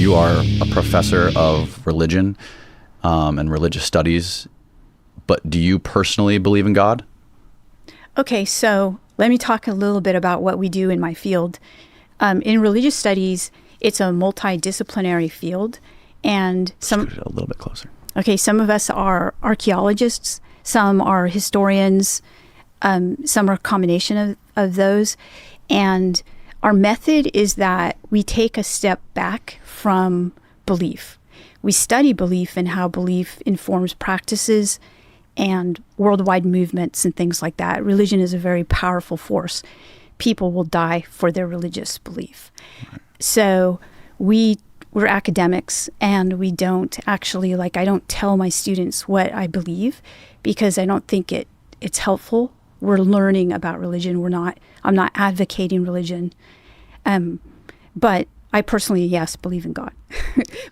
you are a professor of religion and religious studies, but do you personally believe in God? Okay, so let me talk a little bit about what we do in my field. In religious studies, it's a multidisciplinary field, and Scoot it a little bit closer. Okay, some of us are archaeologists, some are historians, some are a combination of those. And our method is that we take a step back from belief. We study belief and how belief informs practices and worldwide movements and things like that. Religion is a very powerful force. People will die for their religious belief. Right. So we're academics, and we don't actually, I don't tell my students what I believe because I don't think it's helpful. We're learning about religion. I'm not advocating religion. But I personally, yes, believe in God.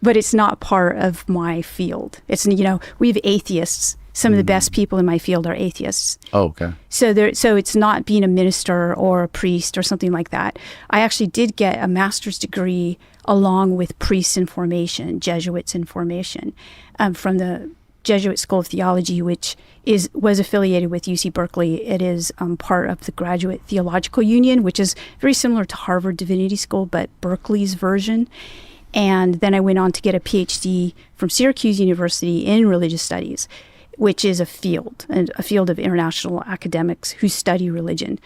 But it's not part of my field. It's, we have atheists. Some of the best people in my field are atheists. Oh, okay. So it's not being a minister or a priest or something like that. I actually did get a master's degree along with priests in formation, Jesuits in formation, from the Jesuit School of Theology, which was affiliated with UC Berkeley. It is part of the Graduate Theological Union, which is very similar to Harvard Divinity School, but Berkeley's version. And then I went on to get a PhD from Syracuse University in religious studies, which is a field of international academics who study religion.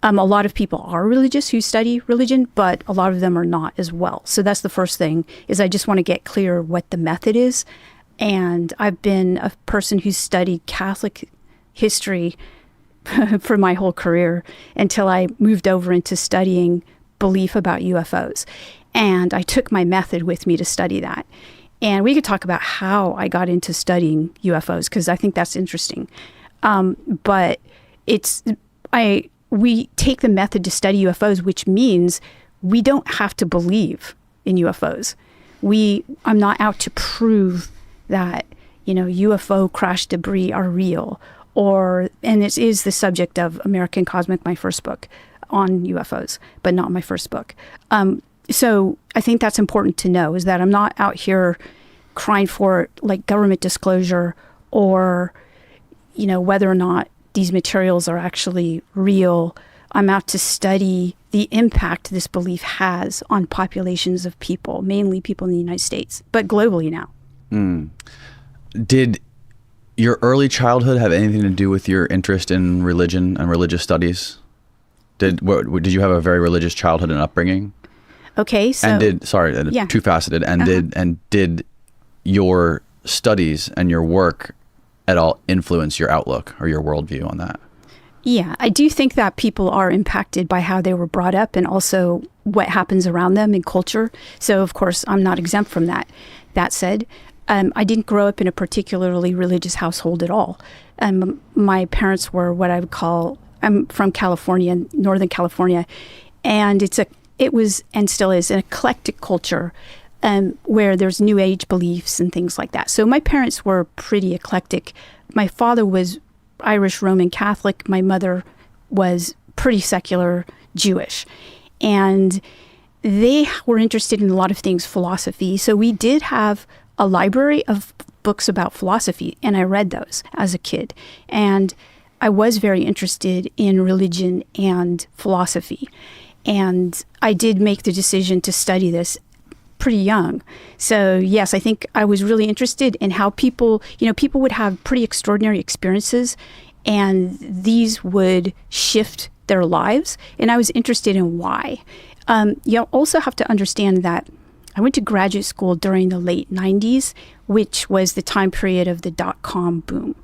A lot of people are religious who study religion, but a lot of them are not as well. So that's the first thing, is I just want to get clear what the method is. And I've been a person who's studied Catholic history for my whole career until I moved over into studying belief about UFOs. And I took my method with me to study that. And we could talk about how I got into studying UFOs, because I think that's interesting. But we take the method to study UFOs, which means we don't have to believe in UFOs. I'm not out to prove that, UFO crash debris are real, and it is the subject of American Cosmic, my first book on UFOs, but not my first book. So I think that's important to know, is that I'm not out here crying for government disclosure or, whether or not these materials are actually real. I'm out to study the impact this belief has on populations of people, mainly people in the United States, but globally now. Did your early childhood have anything to do with your interest in religion and religious studies? Did you have a very religious childhood and upbringing? Okay, so two-faceted. And did your studies and your work at all influence your outlook or your worldview on that? Yeah, I do think that people are impacted by how they were brought up and also what happens around them in culture. So, of course, I'm not exempt from that. That said, I didn't grow up in a particularly religious household at all. My parents were what I would call, I'm from California, Northern California, and it was and still is an eclectic culture where there's New Age beliefs and things like that. So my parents were pretty eclectic. My father was Irish Roman Catholic. My mother was pretty secular Jewish. And they were interested in a lot of things, philosophy. So we did have a library of books about philosophy, and I read those as a kid. And I was very interested in religion and philosophy. And I did make the decision to study this pretty young. So yes, I think I was really interested in how people would have pretty extraordinary experiences, and these would shift their lives. And I was interested in why. You also have to understand that I went to graduate school during the late 90s, which was the time period of the dot-com boom.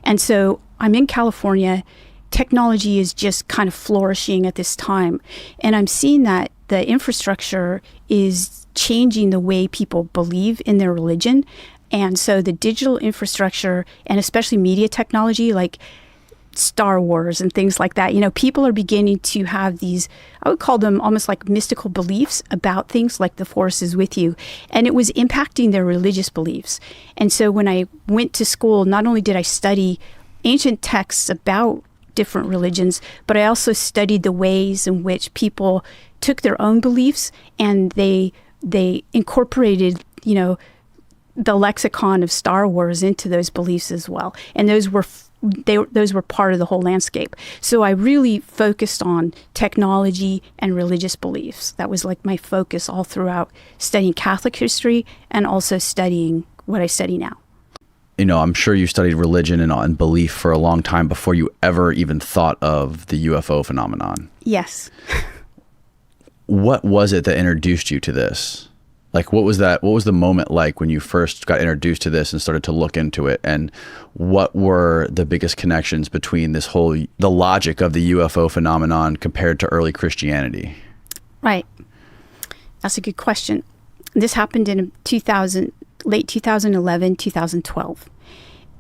And so I'm in California. Technology is just kind of flourishing at this time. And I'm seeing that the infrastructure is changing the way people believe in their religion. And so the digital infrastructure, and especially media technology, like Star Wars and things like that, people are beginning to have these, I would call them almost like mystical beliefs about things like the Force is with you. And it was impacting their religious beliefs. And so when I went to school, not only did I study ancient texts about different religions, but I also studied the ways in which people took their own beliefs and they they incorporated, the lexicon of Star Wars into those beliefs as well. And those were part of the whole landscape. So I really focused on technology and religious beliefs. That was like my focus all throughout studying Catholic history and also studying what I study now. I'm sure you studied religion and belief for a long time before you ever even thought of the UFO phenomenon. Yes. What was it that introduced you to this? Like, what was the moment like when you first got introduced to this and started to look into it? And what were the biggest connections between the logic of the UFO phenomenon compared to early Christianity? Right. That's a good question. This happened in late 2011, 2012.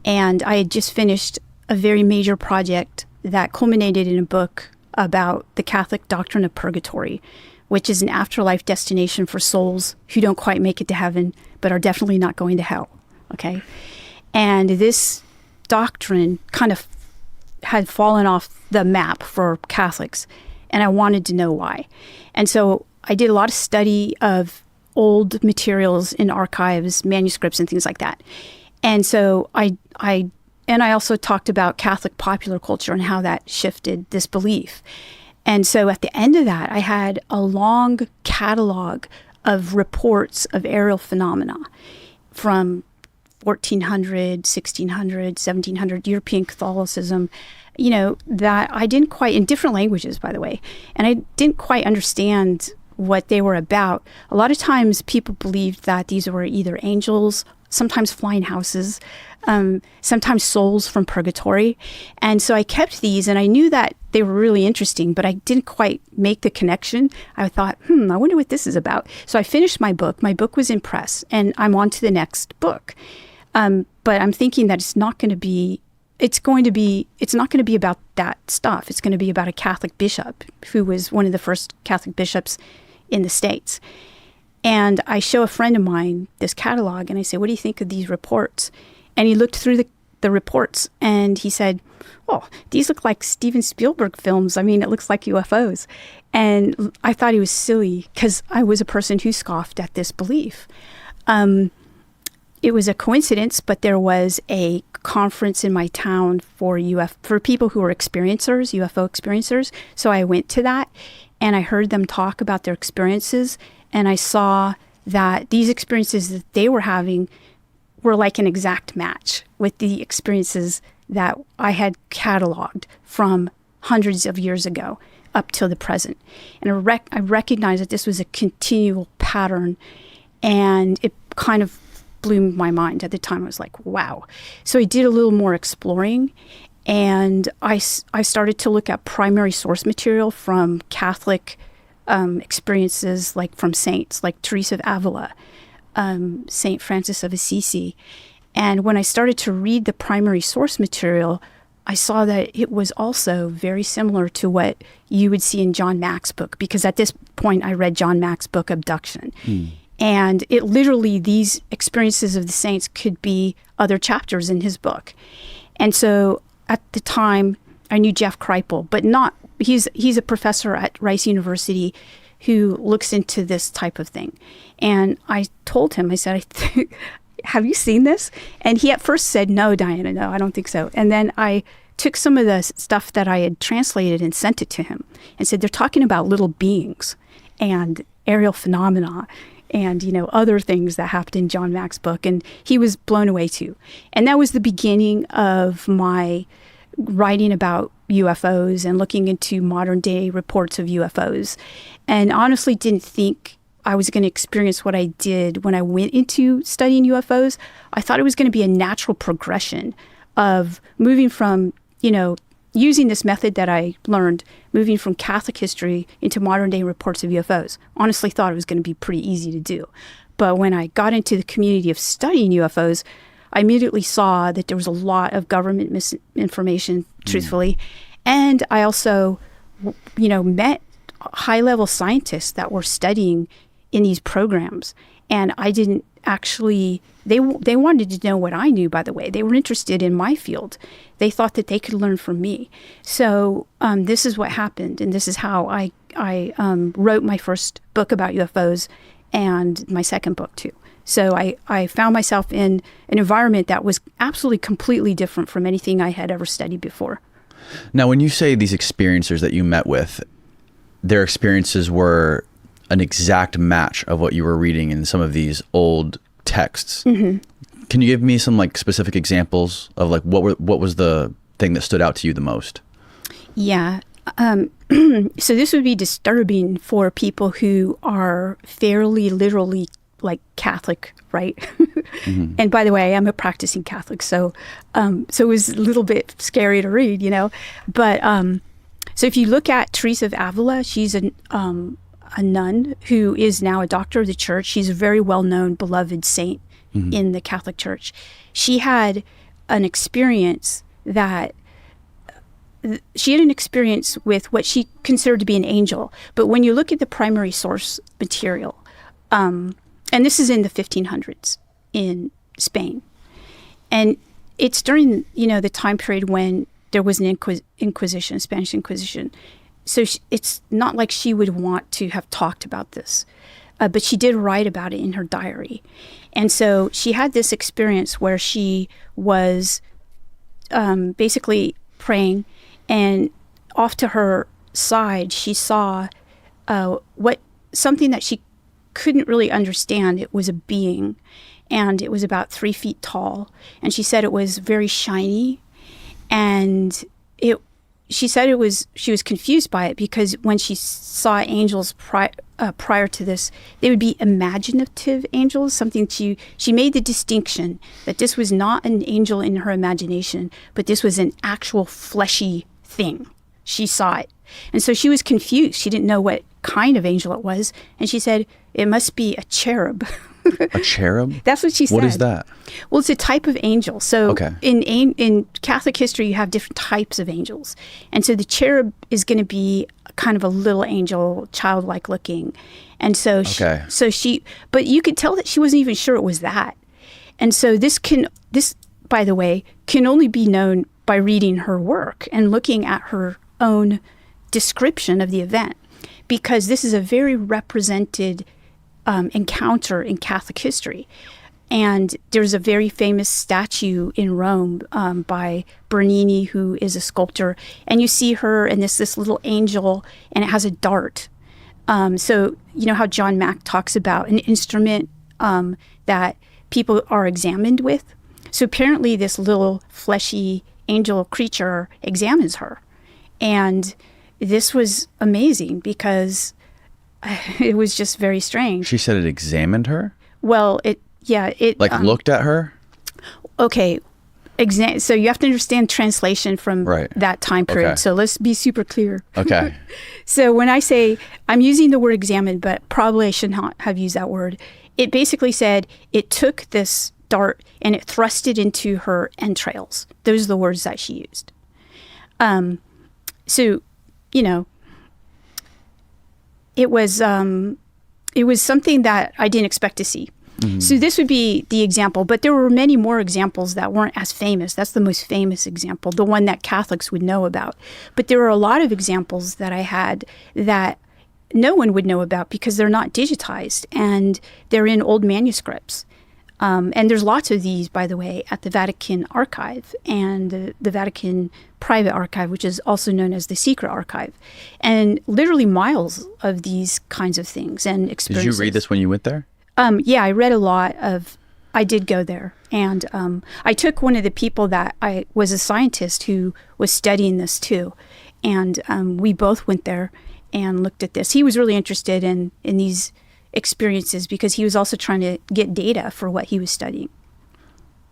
And I had just finished a very major project that culminated in a book about the Catholic doctrine of purgatory, which is an afterlife destination for souls who don't quite make it to heaven, but are definitely not going to hell. Okay. And this doctrine kind of had fallen off the map for Catholics, and I wanted to know why. And so I did a lot of study of old materials in archives, manuscripts, and things like that. And so I also talked about Catholic popular culture and how that shifted this belief. And so at the end of that, I had a long catalog of reports of aerial phenomena from 1400, 1600, 1700, European Catholicism, that I didn't quite, in different languages, by the way, and I didn't quite understand what they were about. A lot of times people believed that these were either angels, sometimes flying houses, sometimes souls from purgatory. And so I kept these, and I knew that they were really interesting, but I didn't quite make the connection. I thought, I wonder what this is about. So I finished my book. My book was in press, and I'm on to the next book. But I'm thinking that it's not going to be about that stuff. It's going to be about a Catholic bishop who was one of the first Catholic bishops in the States. And I show a friend of mine this catalog, and I say, what do you think of these reports? And he looked through the reports, and he said, oh, these look like Steven Spielberg films. I mean, it looks like UFOs. And I thought he was silly because I was a person who scoffed at this belief. It was a coincidence, but there was a conference in my town for people who were experiencers, UFO experiencers. So I went to that, and I heard them talk about their experiences, and I saw that these experiences that they were having were like an exact match with the experiences that I had cataloged from hundreds of years ago up till the present. And I recognized that this was a continual pattern, and it kind of blew my mind. At the time, I was like, wow. So I did a little more exploring, and I started to look at primary source material from Catholic experiences, like from saints like Teresa of Avila, Saint Francis of Assisi. And when I started to read the primary source material, I saw that it was also very similar to what you would see in John Mack's book, because at this point I read John Mack's book, Abduction. And it literally, these experiences of the saints could be other chapters in his book. And so at the time, I knew Jeff Kripal, but he's a professor at Rice University who looks into this type of thing. And I told him, I said, have you seen this? And he at first said, no, Diana, no, I don't think so. And then I took some of the stuff that I had translated and sent it to him and said, they're talking about little beings and aerial phenomena and, other things that happened in John Mack's book. And he was blown away too. And that was the beginning of my writing about UFOs and looking into modern day reports of UFOs. And honestly didn't think I was going to experience what I did when I went into studying UFOs. I thought it was going to be a natural progression of moving from, using this method that I learned, moving from Catholic history into modern day reports of UFOs. Honestly thought it was going to be pretty easy to do. But when I got into the community of studying UFOs, I immediately saw that there was a lot of government misinformation, truthfully. And I also, met high-level scientists that were studying in these programs. And I didn't actually, they wanted to know what I knew, by the way. They were interested in my field. They thought that they could learn from me. So this is what happened. And this is how I wrote my first book about UFOs and my second book too. So I found myself in an environment that was absolutely completely different from anything I had ever studied before. Now, when you say these experiencers that you met with, their experiences were an exact match of what you were reading in some of these old texts. Mm-hmm. Can you give me some like specific examples of like what was the thing that stood out to you the most? Yeah. So this would be disturbing for people who are fairly literally like Catholic, right? Mm-hmm. And by the way, I am a practicing Catholic, so it was a little bit scary to read, you know. But so if you look at Teresa of Avila, she's a nun who is now a doctor of the church. She's a very well-known, beloved saint mm-hmm. in the Catholic Church. She had an experience with what she considered to be an angel. But when you look at the primary source material, and this is in the 1500s in Spain, and it's during, you know, the time period when there was an Inquisition, Spanish Inquisition. So it's not like she would want to have talked about this, but she did write about it in her diary. And so she had this experience where she was basically praying, and off to her side, she saw something that she couldn't really understand. It was a being, and it was about 3 feet tall. And she said it was very shiny, and she said she was confused by it because when she saw angels prior to this, they would be imaginative angels. Something she made the distinction that this was not an angel in her imagination, but this was an actual fleshy thing. She saw it. And so she was confused. She didn't know what kind of angel it was. And she said, it must be a cherub. A cherub? That's what she said. What is that? Well, it's a type of angel. So okay. in Catholic history, you have different types of angels. And so the cherub is going to be kind of a little angel, childlike looking. And so but you could tell that she wasn't even sure it was that. And so this, by the way, can only be known by reading her work and looking at her own description of the event, because this is a very represented encounter in Catholic history. And there's a very famous statue in Rome by Bernini, who is a sculptor. And you see her and this little angel, and it has a dart. So you know how John Mack talks about an instrument that people are examined with? So apparently this little fleshy angel creature examines her. And this was amazing because it was just very strange. She said it examined her? Well, it looked at her? Okay. So you have to understand translation from that time period. Okay. So let's be super clear. Okay. So when I say, I'm using the word examine, but probably I should not have used that word. It basically said it took this dart and it thrust it into her entrails. Those are the words that she used. So, you know, it was something that I didn't expect to see. Mm-hmm. So this would be the example, but there were many more examples that weren't as famous. That's the most famous example, the one that Catholics would know about. But there were a lot of examples that I had that no one would know about because they're not digitized and they're in old manuscripts. And there's lots of these, by the way, at the Vatican Archive and the Vatican Private Archive, which is also known as the Secret Archive. And literally miles of these kinds of things and experiences. Did you read this when you went there? Yeah, I read a lot I did go there. And I took one of the people that I was a scientist who was studying this too. And we both went there and looked at this. He was really interested in these experiences because he was also trying to get data for what he was studying.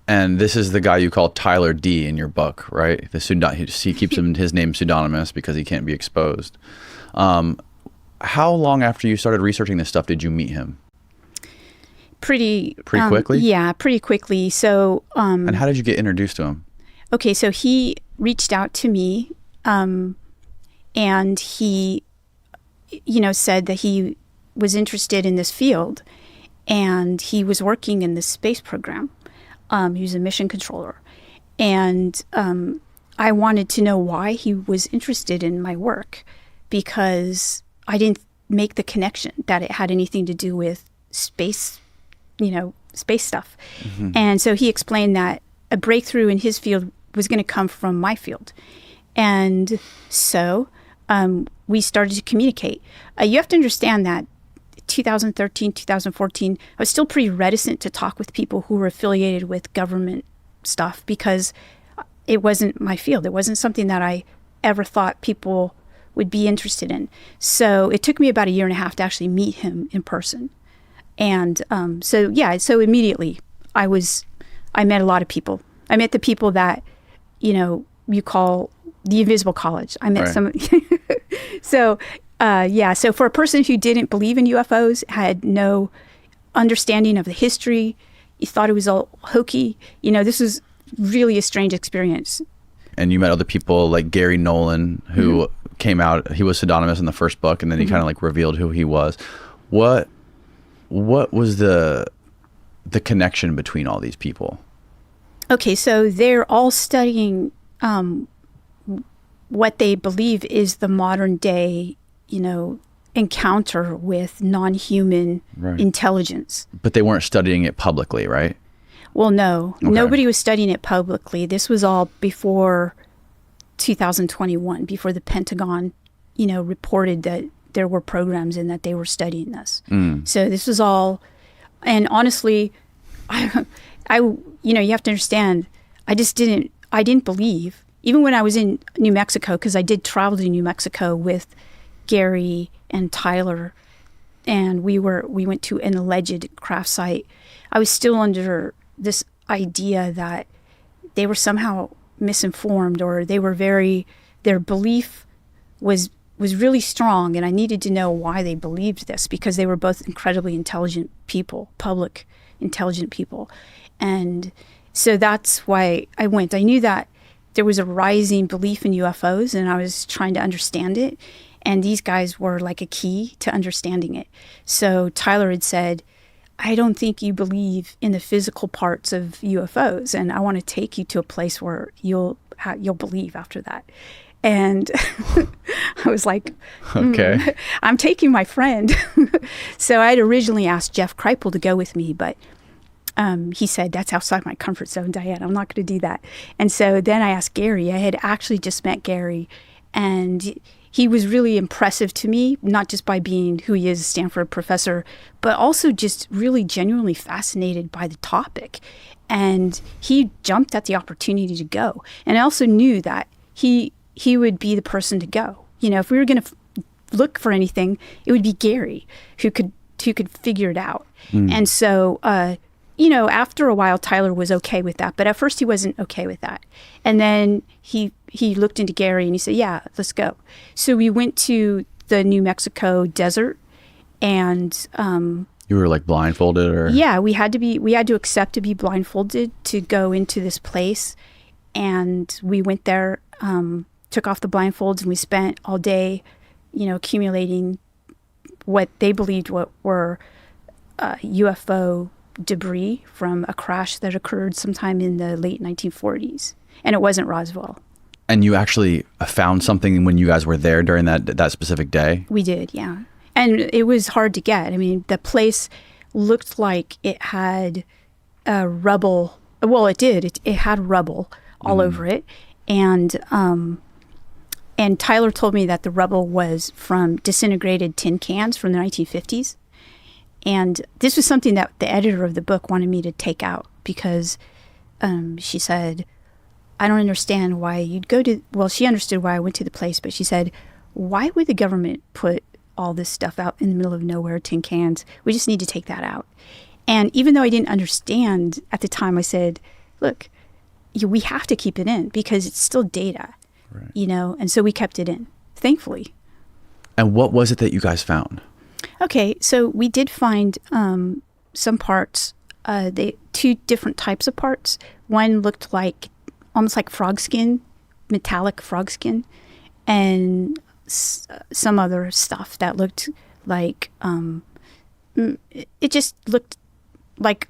And this is the guy you call Tyler D in your book, right? He keeps his name pseudonymous because he can't be exposed. How long after you started researching this stuff did you meet him? Pretty quickly? Yeah, pretty quickly. So, and how did you get introduced to him? Okay, so he reached out to me, and he, said that he was interested in this field, and he was working in this space program. He was a mission controller, and I wanted to know why he was interested in my work because I didn't make the connection that it had anything to do with space, space stuff. And so he explained that a breakthrough in his field was going to come from my field. And so we started to communicate. You have to understand that 2013, 2014, I was still pretty reticent to talk with people who were affiliated with government stuff because it wasn't my field. It wasn't something that I ever thought people would be interested in. So it took me about a year and a half to actually meet him in person. And so immediately I met a lot of people. I met the people that, you call the invisible college. I met some. So for a person who didn't believe in UFOs, had no understanding of the history, you thought it was all hokey, this was really a strange experience. And you met other people like Gary Nolan, who came out, he was pseudonymous in the first book, and then he kind of like revealed who he was. What was the connection between all these people? Okay, so they're all studying what they believe is the modern day, encounter with non-human intelligence. But they weren't studying it publicly, right? Well, no. Okay. Nobody was studying it publicly. This was all before 2021, before the Pentagon, reported that there were programs and that they were studying this. So this was all, and honestly, I you have to understand, I didn't believe, even when I was in New Mexico, because I did travel to New Mexico with Gary and Tyler, and we went to an alleged craft site. I was still under this idea that they were somehow misinformed, or their belief was really strong, and I needed to know why they believed this, because they were both incredibly intelligent people, public intelligent people. And so that's why I went. I knew that there was a rising belief in UFOs, and I was trying to understand it. And these guys were like a key to understanding it. So Tyler had said, I don't think you believe in the physical parts of UFOs, and I want to take you to a place where you'll believe after that. And I was like, okay, I'm taking my friend. So I had originally asked Jeff Kripal to go with me, but he said, that's outside my comfort zone, Diane. I'm not going to do that. And so then I asked Gary. I had actually just met Gary, and he was really impressive to me, not just by being who he is, a Stanford professor, but also just really genuinely fascinated by the topic. And he jumped at the opportunity to go. And I also knew that he would be the person to go. If we were going to look for anything, it would be Gary who could figure it out. And so, after a while, Tyler was okay with that. But at first he wasn't okay with that. And then he looked into Gary and he said, yeah, let's go. So we went to the New Mexico desert, and you were like blindfolded, or? Yeah, we had to accept to be blindfolded to go into this place. And we went there, took off the blindfolds, and we spent all day, accumulating what they believed were UFO debris from a crash that occurred sometime in the late 1940s. And it wasn't Roswell. And you actually found something when you guys were there during that specific day? We did, yeah. And it was hard to get. I mean, the place looked like it had rubble. Well, it did. It had rubble all over it. And Tyler told me that the rubble was from disintegrated tin cans from the 1950s. And this was something that the editor of the book wanted me to take out, because she said, I don't understand why you'd go to, well, she understood why I went to the place, but she said, why would the government put all this stuff out in the middle of nowhere, tin cans? We just need to take that out. And even though I didn't understand at the time, I said, look, we have to keep it in because it's still data, right. And so we kept it in, thankfully. And what was it that you guys found? Okay, so we did find some parts, two different types of parts. One looked almost like frog skin, metallic frog skin, and some other stuff that looked like, it just looked like,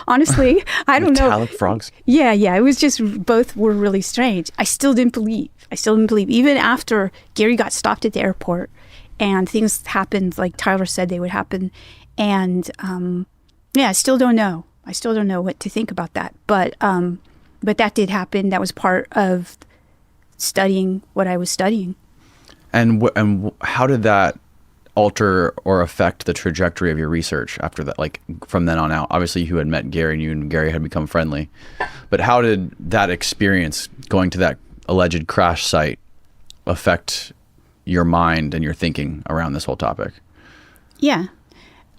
honestly, I don't know. Metallic frogs? Yeah, it was just, both were really strange. I still didn't believe, even after Gary got stopped at the airport and things happened like Tyler said they would happen, And yeah, I still don't know. I still don't know what to think about that. But that did happen. That was part of studying what I was studying. And how did that alter or affect the trajectory of your research after that, like from then on out? Obviously you had met Gary and you and Gary had become friendly, but how did that experience going to that alleged crash site affect your mind and your thinking around this whole topic? Yeah.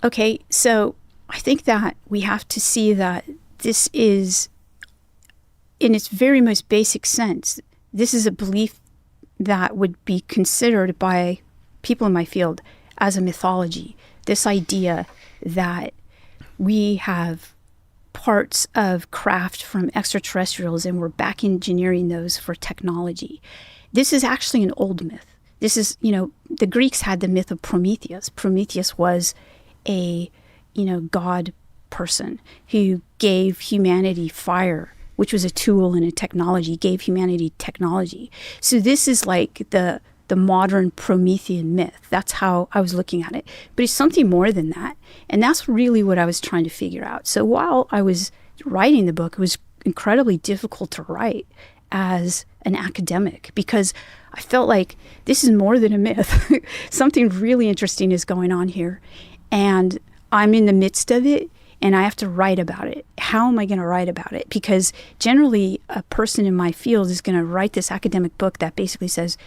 Okay. So I think that we have to see that this is, in its very most basic sense, this is a belief that would be considered by people in my field as a mythology. This idea that we have parts of craft from extraterrestrials and we're back engineering those for technology. This is actually an old myth. This is, the Greeks had the myth of Prometheus. Prometheus was a, god person who gave humanity fire, which was a tool and a technology, gave humanity technology. So this is like the modern Promethean myth. That's how I was looking at it. But it's something more than that. And that's really what I was trying to figure out. So while I was writing the book, it was incredibly difficult to write as an academic because I felt like this is more than a myth. Something really interesting is going on here. And I'm in the midst of it. And I have to write about it. How am I going to write about it? Because generally, a person in my field is going to write this academic book that basically says,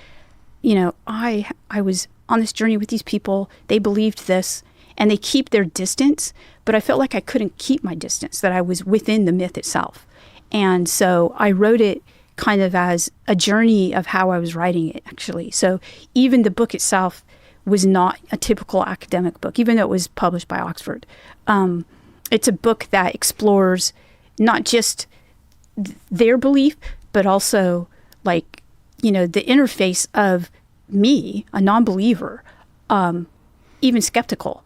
I was on this journey with these people. They believed this, and they keep their distance. But I felt like I couldn't keep my distance, that I was within the myth itself. And so I wrote it kind of as a journey of how I was writing it, actually. So even the book itself was not a typical academic book, even though it was published by Oxford. It's a book that explores not just their belief, but also the interface of me, a non-believer, even skeptical,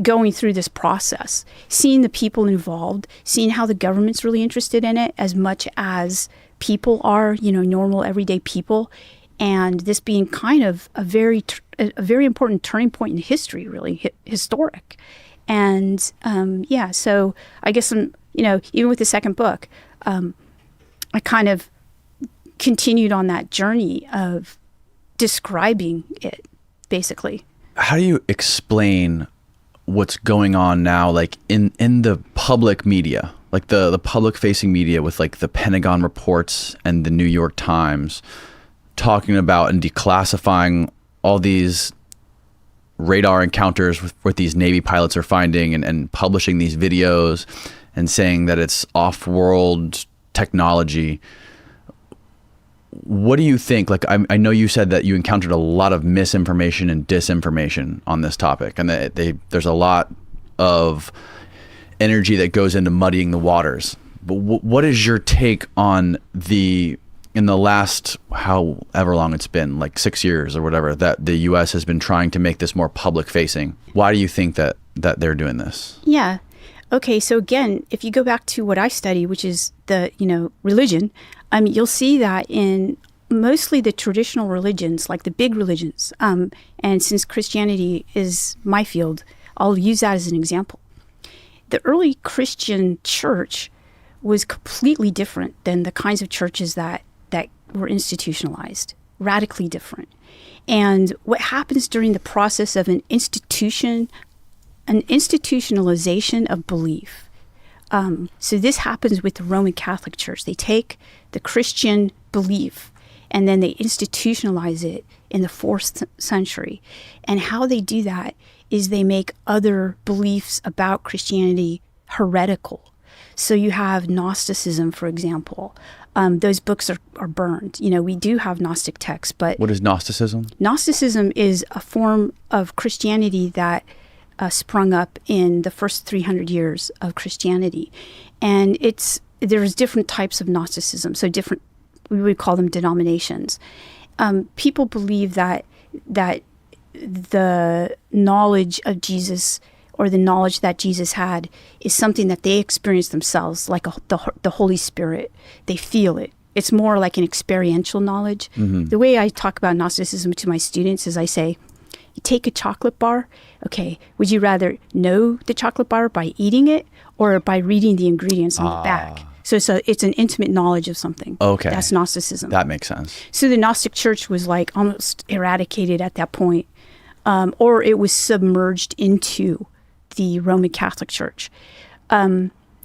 going through this process, seeing the people involved, seeing how the government's really interested in it as much as people are, normal everyday people. And this being kind of a very important turning point in history, really historic. And so I guess even with the second book, I kind of continued on that journey of describing it, basically. How do you explain what's going on now, like in the public media, like the public facing media with like the Pentagon reports and the New York Times talking about and declassifying all these radar encounters with these Navy pilots are finding and publishing these videos and saying that it's off-world technology. What do you think? Like, I know you said that you encountered a lot of misinformation and disinformation on this topic, and that there's a lot of energy that goes into muddying the waters. But what is your take on in the last, however long it's been, like 6 years or whatever, that the U.S. has been trying to make this more public facing? Why do you think that they're doing this? Yeah. Okay. So again, if you go back to what I study, which is the, religion, you'll see that in mostly the traditional religions, like the big religions. And since Christianity is my field, I'll use that as an example. The early Christian church was completely different than the kinds of churches that were institutionalized, radically different. And what happens during the process of an institutionalization of belief. So this happens with the Roman Catholic Church. They take the Christian belief and then they institutionalize it in the 4th century. And how they do that is they make other beliefs about Christianity heretical. So you have Gnosticism, for example. Those books are burned. We do have Gnostic texts, but... What is Gnosticism? Gnosticism is a form of Christianity that sprung up in the first 300 years of Christianity. And there's different types of Gnosticism, so we would call them denominations. People believe that the knowledge of Jesus or the knowledge that Jesus had is something that they experience themselves, like the Holy Spirit. They feel it. It's more like an experiential knowledge. Mm-hmm. The way I talk about Gnosticism to my students is I say, You take a chocolate bar. Okay, would you rather know the chocolate bar by eating it or by reading the ingredients on the back? So it's an intimate knowledge of something. Okay. That's Gnosticism. That makes sense. So the Gnostic church was like almost eradicated at that point, or it was submerged into the Roman Catholic Church.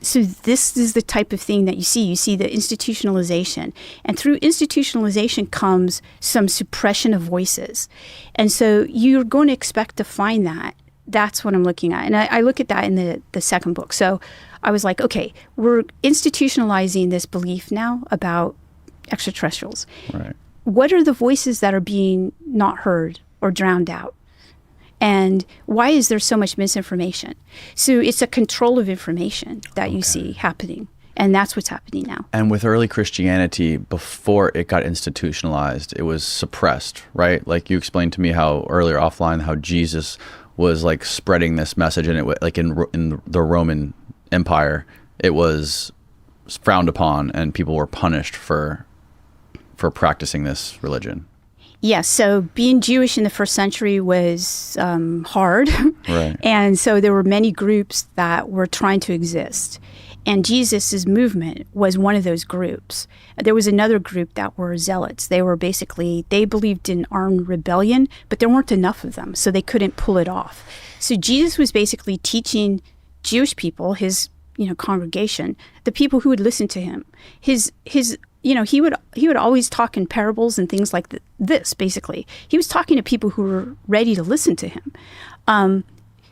So this is the type of thing that you see. You see the institutionalization. And through institutionalization comes some suppression of voices. And so you're going to expect to find that. That's what I'm looking at. And I look at that in the second book. So I was like, okay, we're institutionalizing this belief now about extraterrestrials. Right. What are the voices that are being not heard or drowned out? And why is there so much misinformation? So it's a control of information that you see happening. And that's what's happening now. And with early Christianity, before it got institutionalized, it was suppressed, right? Like you explained to me how earlier offline, how Jesus was like spreading this message, and it like in the Roman Empire, it was frowned upon and people were punished for practicing this religion. Yes, so being Jewish in the first century was hard. Right. And so there were many groups that were trying to exist. And Jesus's movement was one of those groups. There was another group that were zealots. They were basically, they believed in armed rebellion, but there weren't enough of them, so they couldn't pull it off. So Jesus was basically teaching Jewish people, his congregation, the people who would listen to him, his he would always talk in parables and things like this, basically. He was talking to people who were ready to listen to him.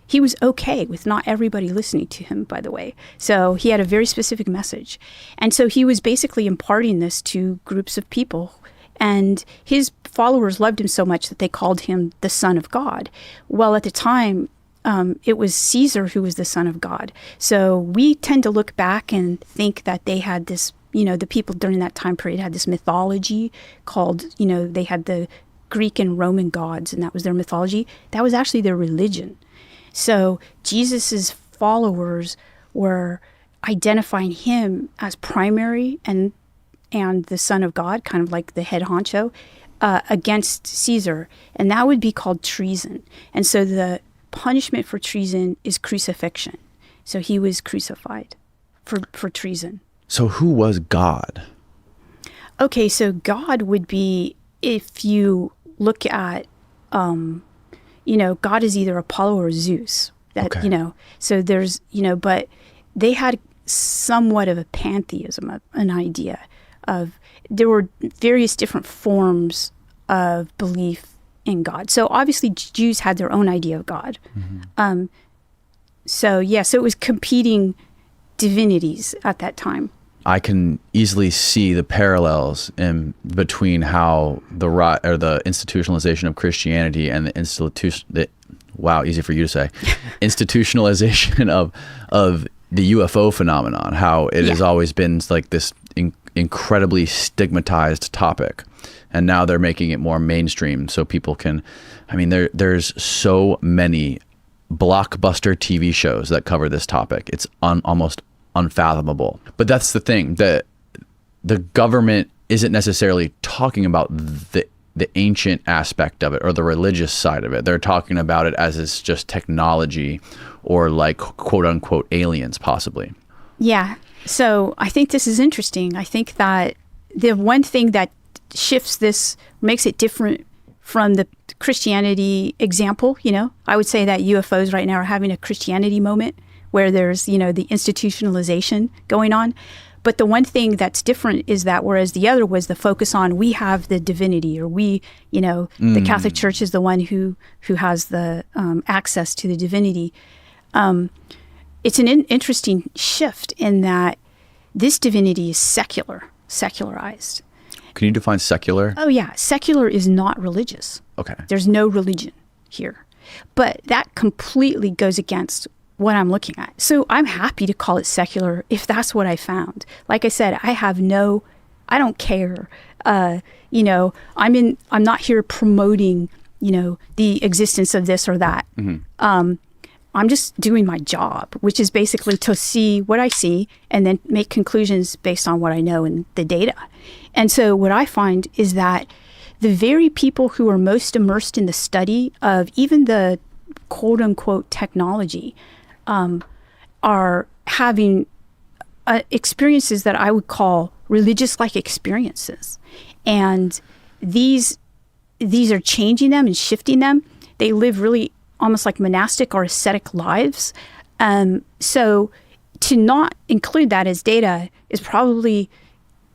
He was okay with not everybody listening to him, by the way. So he had a very specific message. And so he was basically imparting this to groups of people. And his followers loved him so much that they called him the Son of God. Well, at the time, it was Caesar who was the Son of God. So we tend to look back and think that they had this, the people during that time period had this mythology called, they had the Greek and Roman gods, and that was their mythology. That was actually their religion. So Jesus's followers were identifying him as primary and the Son of God, kind of like the head honcho, against Caesar. And that would be called treason. And so the punishment for treason is crucifixion. So he was crucified for treason. So who was God? Okay, so God would be, if you look at, God is either Apollo or Zeus. So there's, but they had somewhat of a pantheism, an idea of, there were various different forms of belief in God. So obviously Jews had their own idea of God. Mm-hmm. So it was competing divinities at that time. I can easily see the parallels in between how the institutionalization of Christianity and easy for you to say, institutionalization of the UFO phenomenon, how it has always been like this incredibly stigmatized topic. And now they're making it more mainstream so people can, there's so many blockbuster TV shows that cover this topic. It's almost unfathomable. But that's the thing, that the government isn't necessarily talking about the ancient aspect of it or the religious side of it. They're talking about it as it's just technology or like quote unquote aliens possibly. Yeah. So I think this is interesting. I think that the one thing that shifts this, makes it different from the Christianity example, I would say that UFOs right now are having a Christianity moment where there's, the institutionalization going on. But the one thing that's different is that whereas the other was the focus on we have the divinity, or we, the Catholic Church is the one who has the access to the divinity. It's an interesting shift in that this divinity is secularized. Can you define secular? Oh, yeah. Secular is not religious. Okay. There's no religion here. But that completely goes against what I'm looking at. So I'm happy to call it secular if that's what I found. Like I said, I don't care. I'm not here promoting, the existence of this or that. Mm-hmm. I'm just doing my job, which is basically to see what I see and then make conclusions based on what I know and the data. And so what I find is that the very people who are most immersed in the study of even the quote unquote technology are having experiences that I would call religious-like experiences. And these are changing them and shifting them. They live really almost like monastic or ascetic lives. So to not include that as data is probably,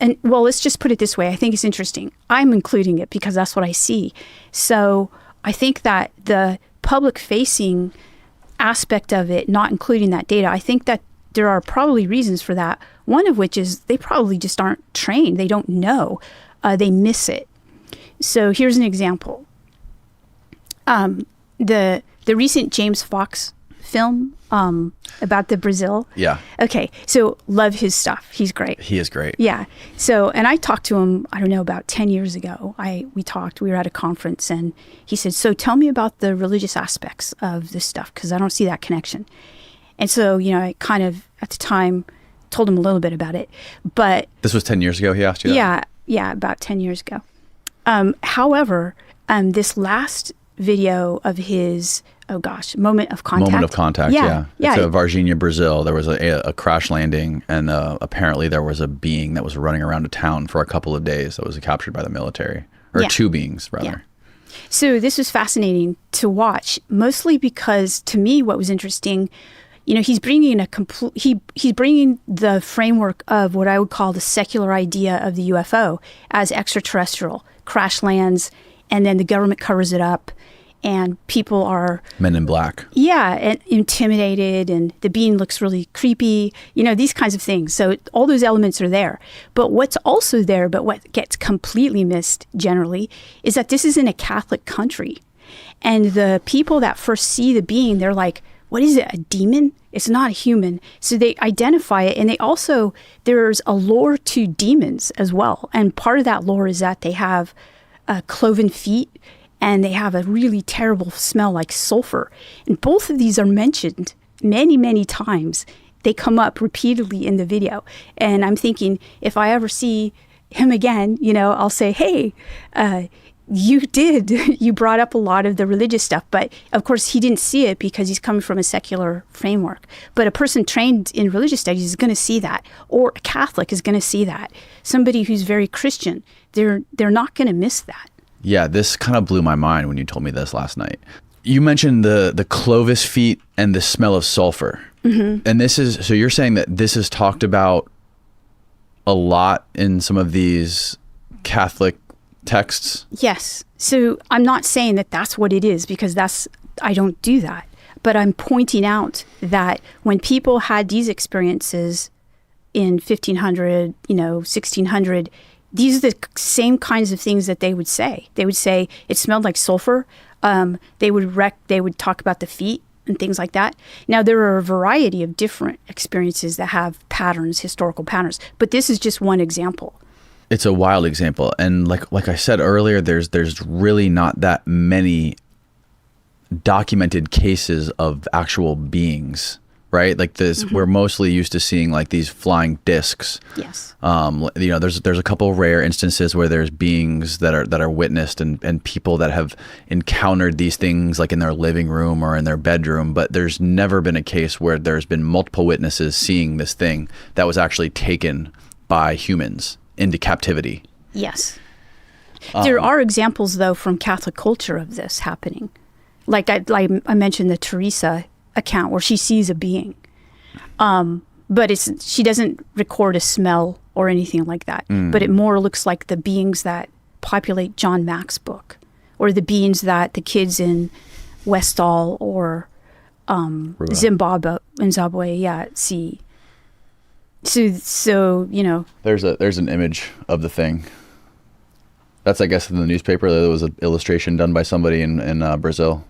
and well, let's just put it this way. I think it's interesting. I'm including it because that's what I see. So I think that the public-facing aspect of it, not including that data, I think that there are probably reasons for that. One of which is they probably just aren't trained. They don't know. They miss it. So here's an example. The recent James Fox film about the Brazil. Yeah. Okay. So love his stuff. He's great. He is great. Yeah. So, and I talked to him, I don't know, about 10 years ago. We were at a conference and he said, so tell me about the religious aspects of this stuff, because I don't see that connection. And so, I kind of, at the time, told him a little bit about it. But this was 10 years ago he asked you that? Yeah, about 10 years ago. However, this last video of his, Moment of Contact. Moment of Contact, yeah. Yeah. It's Varginha, Brazil. There was a crash landing, and apparently there was a being that was running around a town for a couple of days that was captured by the military. Or two beings, rather. Yeah. So this was fascinating to watch, mostly because, to me, what was interesting, he's bringing he's bringing the framework of what I would call the secular idea of the UFO as extraterrestrial, crash lands, and then the government covers it up, and people are Men in Black. Yeah, and intimidated, and the being looks really creepy, these kinds of things. So all those elements are there. But what's also there, but what gets completely missed generally, is that this is in a Catholic country. And the people that first see the being, they're like, what is it, a demon? It's not a human. So they identify it. And they also, there's a lore to demons as well. And part of that lore is that they have cloven feet, and they have a really terrible smell like sulfur. And both of these are mentioned many, many times. They come up repeatedly in the video. And I'm thinking, if I ever see him again, I'll say, hey, you brought up a lot of the religious stuff. But of course, he didn't see it because he's coming from a secular framework. But a person trained in religious studies is going to see that. Or a Catholic is going to see that. Somebody who's very Christian, they're not going to miss that. Yeah, this kind of blew my mind when you told me this last night. You mentioned the Clovis feet and the smell of sulfur. Mm-hmm. And so you're saying that this is talked about a lot in some of these Catholic texts? Yes. So I'm not saying that that's what it is, because I don't do that. But I'm pointing out that when people had these experiences in 1500, 1600, these are the same kinds of things that they would say. They would say it smelled like sulfur. They would talk about the feet and things like that. Now, there are a variety of different experiences that have patterns, historical patterns, but this is just one example. It's a wild example. And like I said earlier, there's really not that many documented cases of actual beings, right? Like this, mm-hmm. We're mostly used to seeing like these flying discs. Yes. There's a couple rare instances where there's beings that are witnessed and people that have encountered these things like in their living room or in their bedroom, but there's never been a case where there's been multiple witnesses seeing this thing that was actually taken by humans into captivity. Yes. There are examples though from Catholic culture of this happening. Like I mentioned the Teresa account where she sees a being, but she doesn't record a smell or anything like that. But it more looks like the beings that populate John Mack's book, or the beings that the kids in Westall or Zimbabwe, see. So there's an image of the thing. That's, I guess, in the newspaper. There was an illustration done by somebody in Brazil.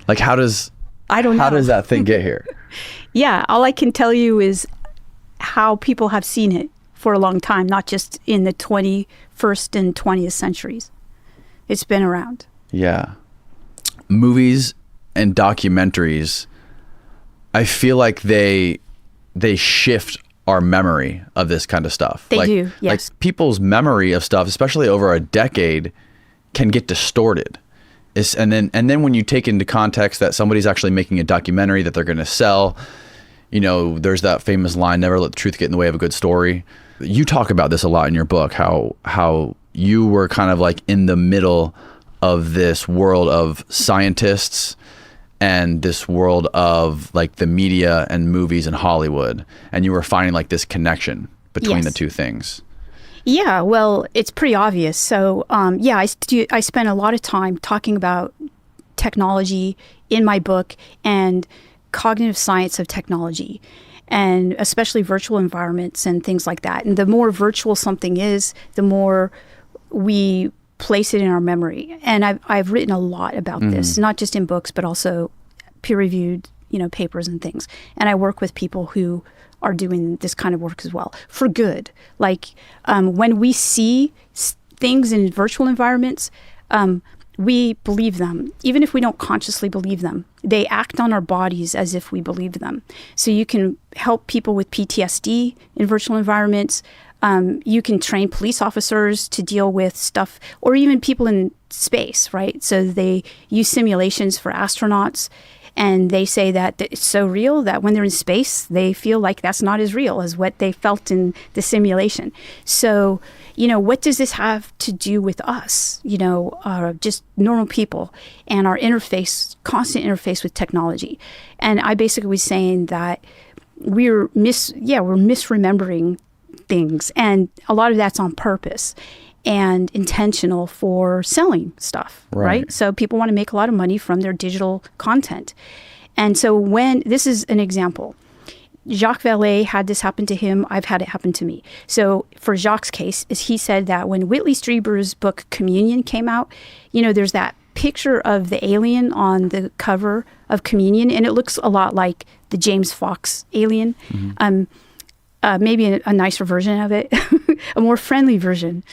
Like, how does that thing get here? Yeah, all I can tell you is how people have seen it for a long time, not just in the 21st and 20th centuries. It's been around. Yeah. Movies and documentaries, I feel like they shift our memory of this kind of stuff. They do, yes. Like people's memory of stuff, especially over a decade, can get distorted. And then when you take into context that somebody's actually making a documentary that they're going to sell, there's that famous line, never let the truth get in the way of a good story. You talk about this a lot in your book, how you were kind of like in the middle of this world of scientists and this world of like the media and movies and Hollywood, and you were finding like this connection between the two things. Yeah, well, it's pretty obvious. So, I spent a lot of time talking about technology in my book and cognitive science of technology, and especially virtual environments and things like that. And the more virtual something is, the more we place it in our memory. And I've written a lot about this, not just in books, but also peer-reviewed, papers and things. And I work with people who are doing this kind of work as well, for good. Like when we see things in virtual environments, we believe them, even if we don't consciously believe them. They act on our bodies as if we believe them. So you can help people with PTSD in virtual environments. You can train police officers to deal with stuff, or even people in space, right? So they use simulations for astronauts, and they say that it's so real that when they're in space, they feel like that's not as real as what they felt in the simulation. So, what does this have to do with us, just normal people and our constant interface with technology? And I basically was saying that we're misremembering things, and a lot of that's on purpose and intentional for selling stuff, right? So people want to make a lot of money from their digital content. And so this is an example. Jacques Vallée had this happen to him. I've had it happen to me. So for Jacques' case, he said that when Whitley Strieber's book Communion came out, there's that picture of the alien on the cover of Communion, and it looks a lot like the James Fox alien. Maybe a nicer version of it, a more friendly version.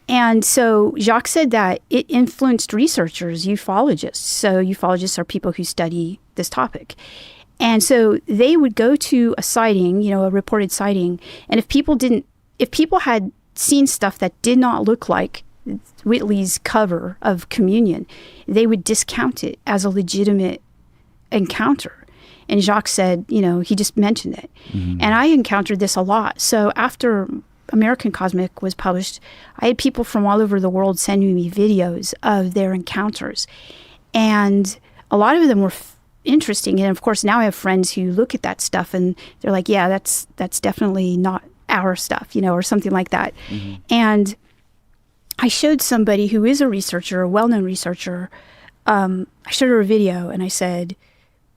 And so Jacques said that it influenced researchers, ufologists. So ufologists are people who study this topic. And so they would go to a sighting, a reported sighting, and if people had seen stuff that did not look like Whitley's cover of Communion, they would discount it as a legitimate encounter. And Jacques said, he just mentioned it. And I encountered this a lot. So after American Cosmic was published, I had people from all over the world sending me videos of their encounters. And a lot of them were interesting. And of course, now I have friends who look at that stuff and they're like, yeah, that's definitely not our stuff, or something like that. And I showed somebody who is a researcher, a well-known researcher, I showed her a video and I said,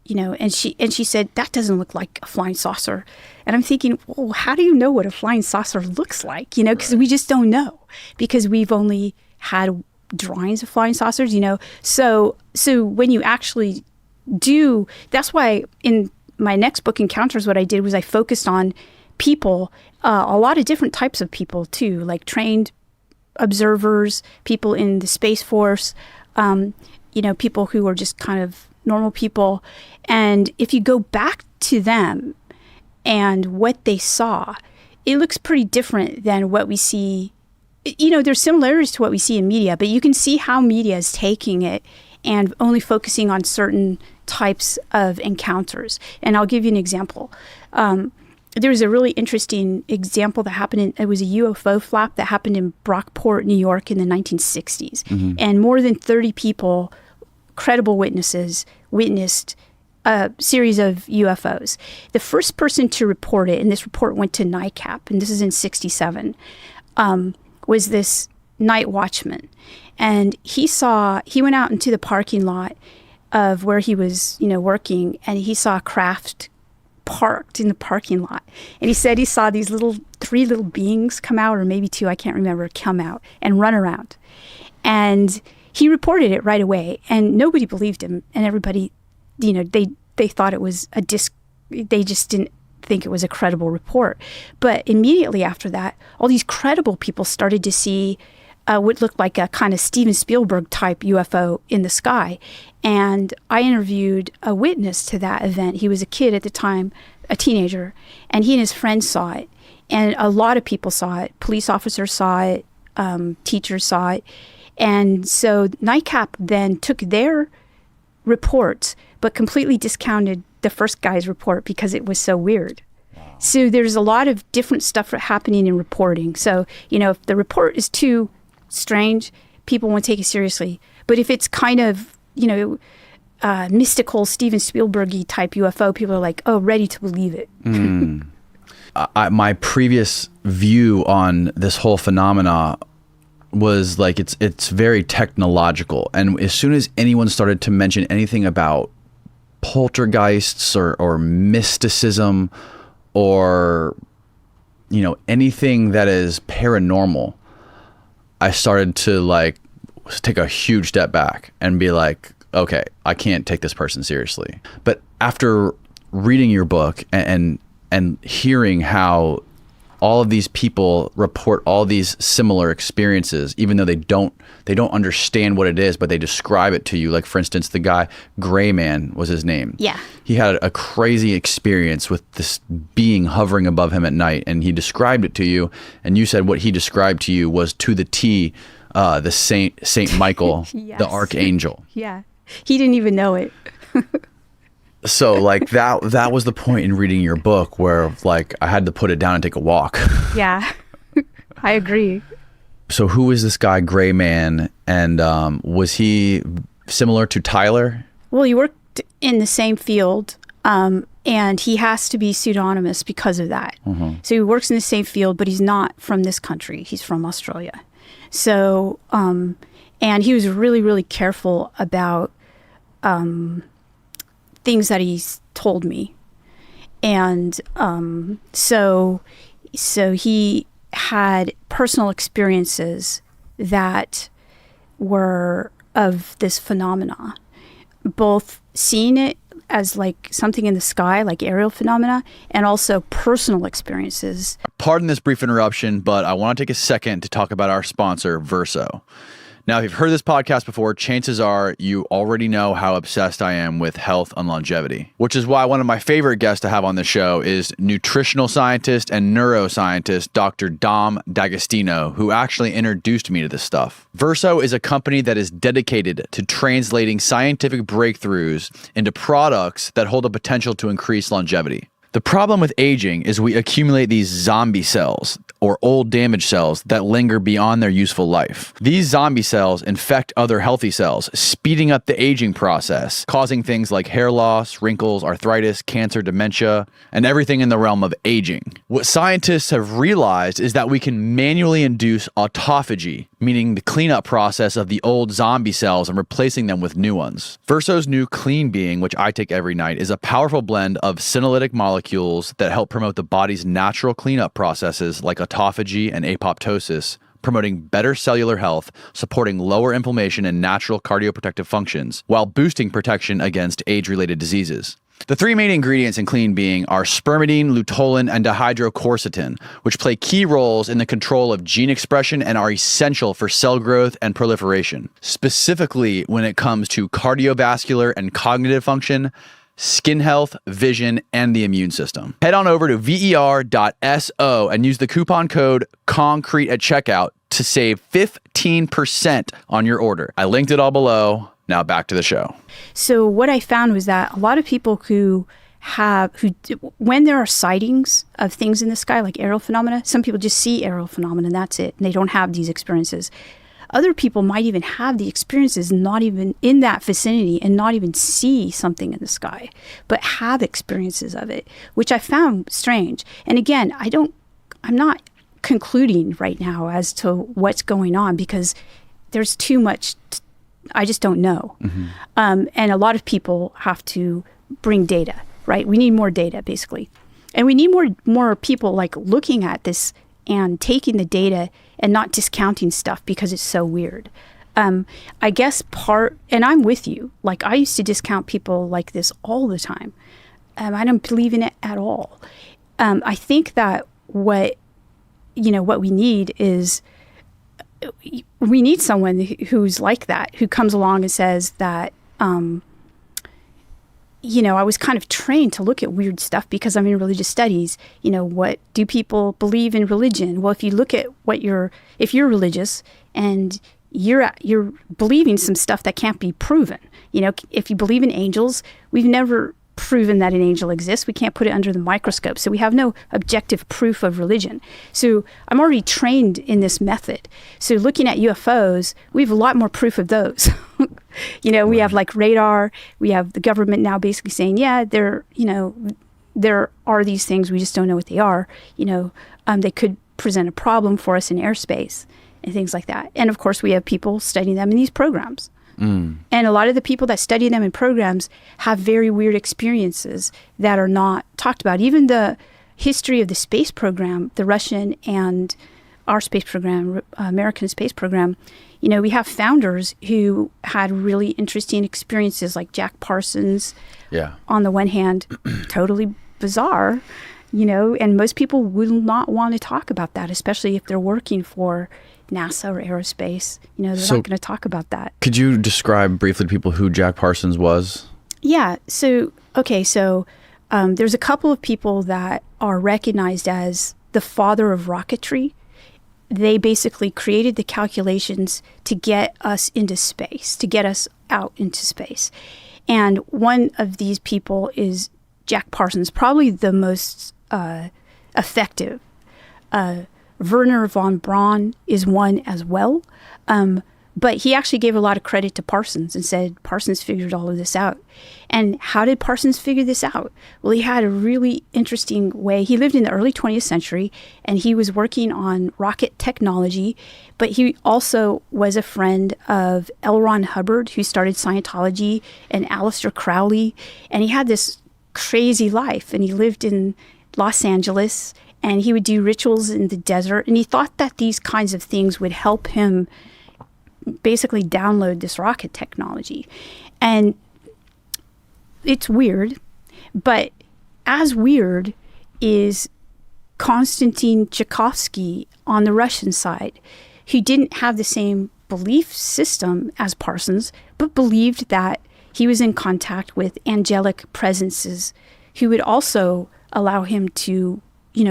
and she said, that doesn't look like a flying saucer. And I'm thinking, well, how do you know what a flying saucer looks like? Because we just don't know, because we've only had drawings of flying saucers, So when you actually do, that's why in my next book, Encounters, what I did was I focused on people, a lot of different types of people too, like trained observers, people in the Space Force, people who are just kind of normal people. And if you go back to them and what they saw, it looks pretty different than what we see. There's similarities to what we see in media, but you can see how media is taking it and only focusing on certain types of encounters. And I'll give you an example. There was a really interesting example that happened. It was a UFO flap that happened in Brockport, New York in the 1960s. And more than 30 people, credible witnesses, witnessed a series of UFOs. The first person to report it, and this report went to NICAP, and this is in 1967, was this night watchman. And he went out into the parking lot of where he was, working, and he saw a craft parked in the parking lot. And he said he saw these three little beings come out, or maybe two, I can't remember, come out and run around. And he reported it right away, and nobody believed him. And everybody, they thought it was they just didn't think it was a credible report. But immediately after that, all these credible people started to see what looked like a kind of Steven Spielberg type UFO in the sky. And I interviewed a witness to that event. He was a kid at the time, a teenager, and he and his friends saw it. And a lot of people saw it. Police officers saw it. Teachers saw it. And so NICAP then took their reports, but completely discounted the first guy's report because it was so weird. Wow. So there's a lot of different stuff happening in reporting. So, if the report is too strange, people won't take it seriously. But if it's kind of, mystical Steven Spielberg-y type UFO, people are like, oh, ready to believe it. My previous view on this whole phenomena was like it's very technological, and as soon as anyone started to mention anything about poltergeists or mysticism or anything that is paranormal, I started to like take a huge step back and be like, okay, I can't take this person seriously. But after reading your book and hearing how all of these people report all these similar experiences, even though they don't understand what it is, but they describe it to you. Like, for instance, the guy, Gray Man was his name. Yeah. He had a crazy experience with this being hovering above him at night, and he described it to you, and you said what he described to you was to the T, the Saint Michael, yes. the archangel. Yeah. He didn't even know it. So like that was the point in reading your book where like I had to put it down and take a walk. Yeah, I agree. So who is this guy, Gray Man, and was he similar to Tyler? Well, he worked in the same field, and he has to be pseudonymous because of that. Mm-hmm. So he works in the same field, but he's not from this country. He's from Australia. So, and he was really, really careful about things that he's told me. And so he had personal experiences that were of this phenomena, both seeing it as like something in the sky, like aerial phenomena, and also personal experiences. Pardon this brief interruption, but I want to take a second to talk about our sponsor, Verso. Now, if you've heard this podcast before, chances are you already know how obsessed I am with health and longevity, which is why one of my favorite guests to have on the show is nutritional scientist and neuroscientist Dr. Dom D'Agostino, who actually introduced me to this stuff. Verso is a company that is dedicated to translating scientific breakthroughs into products that hold the potential to increase longevity. The problem with aging is we accumulate these zombie cells, or old damaged cells, that linger beyond their useful life. These zombie cells infect other healthy cells, speeding up the aging process, causing things like hair loss, wrinkles, arthritis, cancer, dementia, and everything in the realm of aging. What scientists have realized is that we can manually induce autophagy, meaning the cleanup process of the old zombie cells and replacing them with new ones. Verso's new Clean Being, which I take every night, is a powerful blend of senolytic molecules that help promote the body's natural cleanup processes like autophagy and apoptosis, promoting better cellular health, supporting lower inflammation and natural cardioprotective functions, while boosting protection against age-related diseases. The three main ingredients in Clean Being are spermidine, luteolin, and dihydroquercetin, which play key roles in the control of gene expression and are essential for cell growth and proliferation, specifically when it comes to cardiovascular and cognitive function, skin health, vision, and the immune system. Head on over to ver.so and use the coupon code CONCRETE at checkout to save 15% on your order. I linked it all below. Now back to the show. So what I found was that a lot of people when there are sightings of things in the sky, like aerial phenomena, some people just see aerial phenomena and that's it. And they don't have these experiences. Other people might even have the experiences, not even in that vicinity, and not even see something in the sky, but have experiences of it, which I found strange. And again, I'm not concluding right now as to what's going on because there's too much. I just don't know. Mm-hmm. And a lot of people have to bring data, right? We need more data, basically. And we need more people like looking at this and taking the data and not discounting stuff because it's so weird. I guess and I'm with you. Like I used to discount people like this all the time. I don't believe in it at all. I think that what we need is we need someone who's like that, who comes along and says that I was kind of trained to look at weird stuff because I'm in religious studies. What do people believe in religion? Well, if you look at if you're religious and you're believing some stuff that can't be proven. If you believe in angels, we've never proven that an angel exists. We can't put it under the microscope. So we have no objective proof of religion. So I'm already trained in this method. So looking at UFOs, we have a lot more proof of those. We have like radar. We have the government now basically saying, yeah, there are these things. We just don't know what they are. They could present a problem for us in airspace and things like that. And of course, we have people studying them in these programs. And a lot of the people that study them in programs have very weird experiences that are not talked about. Even the history of the space program, the Russian and our space program, American space program, we have founders who had really interesting experiences like Jack Parsons. Yeah. On the one hand, totally bizarre, and most people will not want to talk about that, especially if they're working for NASA or Aerospace. They're not going to talk about that. Could you describe briefly to people who Jack Parsons was? Yeah. So there's a couple of people that are recognized as the father of rocketry. They basically created the calculations to get us into space, to get us out into space. And one of these people is Jack Parsons, probably the most effective. Werner von Braun is one as well. But he actually gave a lot of credit to Parsons and said Parsons figured all of this out. And how did Parsons figure this out? Well, he had a really interesting way. He lived in the early 20th century, and he was working on rocket technology, but he also was a friend of L. Ron Hubbard, who started Scientology, and Aleister Crowley. And he had this crazy life, and he lived in Los Angeles, and he would do rituals in the desert. And he thought that these kinds of things would help him basically download this rocket technology. And it's weird, but as weird is Konstantin Tchaikovsky on the Russian side, who didn't have the same belief system as Parsons, but believed that he was in contact with angelic presences who would also allow him to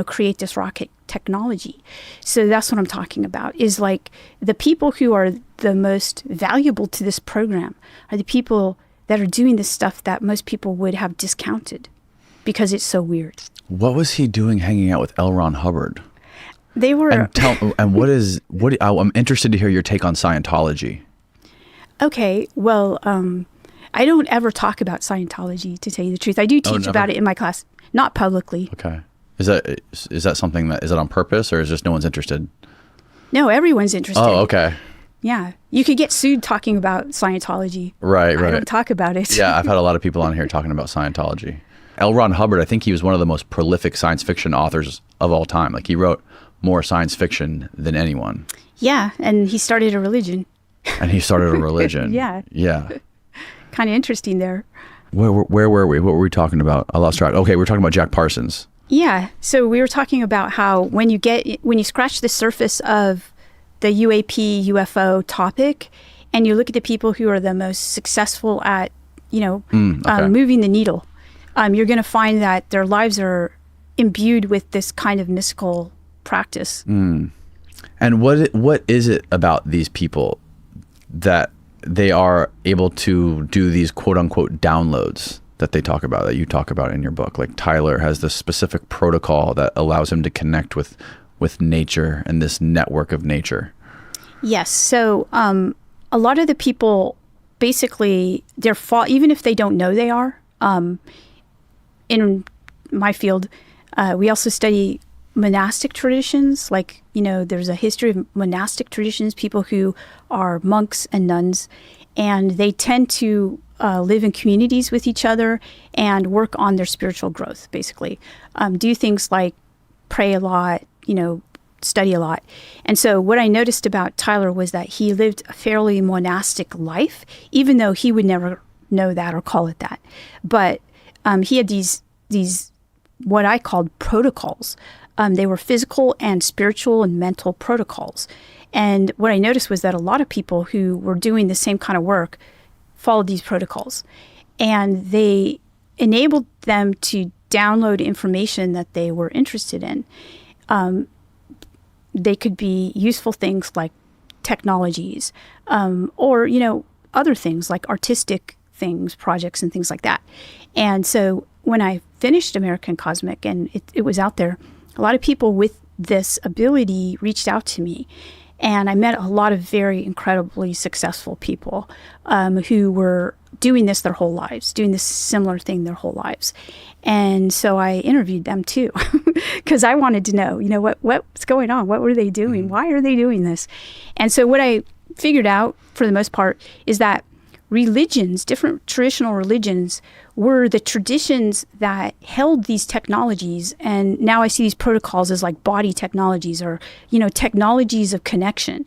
create this rocket technology. So that's what I'm talking about, is like the people who are the most valuable to this program are the people that are doing this stuff that most people would have discounted because it's so weird. What was he doing hanging out with L. Ron Hubbard? They were... I'm interested to hear your take on Scientology. Okay, well, I don't ever talk about Scientology, to tell you the truth. I do teach about it in my class, not publicly. Okay. Is that something that, is it on purpose, or is just no one's interested? No, everyone's interested. Oh, okay. Yeah. You could get sued talking about Scientology. Right. I don't talk about it. Yeah, I've had a lot of people on here talking about Scientology. L. Ron Hubbard, I think he was one of the most prolific science fiction authors of all time. Like, he wrote more science fiction than anyone. Yeah, and he started a religion. Yeah. Yeah. Kind of interesting there. Where were we? What were we talking about? I lost track. Okay, we're talking about Jack Parsons. Yeah. So we were talking about how when you scratch the surface of the UAP, UFO topic, and you look at the people who are the most successful at, moving the needle, you're going to find that their lives are imbued with this kind of mystical practice. And what is it about these people that they are able to do these quote unquote downloads that you talk about in your book? Like, Tyler has this specific protocol that allows him to connect with nature and this network of nature. Yes. So a lot of the people, basically, even if they don't know they are, in my field, we also study monastic traditions. Like, there's a history of monastic traditions, people who are monks and nuns, and they tend to live in communities with each other and work on their spiritual growth, basically. Do things like pray a lot, study a lot. And so what I noticed about Tyler was that he lived a fairly monastic life, even though he would never know that or call it that. But he had these what I called protocols. They were physical and spiritual and mental protocols. And what I noticed was that a lot of people who were doing the same kind of work followed these protocols. And they enabled them to download information that they were interested in. They could be useful things like technologies, or, other things like artistic things, projects and things like that. And so when I finished American Cosmic and it was out there, a lot of people with this ability reached out to me. And I met a lot of very incredibly successful people who were doing this their whole lives, doing this similar thing their whole lives. And so I interviewed them too, because I wanted to know, what's going on? What were they doing? Why are they doing this? And so what I figured out, for the most part, is that religions, different traditional religions, were the traditions that held these technologies. And now I see these protocols as like body technologies or, technologies of connection.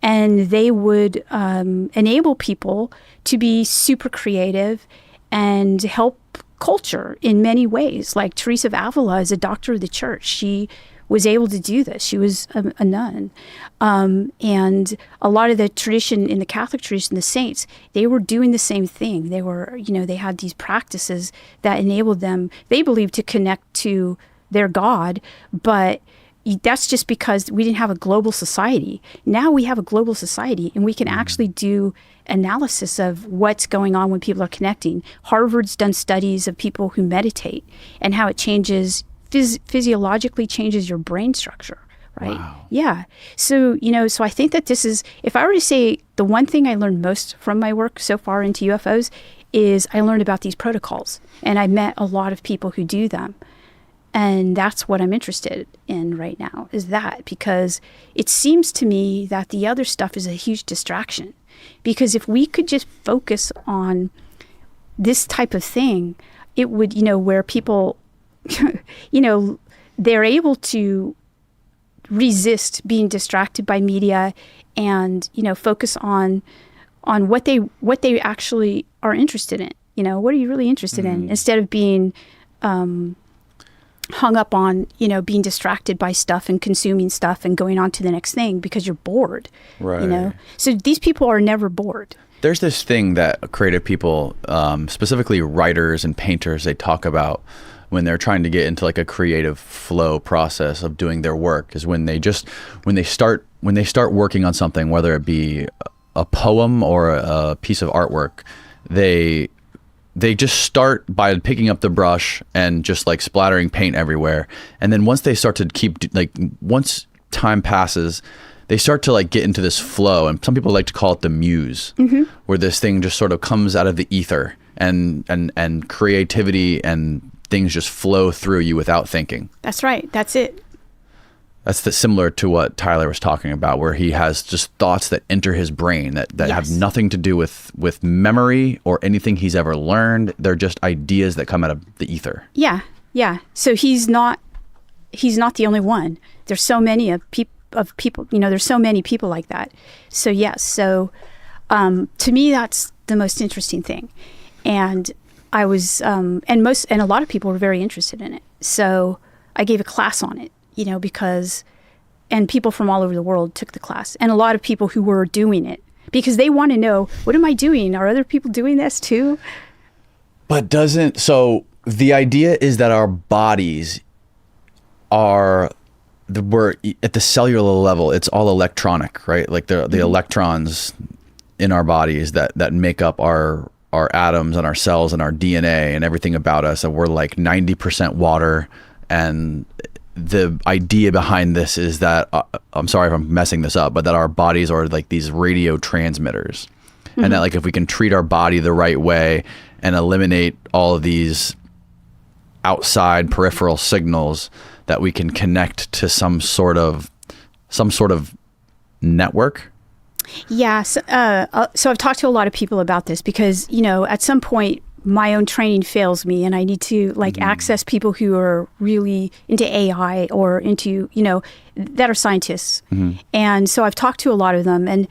And they would enable people to be super creative and help culture in many ways. Like Teresa of Avila is a doctor of the church. She was able to do this. She was a nun. And a lot of the tradition in the Catholic tradition, the saints, they were doing the same thing. They were, they had these practices that enabled them, they believed, to connect to their God. But that's just because we didn't have a global society. Now we have a global society, and we can actually do analysis of what's going on when people are connecting. Harvard's done studies of people who meditate and how it changes physiologically changes your brain structure, right? Wow. Yeah. So, so I think that this is, if I were to say the one thing I learned most from my work so far into UFOs is I learned about these protocols, and I met a lot of people who do them. And that's what I'm interested in right now, is that, because it seems to me that the other stuff is a huge distraction. Because if we could just focus on this type of thing, it would, where people they're able to resist being distracted by media and, focus on what they actually are interested in. What are you really interested in? Instead of being hung up on, being distracted by stuff and consuming stuff and going on to the next thing because you're bored, right. So these people are never bored. There's this thing that creative people, specifically writers and painters, they talk about when they're trying to get into like a creative flow process of doing their work, is when they start working on something, whether it be a poem or a piece of artwork, they just start by picking up the brush and just like splattering paint everywhere. And then once they start to once time passes, they start to like get into this flow. And some people like to call it the muse, where this thing just sort of comes out of the ether and creativity and things just flow through you without thinking. That's right. That's it. That's similar to what Tyler was talking about, where he has just thoughts that enter his brain that yes. have nothing to do with memory or anything he's ever learned. They're just ideas that come out of the ether. Yeah. Yeah. So he's not the only one. There's so many of people, there's so many people like that. So yes. So to me, that's the most interesting thing. And I was, and a lot of people were very interested in it. So I gave a class on it, and people from all over the world took the class, and a lot of people who were doing it, because they want to know, what am I doing? Are other people doing this too? So the idea is that our bodies we're at the cellular level, it's all electronic, right? Like the electrons in our bodies that make up our atoms and our cells and our DNA and everything about us, and we're like 90% water. And the idea behind this is that, I'm sorry if I'm messing this up, but that our bodies are like these radio transmitters. And that like if we can treat our body the right way and eliminate all of these outside peripheral signals, that we can connect to some sort of network. Yeah. So I've talked to a lot of people about this because, at some point my own training fails me, and I need to access people who are really into AI or into, that are scientists. And so I've talked to a lot of them, and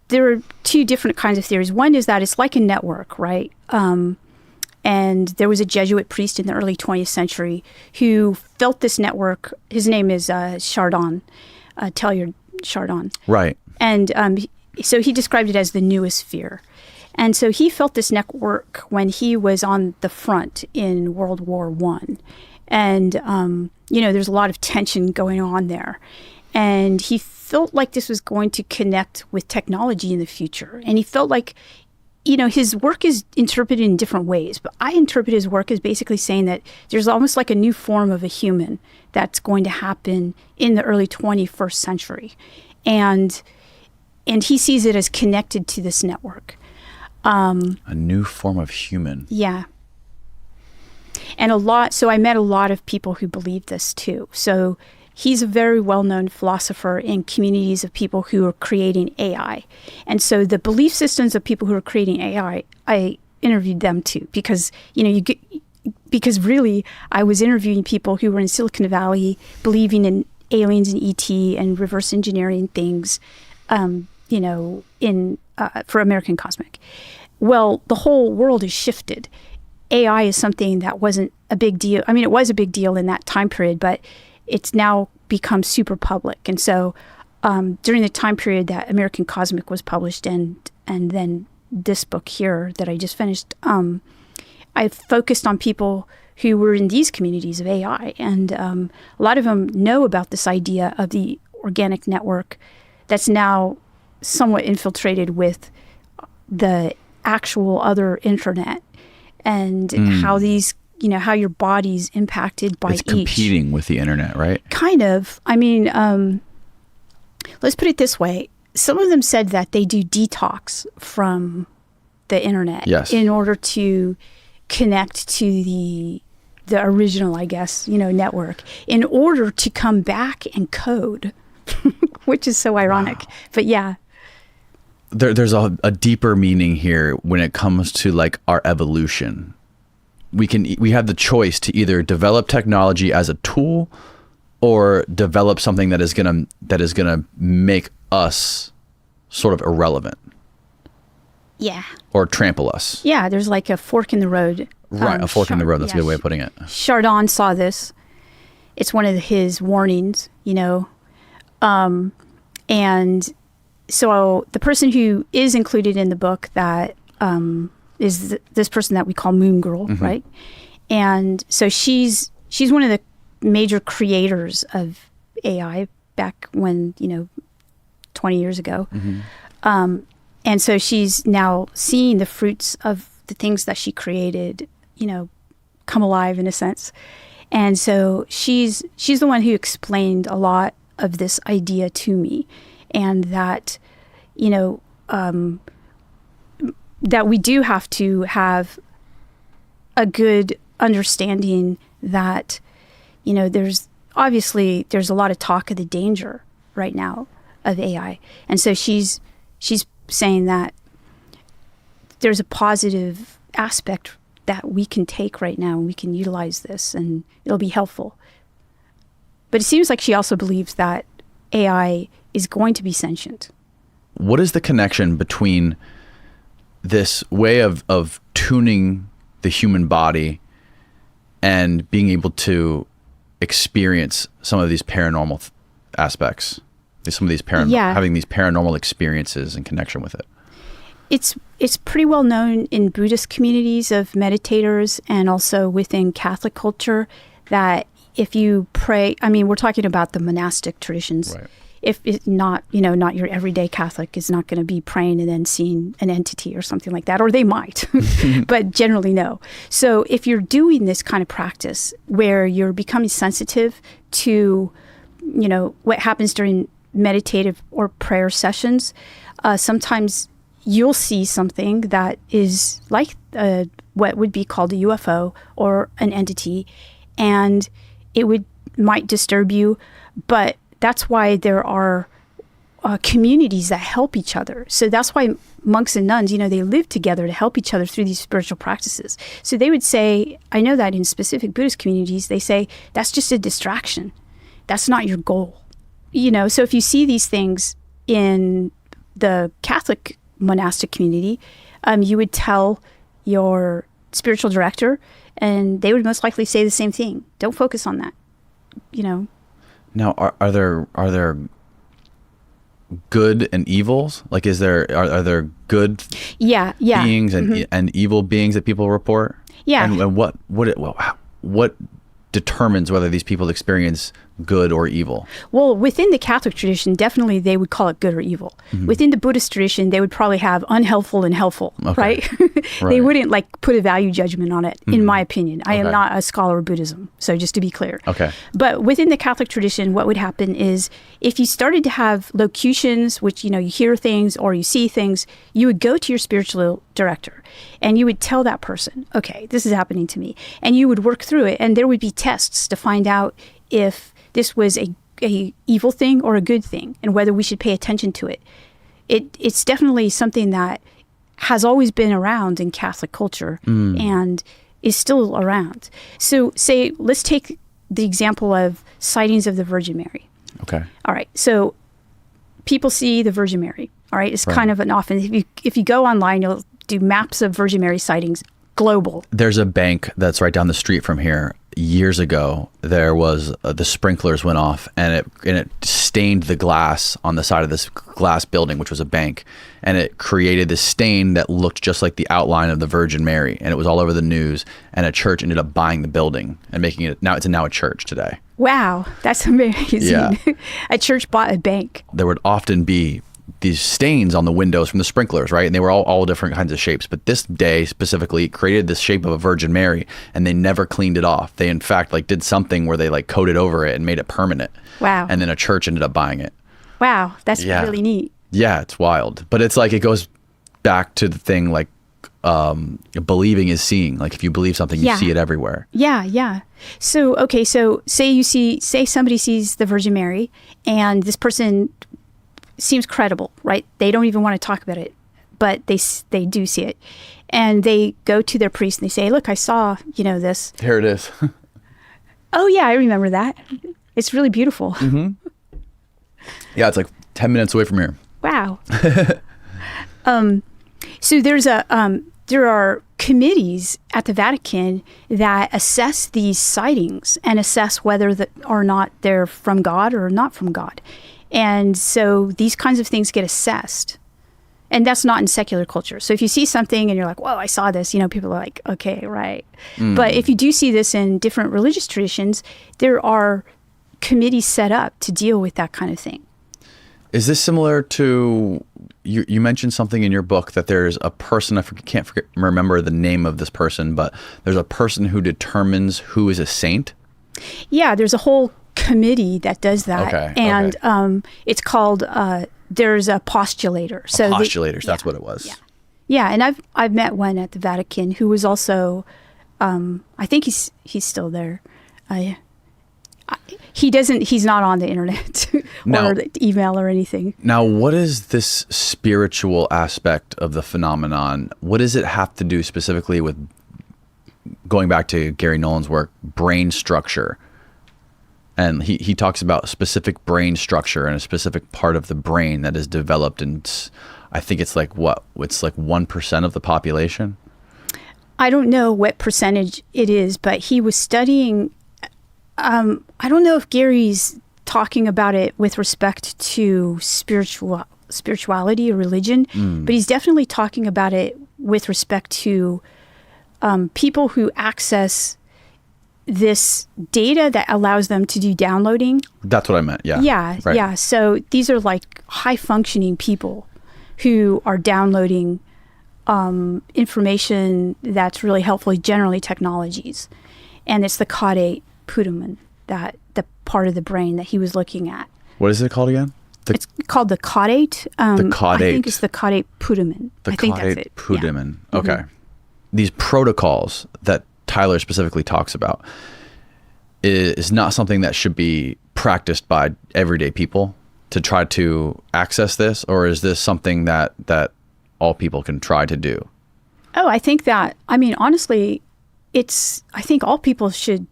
there are two different kinds of theories. One is that it's like a network, right? And there was a Jesuit priest in the early 20th century who felt this network. His name is Chardon, Teilhard Chardon. Right. And so he described it as the noosphere. And so he felt this network when he was on the front in World War One. And, there's a lot of tension going on there. And he felt like this was going to connect with technology in the future. And he felt like, his work is interpreted in different ways. But I interpret his work as basically saying that there's almost like a new form of a human that's going to happen in the early 21st century. And he sees it as connected to this network. A new form of human. Yeah. And so I met a lot of people who believe this too. So he's a very well-known philosopher in communities of people who are creating AI. And so the belief systems of people who are creating AI, I interviewed them too, because, because really I was interviewing people who were in Silicon Valley believing in aliens and ET and reverse engineering things, for American Cosmic. Well, the whole world has shifted. AI is something that wasn't a big deal. I mean, it was a big deal in that time period, but it's now become super public. And so during the time period that American Cosmic was published and then this book here that I just finished, I focused on people who were in these communities of AI. And a lot of them know about this idea of the organic network that's now somewhat infiltrated with the actual other internet, and how these, how your body's impacted by it's competing with the internet, right? Kind of. I mean, let's put it this way. Some of them said that they do detox from the internet in order to connect to the original, I guess, network, in order to come back and code, which is so ironic. Wow. But yeah. There's a deeper meaning here when it comes to like our evolution. We have the choice to either develop technology as a tool or develop something that is gonna make us sort of irrelevant. Yeah. Or trample us. Yeah, there's like a fork in the road. Right, a fork in the road. That's a good way of putting it. Chardon saw this. It's one of his warnings, and so the person who is included in the book that is this person that we call Moon Girl, right? And so she's one of the major creators of AI back when, 20 years ago. And so she's now seeing the fruits of the things that she created, come alive in a sense. And so she's the one who explained a lot of this idea to me, and that, that we do have to have a good understanding that, there's a lot of talk of the danger right now of AI. And so she's saying that there's a positive aspect that we can take right now, and we can utilize this, and it'll be helpful. But it seems like she also believes that AI is going to be sentient. What is the connection between this way of tuning the human body and being able to experience some of these paranormal aspects? Some of these having these paranormal experiences in connection with it. It's pretty well known in Buddhist communities of meditators, and also within Catholic culture, that if you pray, I mean, we're talking about the monastic traditions. Right. If it's not, not your everyday Catholic is not going to be praying and then seeing an entity or something like that, or they might, but generally no. So if you're doing this kind of practice where you're becoming sensitive to, what happens during meditative or prayer sessions, sometimes you'll see something that is like what would be called a UFO or an entity, and it might disturb you, but that's why there are communities that help each other. So that's why monks and nuns, they live together to help each other through these spiritual practices. So they would say, I know that in specific Buddhist communities, they say, that's just a distraction. That's not your goal. So if you see these things in the Catholic monastic community, you would tell your spiritual director, and they would most likely say the same thing. Don't focus on that, Now, are there good and evils? Like, are there good Yeah, yeah. beings and evil beings that people report? Yeah. And what determines whether these people experience good or evil? Well, within the Catholic tradition, definitely they would call it good or evil. Within the Buddhist tradition, they would probably have unhelpful and helpful, right? They wouldn't like put a value judgment on it, in my opinion. I am not a scholar of Buddhism, so just to be clear. Okay. But within the Catholic tradition, what would happen is if you started to have locutions, which, you hear things or you see things, you would go to your spiritual director and you would tell that person, okay, this is happening to me. And you would work through it, and there would be tests to find out if this was a evil thing or a good thing, and whether we should pay attention to it. It's definitely something that has always been around in Catholic culture and is still around. So let's take the example of sightings of the Virgin Mary. Okay. All right. So people see the Virgin Mary. All right. It's kind of an often, if you go online, you'll do maps of Virgin Mary sightings global. There's a bank that's right down the street from here. Years ago, there was the sprinklers went off, and it stained the glass on the side of this glass building, which was a bank, and it created this stain that looked just like the outline of the Virgin Mary, and it was all over the news. And a church ended up buying the building and making it now a church today. Wow, that's amazing. Yeah. A church bought a bank. There would often be these stains on the windows from the sprinklers, right? And they were all different kinds of shapes. But this day specifically created this shape of a Virgin Mary, and they never cleaned it off. They in fact did something where they coated over it and made it permanent. Wow. And then a church ended up buying it. Wow, that's really neat. Yeah, it's wild. But it's it goes back to the thing believing is seeing. Like, if you believe something, you see it everywhere. Yeah, yeah. So, okay, say somebody sees the Virgin Mary, and this person seems credible, right? They don't even want to talk about it, but they do see it. And they go to their priest and they say, look, I saw, this. Here it is. Oh, yeah, I remember that. It's really beautiful. Yeah, it's 10 minutes away from here. Wow. So there are committees at the Vatican that assess these sightings and assess whether or not they're from God or not from God. And so these kinds of things get assessed. And that's not in secular culture. So if you see something and you're like, whoa, I saw this, people are like, okay, right. But if you do see this in different religious traditions, there are committees set up to deal with that kind of thing. Is this similar to, you mentioned something in your book that there's a person, I can't remember the name of this person, but there's a person who determines who is a saint? Yeah, there's a whole committee that does that. Okay, and it's called, there's a postulator. So postulators, that's what it was. Yeah. Yeah, and I've met one at the Vatican who was also, I think he's still there. He's not on the internet or the email or anything. Now, what is this spiritual aspect of the phenomenon? What does it have to do specifically with, going back to Gary Nolan's work, brain structure? And he talks about specific brain structure and a specific part of the brain that is developed, and I think it's it's 1% of the population. I don't know what percentage it is, but he was studying, I don't know if Gary's talking about it with respect to spirituality or religion, but he's definitely talking about it with respect to people who access this data that allows them to do downloading. That's what I meant. Yeah. Yeah. Right. Yeah. So these are high functioning people who are downloading information that's really helpful, generally technologies. And it's the caudate putamen, the part of the brain that he was looking at. What is it called again? It's called the caudate. The caudate. I think it's the caudate putamen. I think that's it. Putamen. Yeah. Okay. These protocols that Tyler specifically talks about is not something that should be practiced by everyday people to try to access this, or is this something that all people can try to do? Oh, I think that, honestly, I think all people should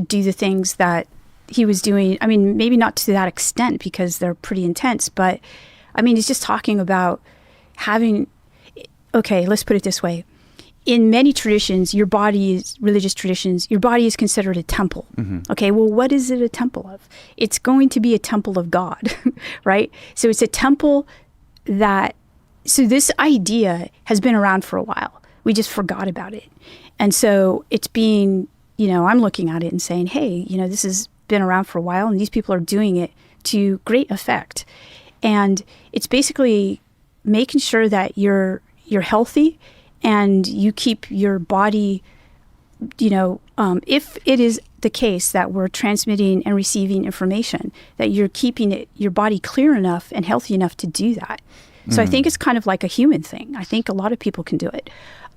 do the things that he was doing. Maybe not to that extent because they're pretty intense, but he's just talking about having, okay, let's put it this way. in many traditions, religious traditions, your body is considered a temple. Okay, well, what is it a temple of? It's going to be a temple of God, right? So it's a temple so this idea has been around for a while. We just forgot about it. And so it's being, I'm looking at it and saying, hey, this has been around for a while and these people are doing it to great effect. And it's basically making sure that you're healthy and you keep your body, if it is the case that we're transmitting and receiving information, that you're keeping your body clear enough and healthy enough to do that. So I think it's kind of like a human thing. I think a lot of people can do it.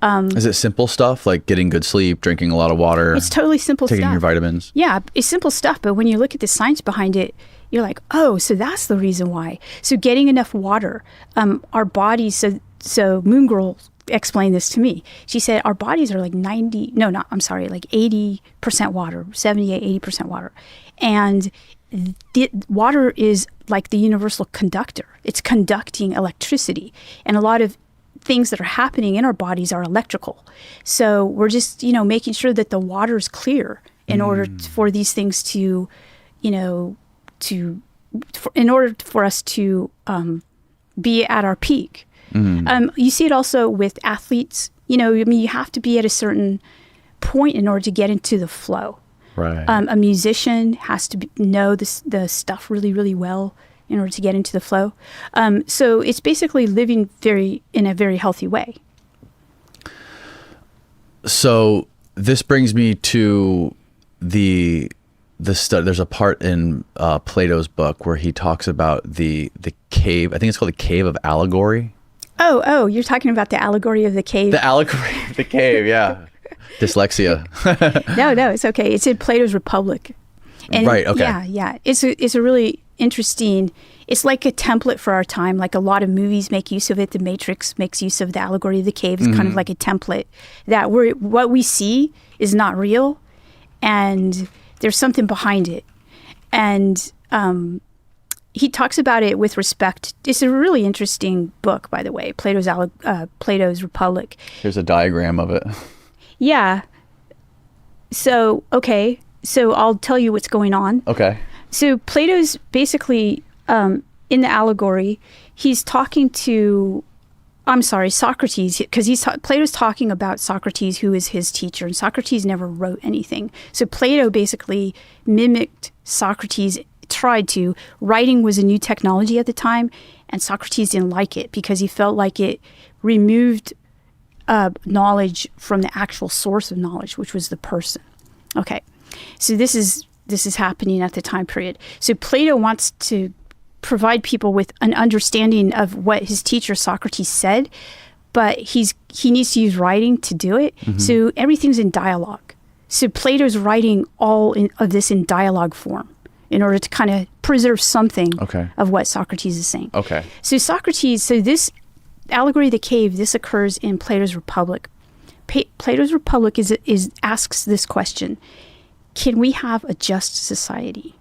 Is it simple stuff like getting good sleep, drinking a lot of water? It's totally simple stuff. Taking your vitamins? Yeah, it's simple stuff. But when you look at the science behind it, you're like, oh, so that's the reason why. So getting enough water, our bodies, so Moon Girl explained this to me. She said our bodies are like 80% water, 80% water. And water is like the universal conductor. It's conducting electricity. And a lot of things that are happening in our bodies are electrical. So we're just, making sure that the water is clear in order for these things to, in order for us to be at our peak. You see it also with athletes. You have to be at a certain point in order to get into the flow. Right. A musician has to know the stuff really, really well in order to get into the flow. So it's basically living in a very healthy way. So this brings me to the study. There's a part in Plato's book where he talks about the cave. I think it's called the Cave of Allegory. Oh, you're talking about the allegory of the cave. The allegory of the cave, yeah. Dyslexia. No, it's okay. It's in Plato's Republic. And right, okay. Yeah. It's a really interesting, it's like a template for our time. Like a lot of movies make use of it. The Matrix makes use of the allegory of the cave. It's kind of like a template that what we see is not real and there's something behind it. And he talks about it with respect. It's a really interesting book, by the way, Plato's Republic. Here's a diagram of it. Yeah. So, okay. So I'll tell you what's going on. Okay. So Plato's basically, in the allegory, he's talking to, Socrates, because Plato's talking about Socrates, who is his teacher, and Socrates never wrote anything. So Plato basically mimicked Socrates, tried to. Writing was a new technology at the time, and Socrates didn't like it because he felt like it removed knowledge from the actual source of knowledge, which was the person. Okay, so this is happening at the time period. So Plato wants to provide people with an understanding of what his teacher Socrates said, but he needs to use writing to do it. So everything's in dialogue. So Plato's writing all of this in dialogue form in order to kind of preserve something of what Socrates is saying. Okay. So this allegory of the cave, this occurs in Plato's Republic. Plato's Republic asks this question: can we have a just society?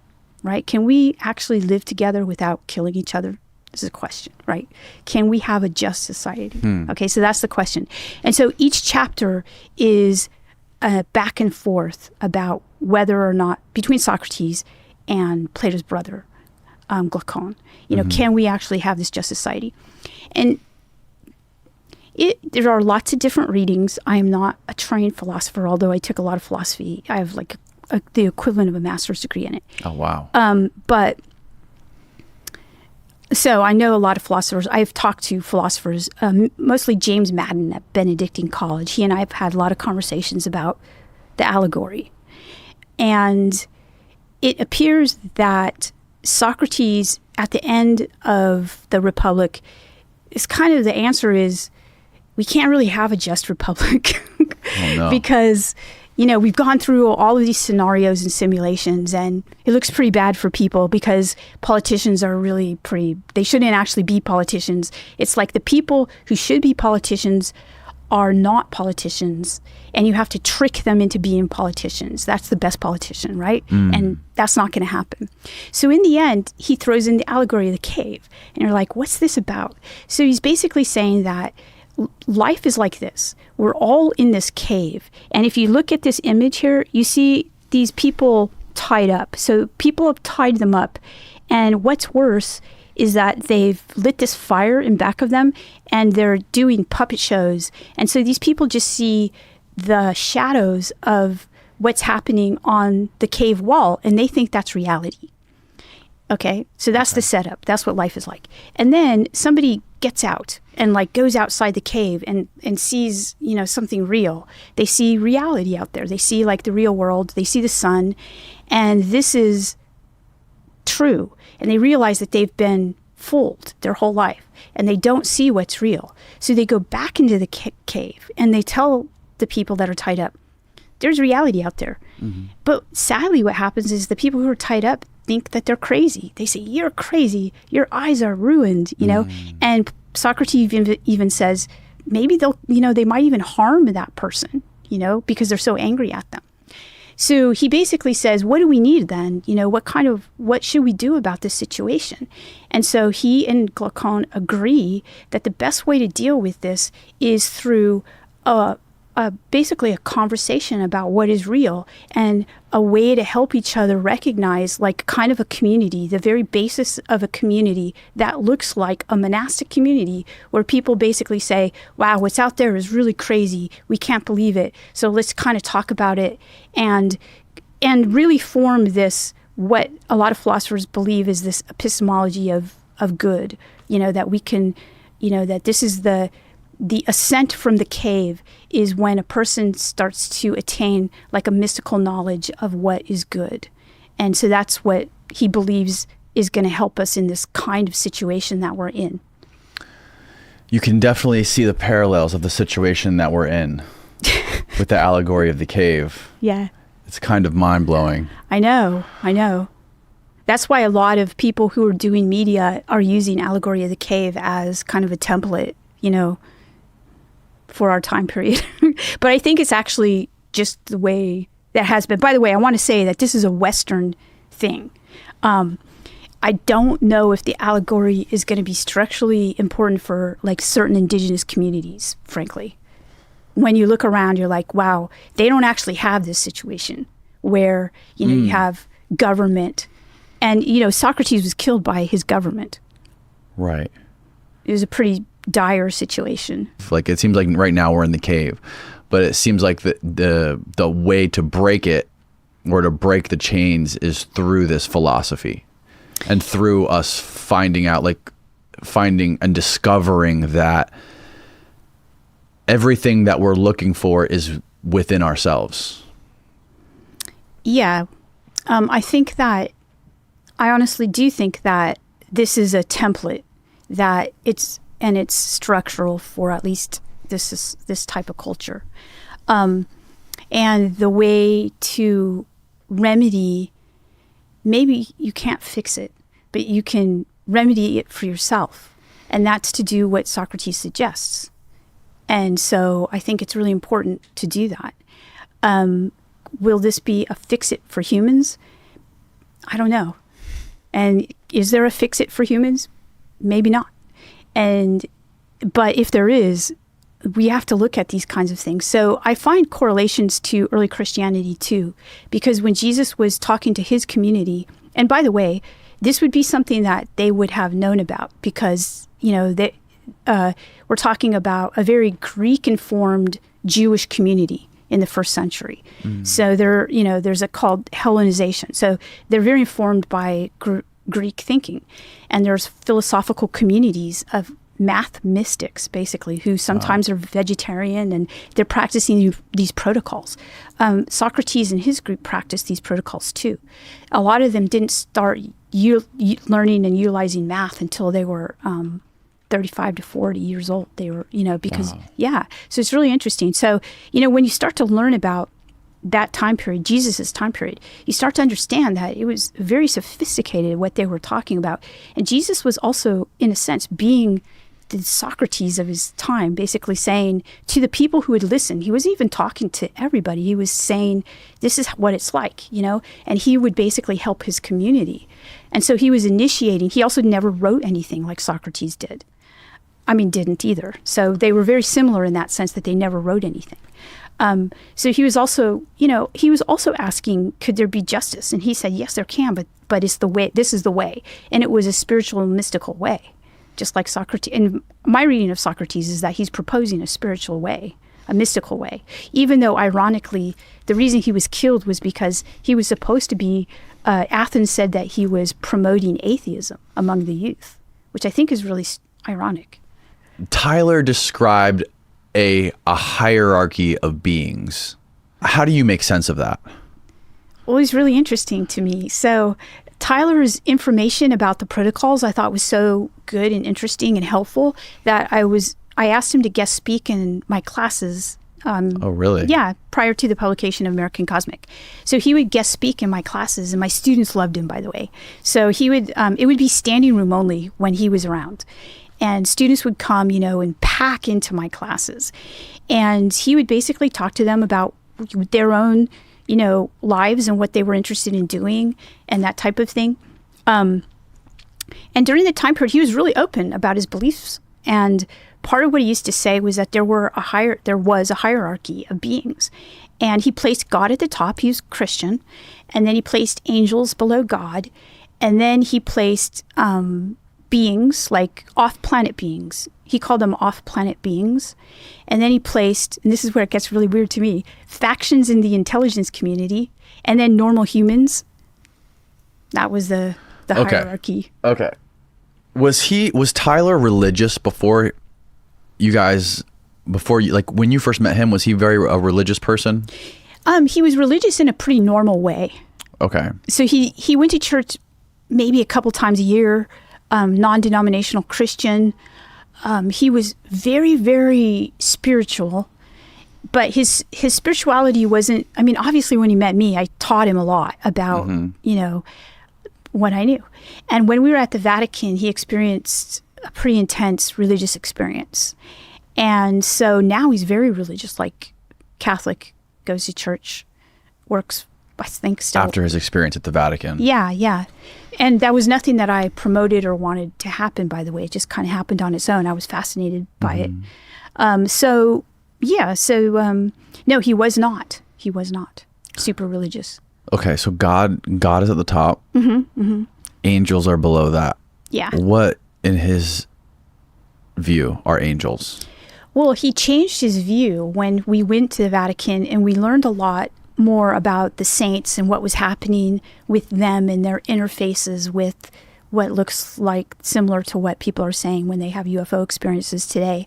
Right? Can we actually live together without killing each other? This is a question, right? Can we have a just society? Okay, so that's the question. And so each chapter is back and forth about whether or not, between Socrates and Plato's brother, Glaucon, can we actually have this just society? And there are lots of different readings. I am not a trained philosopher, although I took a lot of philosophy. I have like the equivalent of a master's degree in it. Oh, wow. But so I know a lot of philosophers. I've talked to philosophers, mostly James Madden at Benedictine College. He and I have had a lot of conversations about the allegory. And it appears that Socrates, at the end of the Republic, is kind of the answer is, we can't really have a just republic because, we've gone through all of these scenarios and simulations, and it looks pretty bad for people because politicians are really they shouldn't actually be politicians. It's like the people who should be politicians are not politicians, and you have to trick them into being politicians. That's the best politician, right? And that's not going to happen. So in the end, he throws in the allegory of the cave, and you're like, what's this about? So he's basically saying that life is like this. We're all in this cave. And if you look at this image here, you see these people tied up. So people have tied them up. And what's worse is that they've lit this fire in back of them and they're doing puppet shows. And so these people just see the shadows of what's happening on the cave wall and they think that's reality. Okay, so that's the setup. That's what life is like. And then somebody gets out and like goes outside the cave and sees, you know, something real. They see reality out there. They see like the real world. They see the sun. And this is true. And they realize that they've been fooled their whole life and they don't see what's real. So they go back into the cave and they tell the people that are tied up, there's reality out there. Mm-hmm. But sadly, what happens is the people who are tied up think that they're crazy. They say, you're crazy. Your eyes are ruined, you know? And Socrates even says, maybe they'll, you know, they might even harm that person, you know, because they're so angry at them. So he basically says, what do we need then? You know, what should we do about this situation? And so he and Glaucon agree that the best way to deal with this is through basically a conversation about what is real and a way to help each other recognize like kind of a community, the very basis of a community that looks like a monastic community where people basically say, wow, what's out there is really crazy. We can't believe it. So let's kind of talk about it and really form this, what a lot of philosophers believe is this epistemology of good, you know, that we can, you know, that this is the ascent from the cave is when a person starts to attain like a mystical knowledge of what is good. And so that's what he believes is going to help us in this kind of situation that we're in. You can definitely see the parallels of the situation that we're in with the allegory of the cave. Yeah. It's kind of mind-blowing. I know. That's why a lot of people who are doing media are using allegory of the cave as kind of a template, you know, for our time period. But I think it's actually just the way that has been. By the way, I want to say that this is a Western thing. I don't know if the allegory is going to be structurally important for like certain indigenous communities, frankly. When you look around, you're like, wow, they don't actually have this situation where, you know, you have government and, you know, Socrates was killed by his government. Right. It was a pretty dire situation. Like it seems like right now we're in the cave, but it seems like the way to break it or to break the chains is through this philosophy and through us finding and discovering that everything that we're looking for is within ourselves. Yeah. I honestly do think that this is a template that it's structural for at least this type of culture. And the way to remedy, maybe you can't fix it, but you can remedy it for yourself. And that's to do what Socrates suggests. And so I think it's really important to do that. Will this be a fix-it for humans? I don't know. And is there a fix-it for humans? Maybe not. But if there is, we have to look at these kinds of things. So I find correlations to early Christianity too, because when Jesus was talking to his community, and by the way, this would be something that they would have known about because, you know, we're talking about a very Greek-informed Jewish community in the first century. So there's a called Hellenization. So they're very informed by Greek thinking. And there's philosophical communities of math mystics, basically, who sometimes are vegetarian and they're practicing these protocols. Socrates and his group practiced these protocols too. A lot of them didn't start learning and utilizing math until they were 35 to 40 years old. They were, you know, because, yeah. So it's really interesting. So, you know, when you start to learn about that time period, Jesus's time period, you start to understand that it was very sophisticated what they were talking about. And Jesus was also, in a sense, being the Socrates of his time, basically saying to the people who would listen, he wasn't even talking to everybody. He was saying, this is what it's like, you know, and he would basically help his community. And so he was initiating. He also never wrote anything like Socrates did. didn't either. So they were very similar in that sense that they never wrote anything. So he was also, asking, could there be justice? And he said, yes, there can, but it's the way, this is the way. And it was a spiritual and mystical way, just like Socrates. And my reading of Socrates is that he's proposing a spiritual way, a mystical way, even though ironically, the reason he was killed was because he was supposed to be, Athens said that he was promoting atheism among the youth, which I think is really ironic. Tyler described a hierarchy of beings. How do you make sense of that? Well, it's really interesting to me. So Tyler's information about the protocols I thought was so good and interesting and helpful that I asked him to guest speak in my classes. Oh, really? Yeah, prior to the publication of American Cosmic. So he would guest speak in my classes, and my students loved him, by the way. So he would, it would be standing room only when he was around. And students would come, and pack into my classes. And he would basically talk to them about their own, lives and what they were interested in doing and that type of thing. And during the time period, he was really open about his beliefs. And part of what he used to say was that there was a hierarchy of beings. And he placed God at the top. He was Christian. And then he placed angels below God. And then he placed beings, like off-planet beings. He called them off-planet beings. And then he placed, and this is where it gets really weird to me, factions in the intelligence community, and then normal humans. That was the hierarchy. Okay. Was Tyler religious before you, like when you first met him, was he a religious person? He was religious in a pretty normal way. Okay. So he went to church maybe a couple times a year. Non-denominational Christian. He was very, very spiritual, but his spirituality wasn't, obviously when he met me, I taught him a lot about, what I knew. And when we were at the Vatican, he experienced a pretty intense religious experience. And so now he's very religious, like Catholic, goes to church, works, I think, still. After his experience at the Vatican. Yeah. And that was nothing that I promoted or wanted to happen, by the way. It just kind of happened on its own. I was fascinated by it. No, he was not. He was not super religious. Okay, so God is at the top. Angels are below that. Yeah. What, in his view, are angels? Well, he changed his view when we went to the Vatican, and we learned a lot more about the saints and what was happening with them and their interfaces with what looks like similar to what people are saying when they have UFO experiences today.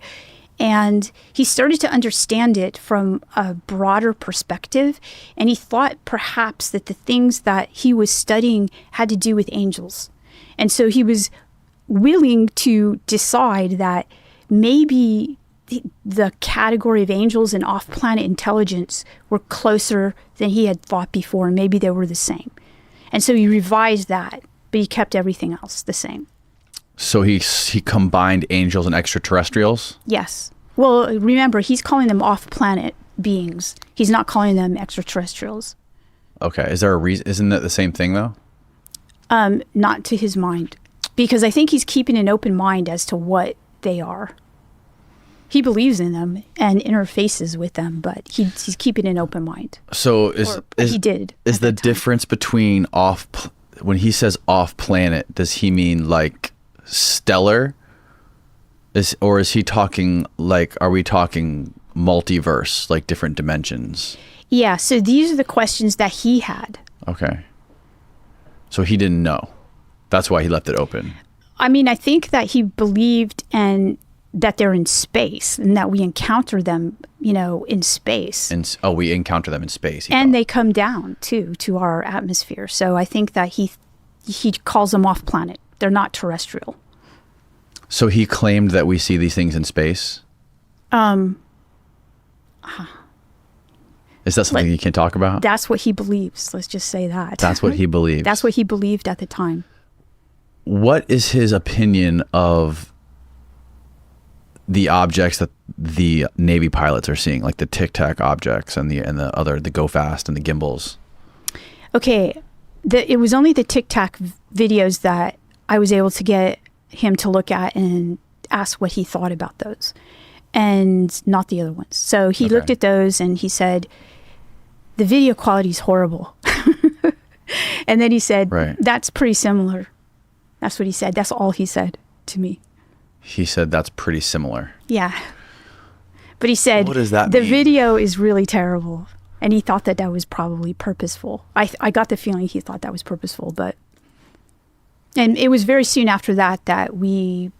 And he started to understand it from a broader perspective. And he thought perhaps that the things that he was studying had to do with angels. And so he was willing to decide that maybe the category of angels and off-planet intelligence were closer than he had thought before, and maybe they were the same. And so he revised that, but he kept everything else the same. So he combined angels and extraterrestrials? Yes. Well, remember, he's calling them off-planet beings. He's not calling them extraterrestrials. Okay. Is there a reason? Isn't that the same thing, though? Not to his mind. Because I think he's keeping an open mind as to what they are. He believes in them and interfaces with them, but he's keeping an open mind. So he did. Is the difference between when he says off planet, does he mean like stellar? Or is he talking like, are we talking multiverse, like different dimensions? Yeah, so these are the questions that he had. Okay. So he didn't know. That's why he left it open. I think that he believed that they're in space and that we encounter them, in space. We encounter them in space. And they come down too, to our atmosphere. So I think that he calls them off planet. They're not terrestrial. So he claimed that we see these things in space? Is that something you can talk about? That's what he believes. Let's just say that. That's what he believes. That's what he believed at the time. What is his opinion of the objects that the Navy pilots are seeing, like the Tic Tac objects and the Go Fast and the gimbals? Okay, it was only the Tic Tac videos that I was able to get him to look at and asked what he thought about those, and not the other ones. So he looked at those and he said, the video quality is horrible. And then he said, that's pretty similar. That's what he said. That's all he said to me. He said that's pretty similar. Yeah. But he said, what does that the mean? video is really terrible. And he thought that was probably purposeful. I got the feeling he thought that was purposeful, and it was very soon after that we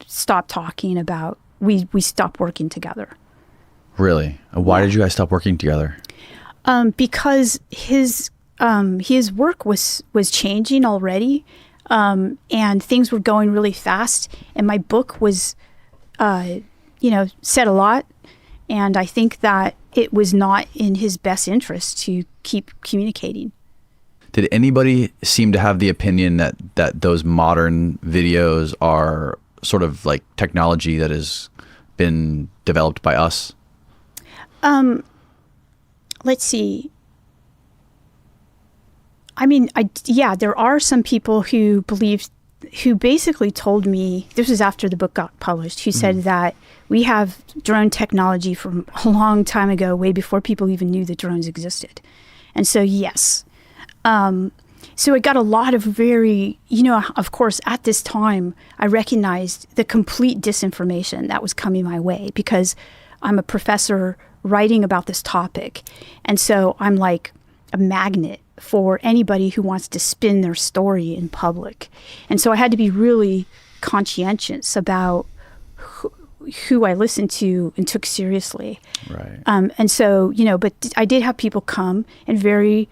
stopped talking about, we stopped working together. Really? Why did you guys stop working together? Because his work was changing already, and things were going really fast, and my book was, said a lot, and I think that it was not in his best interest to keep communicating. Did anybody seem to have the opinion that those modern videos are sort of like technology that has been developed by us? Let's see. I mean, there are some people who basically told me, this was after the book got published, who said that we have drone technology from a long time ago, way before people even knew that drones existed. And so, yes. So it got a lot of very, of course, at this time, I recognized the complete disinformation that was coming my way because I'm a professor writing about this topic. And so I'm like a magnet for anybody who wants to spin their story in public. And so I had to be really conscientious about who I listened to and took seriously. Right. And so, but I did have people come and very,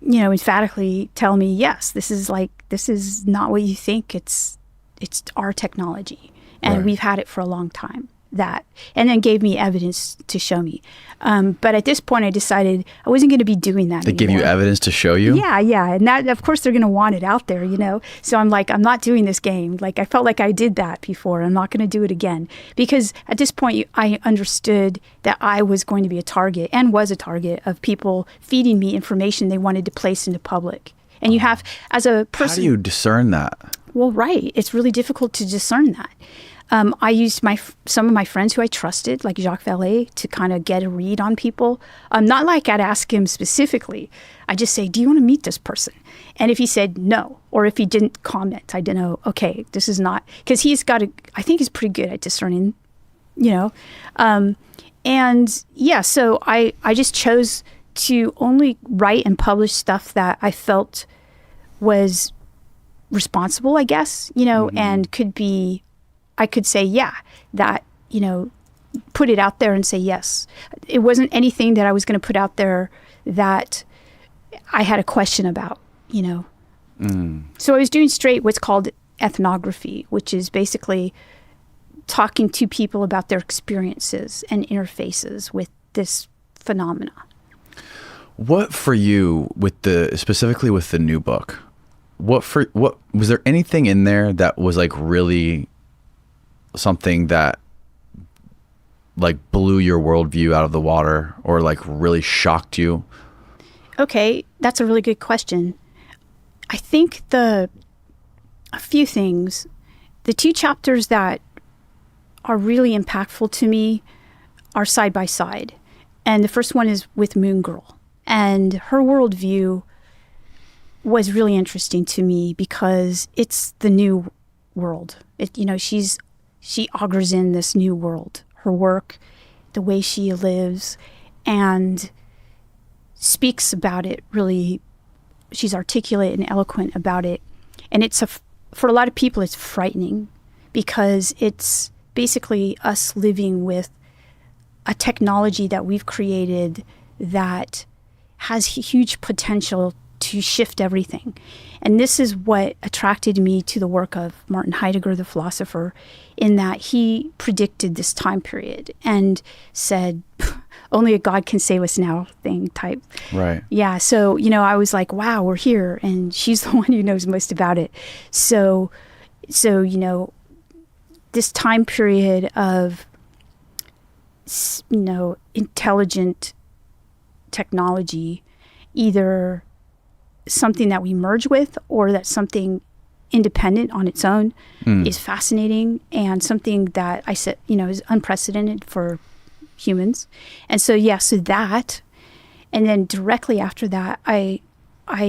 emphatically tell me, yes, this is not what you think. It's our technology. And we've had it for a long time. And then gave me evidence to show me. But at this point, I decided I wasn't going to be doing that They anymore. give you evidence to show you? Yeah. And that, of course, they're going to want it out there, So I'm like, I'm not doing this game. Like, I felt like I did that before. I'm not going to do it again. Because at this point, I understood that I was going to be a target and was a target of people feeding me information they wanted to place into public. And you have, as a person... How do you discern that? Well, right. It's really difficult to discern that. I used some of my friends who I trusted, like Jacques Vallée, to kind of get a read on people. Not like I'd ask him specifically. I just say, do you want to meet this person? And if he said no, or if he didn't comment, I didn't know, okay, this is not, because I think he's pretty good at discerning, and yeah, so I just chose to only write and publish stuff that I felt was responsible, I guess, and I could say, put it out there and say yes. It wasn't anything that I was going to put out there that I had a question about, So I was doing straight what's called ethnography, which is basically talking to people about their experiences and interfaces with this phenomena. What for you, specifically with the new book, what was there anything in there that was like really something that like blew your worldview out of the water or like really shocked you? Okay, that's a really good question. I think a few things. The two chapters that are really impactful to me are side by side. And the first one is with Moon Girl. And her worldview was really interesting to me because it's the new world. She augurs in this new world, her work, the way she lives, and speaks about it really. She's articulate and eloquent about it. And for a lot of people, it's frightening because it's basically us living with a technology that we've created that has huge potential to shift everything. And this is what attracted me to the work of Martin Heidegger, the philosopher, in that he predicted this time period and said, only a God can save us now thing type. Right. Yeah. So, I was like, wow, we're here. And she's the one who knows most about it. So, this time period of, intelligent technology, either something that we merge with or that something independent on its own is fascinating and something that I said, is unprecedented for humans. And so, so that, and then directly after that, I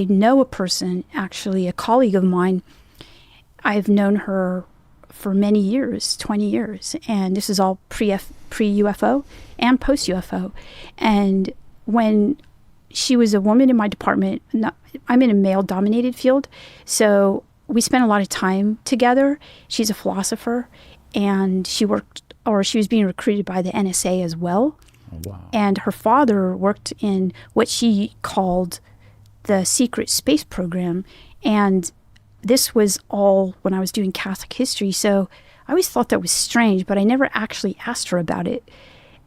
know a person, actually a colleague of mine. I've known her for many years, 20 years, and this is all pre-UFO and post-UFO. And when she was a woman in my department, I'm in a male-dominated field, so we spent a lot of time together. She's a philosopher, and she was being recruited by the NSA as well. Oh, wow. And her father worked in what she called the secret space program. And this was all when I was doing Catholic history. So I always thought that was strange, but I never actually asked her about it.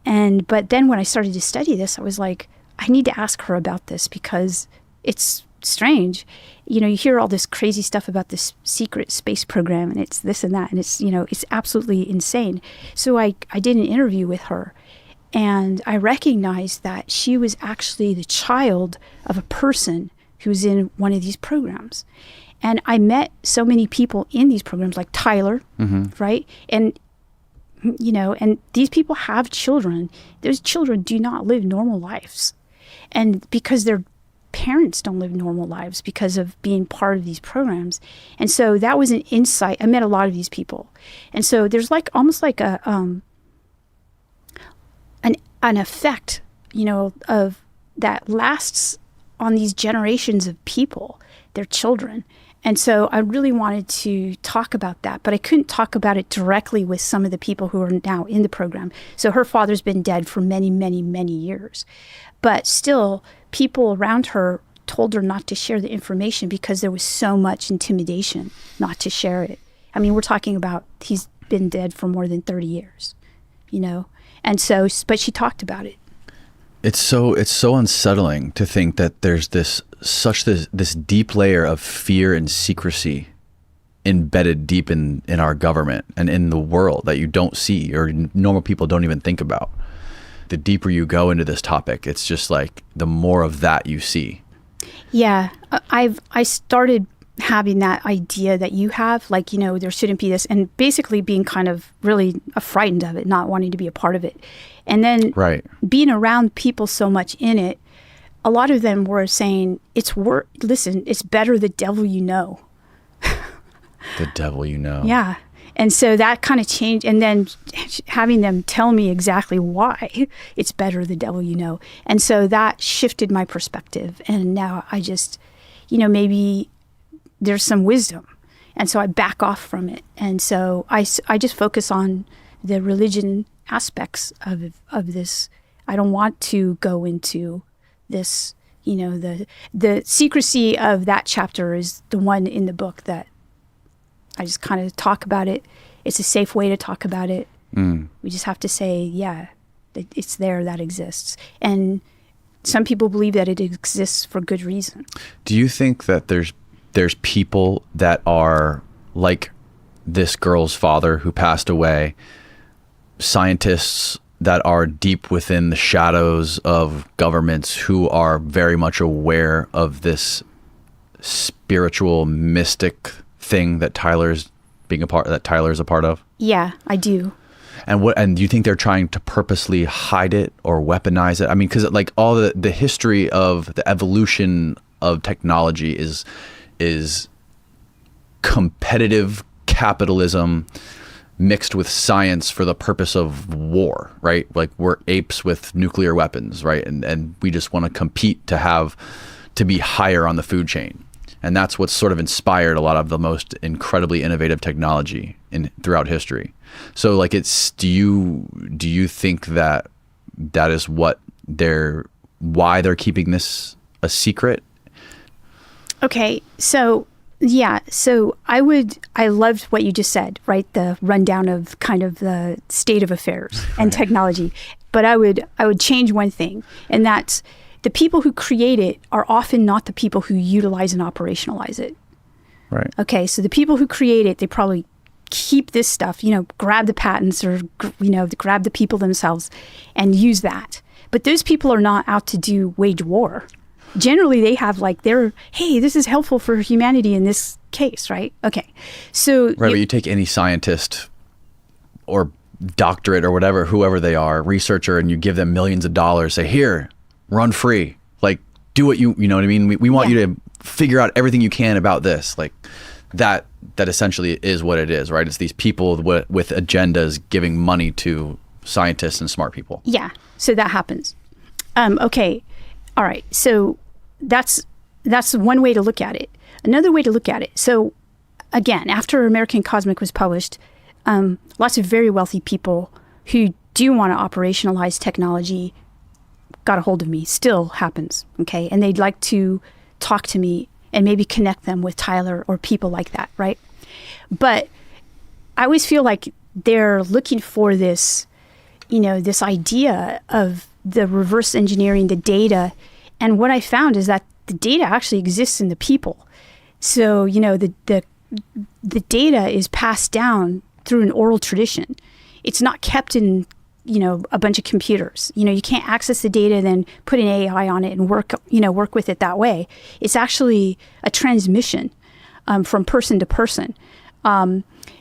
But then when I started to study this, I was like, I need to ask her about this because it's strange. You hear all this crazy stuff about this secret space program and it's this and that, and it's absolutely insane. So I did an interview with her, and I recognized that she was actually the child of a person who was in one of these programs. And I met so many people in these programs, like Tyler, right? And, and these people have children. Those children do not live normal lives. And because their parents don't live normal lives because of being part of these programs. And so that was an insight. I met a lot of these people. And so there's almost like an effect, of that lasts on these generations of people, their children. And so I really wanted to talk about that, but I couldn't talk about it directly with some of the people who are now in the program. So her father's been dead for many, many, many years. But still, people around her told her not to share the information because there was so much intimidation not to share it. I mean, we're talking about he's been dead for more than 30 years, And so, but she talked about it. It's so unsettling to think that there's this deep layer of fear and secrecy embedded deep in our government and in the world that you don't see or normal people don't even think about. The deeper you go into this topic, it's just like the more of that you see. Yeah, I started having that idea that you have, there shouldn't be this, and basically being kind of really frightened of it, not wanting to be a part of it. And then being around people so much in it, a lot of them were saying, listen, it's better the devil you know. The devil you know. Yeah. And so that kind of changed. And then having them tell me exactly why it's better the devil you know. And so that shifted my perspective. And now I just, maybe there's some wisdom. And so I back off from it. And so I just focus on the religion aspects of this. I don't want to go into this, the secrecy of that chapter is the one in the book that I just kind of talk about it. It's a safe way to talk about it. We just have to say, it's there, that exists. And some people believe that it exists for good reason. Do you think that there's people that are like this girl's father who passed away, scientists that are deep within the shadows of governments who are very much aware of this spiritual mystic thing that Tyler's a part of? Yeah, I do. And do you think they're trying to purposely hide it or weaponize it? I mean, because all the history of the evolution of technology is competitive capitalism mixed with science for the purpose of war, right? Like we're apes with nuclear weapons, right? And we just want to compete to be higher on the food chain. And that's what's sort of inspired a lot of the most incredibly innovative technology throughout history. So do you think that is why they're keeping this a secret? Okay, so I loved what you just said, right? The rundown of kind of the state of affairs and technology. But I would change one thing, and that's the people who create it are often not the people who utilize and operationalize it. Right. Okay, so the people who create it, they probably keep this stuff, grab the patents or, grab the people themselves and use that. But those people are not out to wage war. Generally, they have hey, this is helpful for humanity in this case, right? Okay. So Right, but you take any scientist or doctorate or whatever, whoever they are, researcher, and you give them millions of dollars, say, here, run free. Like, do what you know what I mean? We want you to figure out everything you can about this. Like, that essentially is what it is, right? It's these people with agendas giving money to scientists and smart people. Yeah. So that happens. Okay. All right. So that's one way to look at it. Another way to look at it. So again, after American Cosmic was published, lots of very wealthy people who do want to operationalize technology got a hold of me. Still happens. Okay. And they'd like to talk to me and maybe connect them with Tyler or people like that. Right. But I always feel like they're looking for this, this idea of the reverse engineering the data. And what I found is that the data actually exists in the people. So, the data is passed down through an oral tradition. It's not kept in, a bunch of computers. You can't access the data and then put an AI on it and work with it that way. It's actually a transmission from person to person.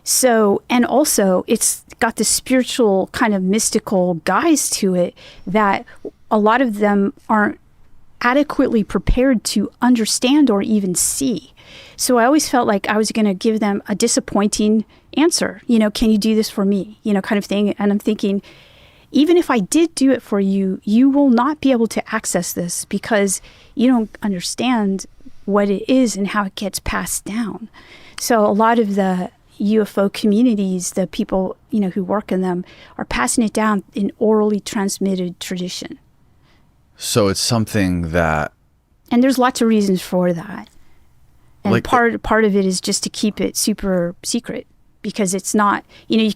So, and also it's got this spiritual kind of mystical guise to it that a lot of them aren't adequately prepared to understand or even see. So I always felt like I was going to give them a disappointing answer. Can you do this for me? Kind of thing. And I'm thinking, even if I did do it for you, you will not be able to access this because you don't understand what it is and how it gets passed down. So a lot of the UFO communities, the people, who work in them, are passing it down in orally transmitted tradition. So it's something that... And there's lots of reasons for that. And like part of it is just to keep it super secret because it's not, I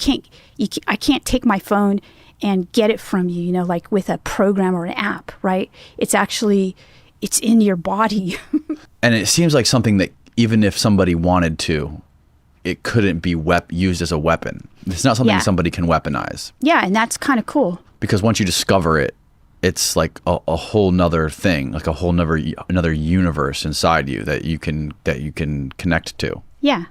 can't take my phone and get it from you, like with a program or an app, right? It's in your body. And it seems like something that even if somebody wanted to, it couldn't be used as a weapon. It's not something somebody can weaponize. Yeah, and that's kind of cool. Because once you discover it, it's like a whole nother thing, like a whole another universe inside you that you can connect to. Yeah.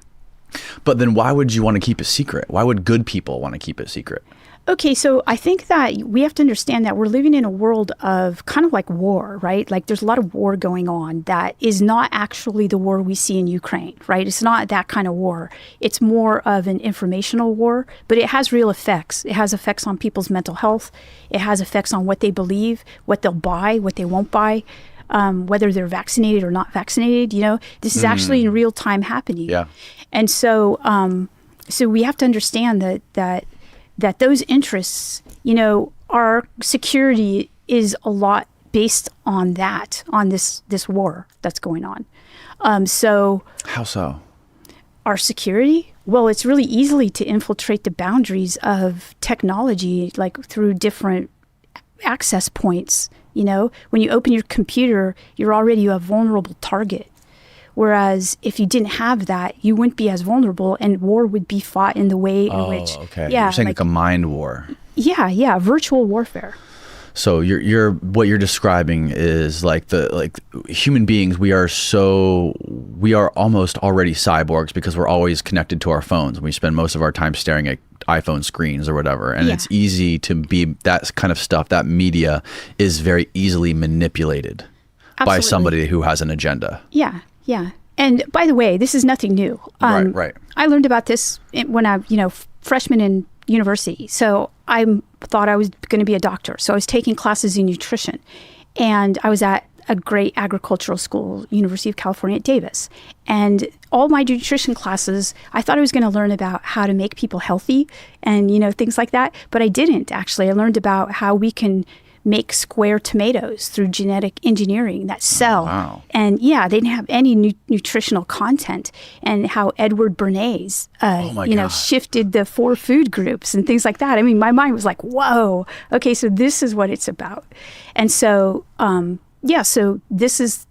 But then why would you want to keep it secret? Why would good people want to keep it secret? Okay, so I think that we have to understand that we're living in a world of kind of like war, right? Like there's a lot of war going on that is not actually the war we see in Ukraine, right? It's not that kind of war. It's more of an informational war, but it has real effects. It has effects on people's mental health. It has effects on what they believe, what they'll buy, what they won't buy, whether they're vaccinated or not vaccinated. This is actually in real time happening. Yeah. And so we have to understand that those interests, our security is a lot based on this war that's going on. So how so? Our security? Well, it's really easily to infiltrate the boundaries of technology, like through different access points. When you open your computer, you're already a vulnerable target. Whereas if you didn't have that, you wouldn't be as vulnerable and war would be fought in the way in which... Okay. Yeah, you're saying like a mind war. Yeah, virtual warfare. So what you're describing is like human beings, we are almost already cyborgs because we're always connected to our phones. We spend most of our time staring at iPhone screens or whatever. And it's easy to be, that kind of stuff, that media is very easily manipulated by somebody who has an agenda. Yeah. And by the way, this is nothing new. Right. I learned about this when I, freshman in university. So I thought I was going to be a doctor. So I was taking classes in nutrition. And I was at a great agricultural school, University of California at Davis. And all my nutrition classes, I thought I was going to learn about how to make people healthy and, things like that. But I didn't, actually. I learned about how we can make square tomatoes through genetic engineering that sell. Wow. And they didn't have any nutritional content, and how Edward Bernays, shifted the 4 food groups and things like that. I mean, my mind was like, whoa, okay, so this is what it's about. And so, so this is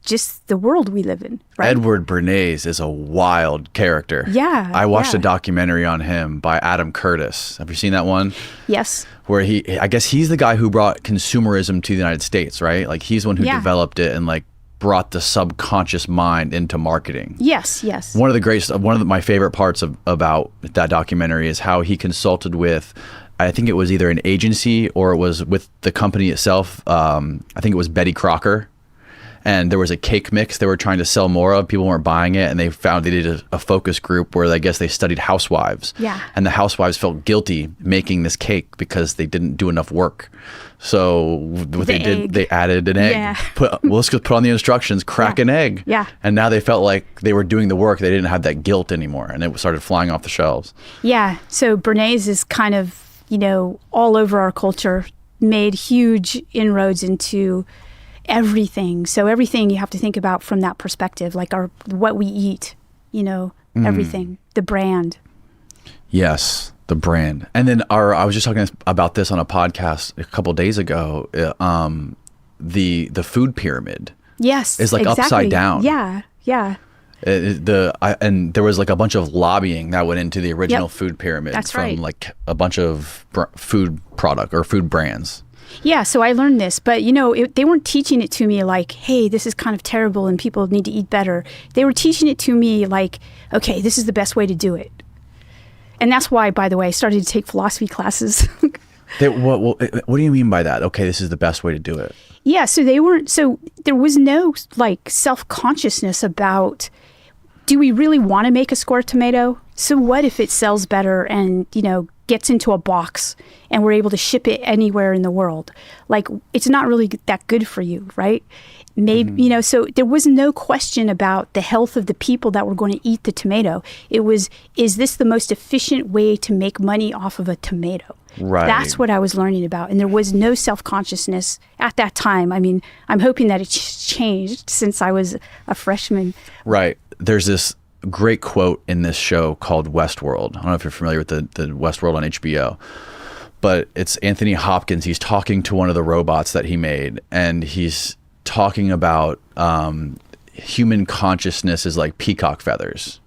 just the world we live in, right? Edward Bernays is a wild character. Yeah. I watched a documentary on him by Adam Curtis. Have you seen that one? Yes. Where I guess he's the guy who brought consumerism to the United States, right? Like he's the one who developed it and like brought the subconscious mind into marketing. Yes, yes. One of my favorite parts about that documentary is how he consulted with, I think it was either an agency or it was with the company itself. I think it was Betty Crocker. And there was a cake mix they were trying to sell more of. People weren't buying it. And they did a focus group where I guess they studied housewives. Yeah. And the housewives felt guilty making this cake because they didn't do enough work. So what they did, they added an egg. Yeah. Let's just put on the instructions, crack an egg. Yeah. And now they felt like they were doing the work. They didn't have that guilt anymore. And it started flying off the shelves. Yeah. So Bernays is kind of, all over our culture, made huge inroads into everything. So everything you have to think about from that perspective, like what we eat, everything, the brand. Yes, the brand. And then I was just talking about this on a podcast a couple of days ago. The food pyramid. Yes, is like exactly. upside down. Yeah, yeah. And there was like a bunch of lobbying that went into the original food pyramid. That's from right. like a bunch of food product or food brands. Yeah, so I learned this, but they weren't teaching it to me like, hey, this is kind of terrible and people need to eat better. They were teaching it to me like, okay, this is the best way to do it. And that's why, by the way, I started to take philosophy classes. What do you mean by that? Okay, this is the best way to do it. Yeah, so there was no like self-consciousness about, do we really want to make a square tomato? So what if it sells better and, gets into a box and we're able to ship it anywhere in the world? Like, it's not really that good for you, right? Maybe, so there was no question about the health of the people that were going to eat the tomato. It was, is this the most efficient way to make money off of a tomato? Right. That's what I was learning about. And there was no self-consciousness at that time. I mean, I'm hoping that it's changed since I was a freshman. Right. There's this great quote in this show called Westworld. I don't know if you're familiar with the Westworld on HBO, but it's Anthony Hopkins. He's talking to one of the robots that he made, and he's talking about human consciousness is like peacock feathers.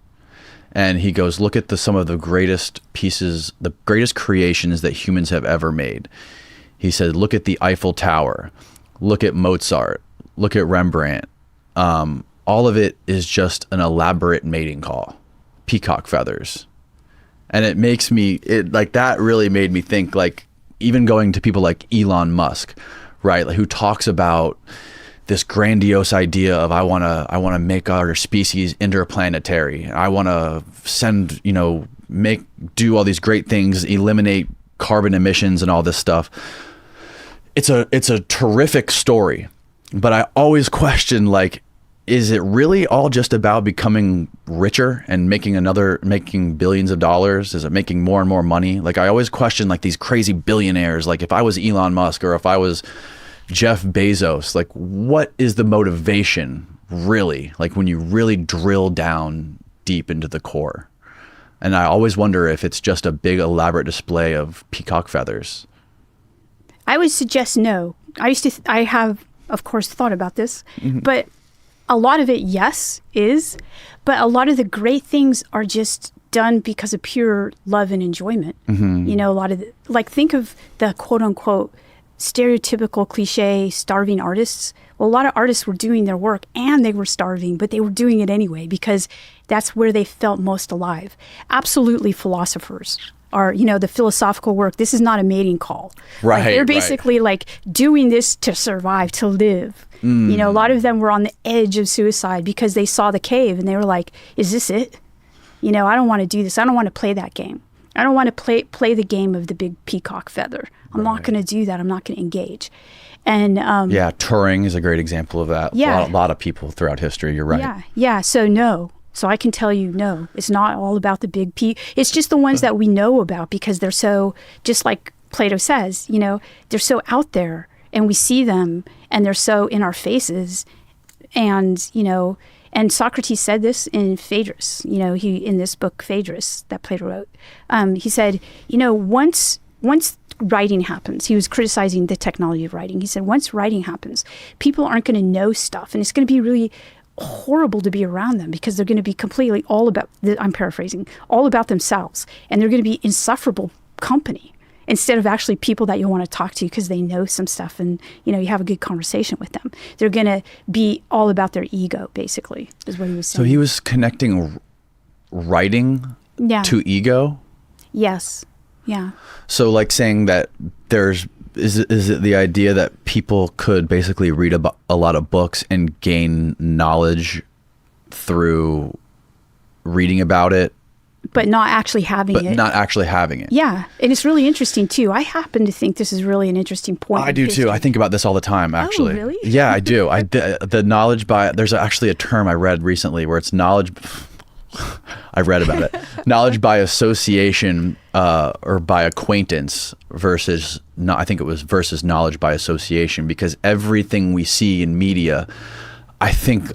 And he goes, look at some of the greatest pieces, the greatest creations that humans have ever made. He said, look at the Eiffel Tower, look at Mozart, look at Rembrandt. All of it is just an elaborate mating call, peacock feathers. And it makes me, that really made me think, like, even going to people like Elon Musk, right? Like, who talks about this grandiose idea of I want to make our species interplanetary. I want to send, do all these great things, eliminate carbon emissions and all this stuff. It's a terrific story, but I always question, like, is it really all just about becoming richer and making billions of dollars? Is it making more and more money? Like, I always question, like, these crazy billionaires, like if I was Elon Musk or if I was Jeff Bezos, like, what is the motivation really? Like, when you really drill down deep into the core. And I always wonder if it's just a big elaborate display of peacock feathers. I would suggest no. I have, of course, thought about this, but a lot of it, yes, is, but a lot of the great things are just done because of pure love and enjoyment. A lot of think of the quote unquote stereotypical cliche starving artists. Well, a lot of artists were doing their work and they were starving, but they were doing it anyway because that's where they felt most alive. Absolutely, philosophers are, the philosophical work. This is not a mating call. Right. Like, they're basically like doing this to survive, to live. A lot of them were on the edge of suicide because they saw the cave and they were like, is this it? I don't want to do this. I don't want to play that game. I don't want to play the game of the big peacock feather. I'm not going to do that. I'm not going to engage. And yeah, Turing is a great example of that. Yeah. A lot of people throughout history. You're right. Yeah. So no. So I can tell you, no, it's not all about the big P. It's just the ones that we know about because they're so, just like Plato says, they're so out there and we see them and they're so in our faces. And, and Socrates said this in Phaedrus, in this book, Phaedrus, that Plato wrote. He said, once writing happens, he was criticizing the technology of writing. He said, once writing happens, people aren't going to know stuff and it's going to be really horrible to be around them because they're going to be completely all about, I'm paraphrasing, all about themselves. And they're going to be insufferable company. instead of actually people that you want to talk to because they know some stuff and, you have a good conversation with them. They're going to be all about their ego, basically, is what he was saying. So he was connecting writing to ego? Yes. Yeah. So like saying that is it the idea that people could basically read a lot of books and gain knowledge through reading about it? But not actually having it. Not actually having it. Yeah. And it's really interesting, too. I happen to think this is really an interesting point. I do, too. I think about this all the time, actually. Oh, really? Yeah, I do. The knowledge there's actually a term I read recently where it's knowledge. I read about it. Knowledge by association or by acquaintance versus knowledge by association, because everything we see in media, I think,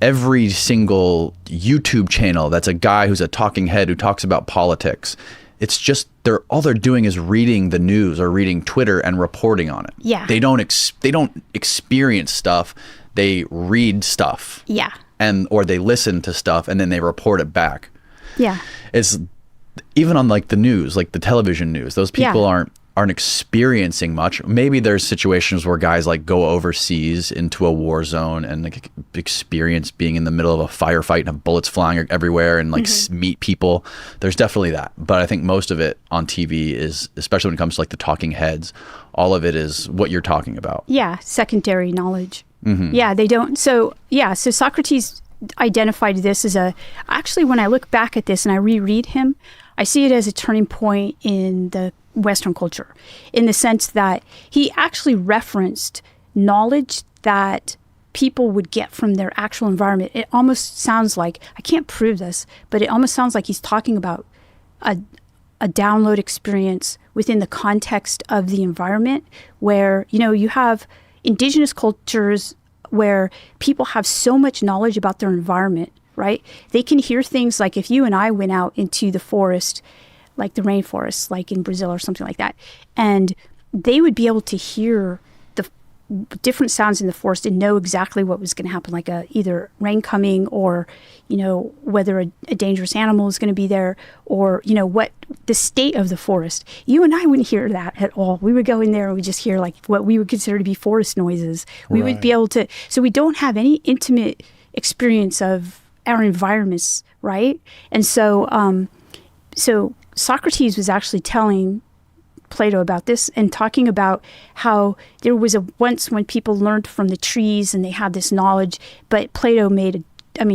every single YouTube channel that's a guy who's a talking head who talks about politics, it's just all they're doing is reading the news or reading Twitter and reporting on it. Yeah. They don't experience stuff. They read stuff. Yeah. Or they listen to stuff and then they report it back. Yeah. It's even on like the news, like the television news, those people aren't experiencing much. Maybe there's situations where guys like go overseas into a war zone and like experience being in the middle of a firefight and have bullets flying everywhere and like meet people. There's definitely that. But I think most of it on TV is, especially when it comes to like the talking heads, all of it is what you're talking about. Yeah. Secondary knowledge. Yeah, they don't. So Socrates identified this as actually, when I look back at this and I reread him, I see it as a turning point in the Western culture, in the sense that he actually referenced knowledge that people would get from their actual environment. It almost sounds like, I can't prove this, but it almost sounds like he's talking about a download experience within the context of the environment where, you have indigenous cultures where people have so much knowledge about their environment, right? They can hear things like if you and I went out into the forest, like the rainforest, like in Brazil or something like that, and they would be able to hear the different sounds in the forest and know exactly what was going to happen, like either rain coming or, whether a dangerous animal is going to be there or, what the state of the forest. You and I wouldn't hear that at all. We would go in there and we just hear like what we would consider to be forest noises. We would be able to, so we don't have any intimate experience of our environments, right? And so Socrates was actually telling Plato about this and talking about how there was once when people learned from the trees and they had this knowledge, but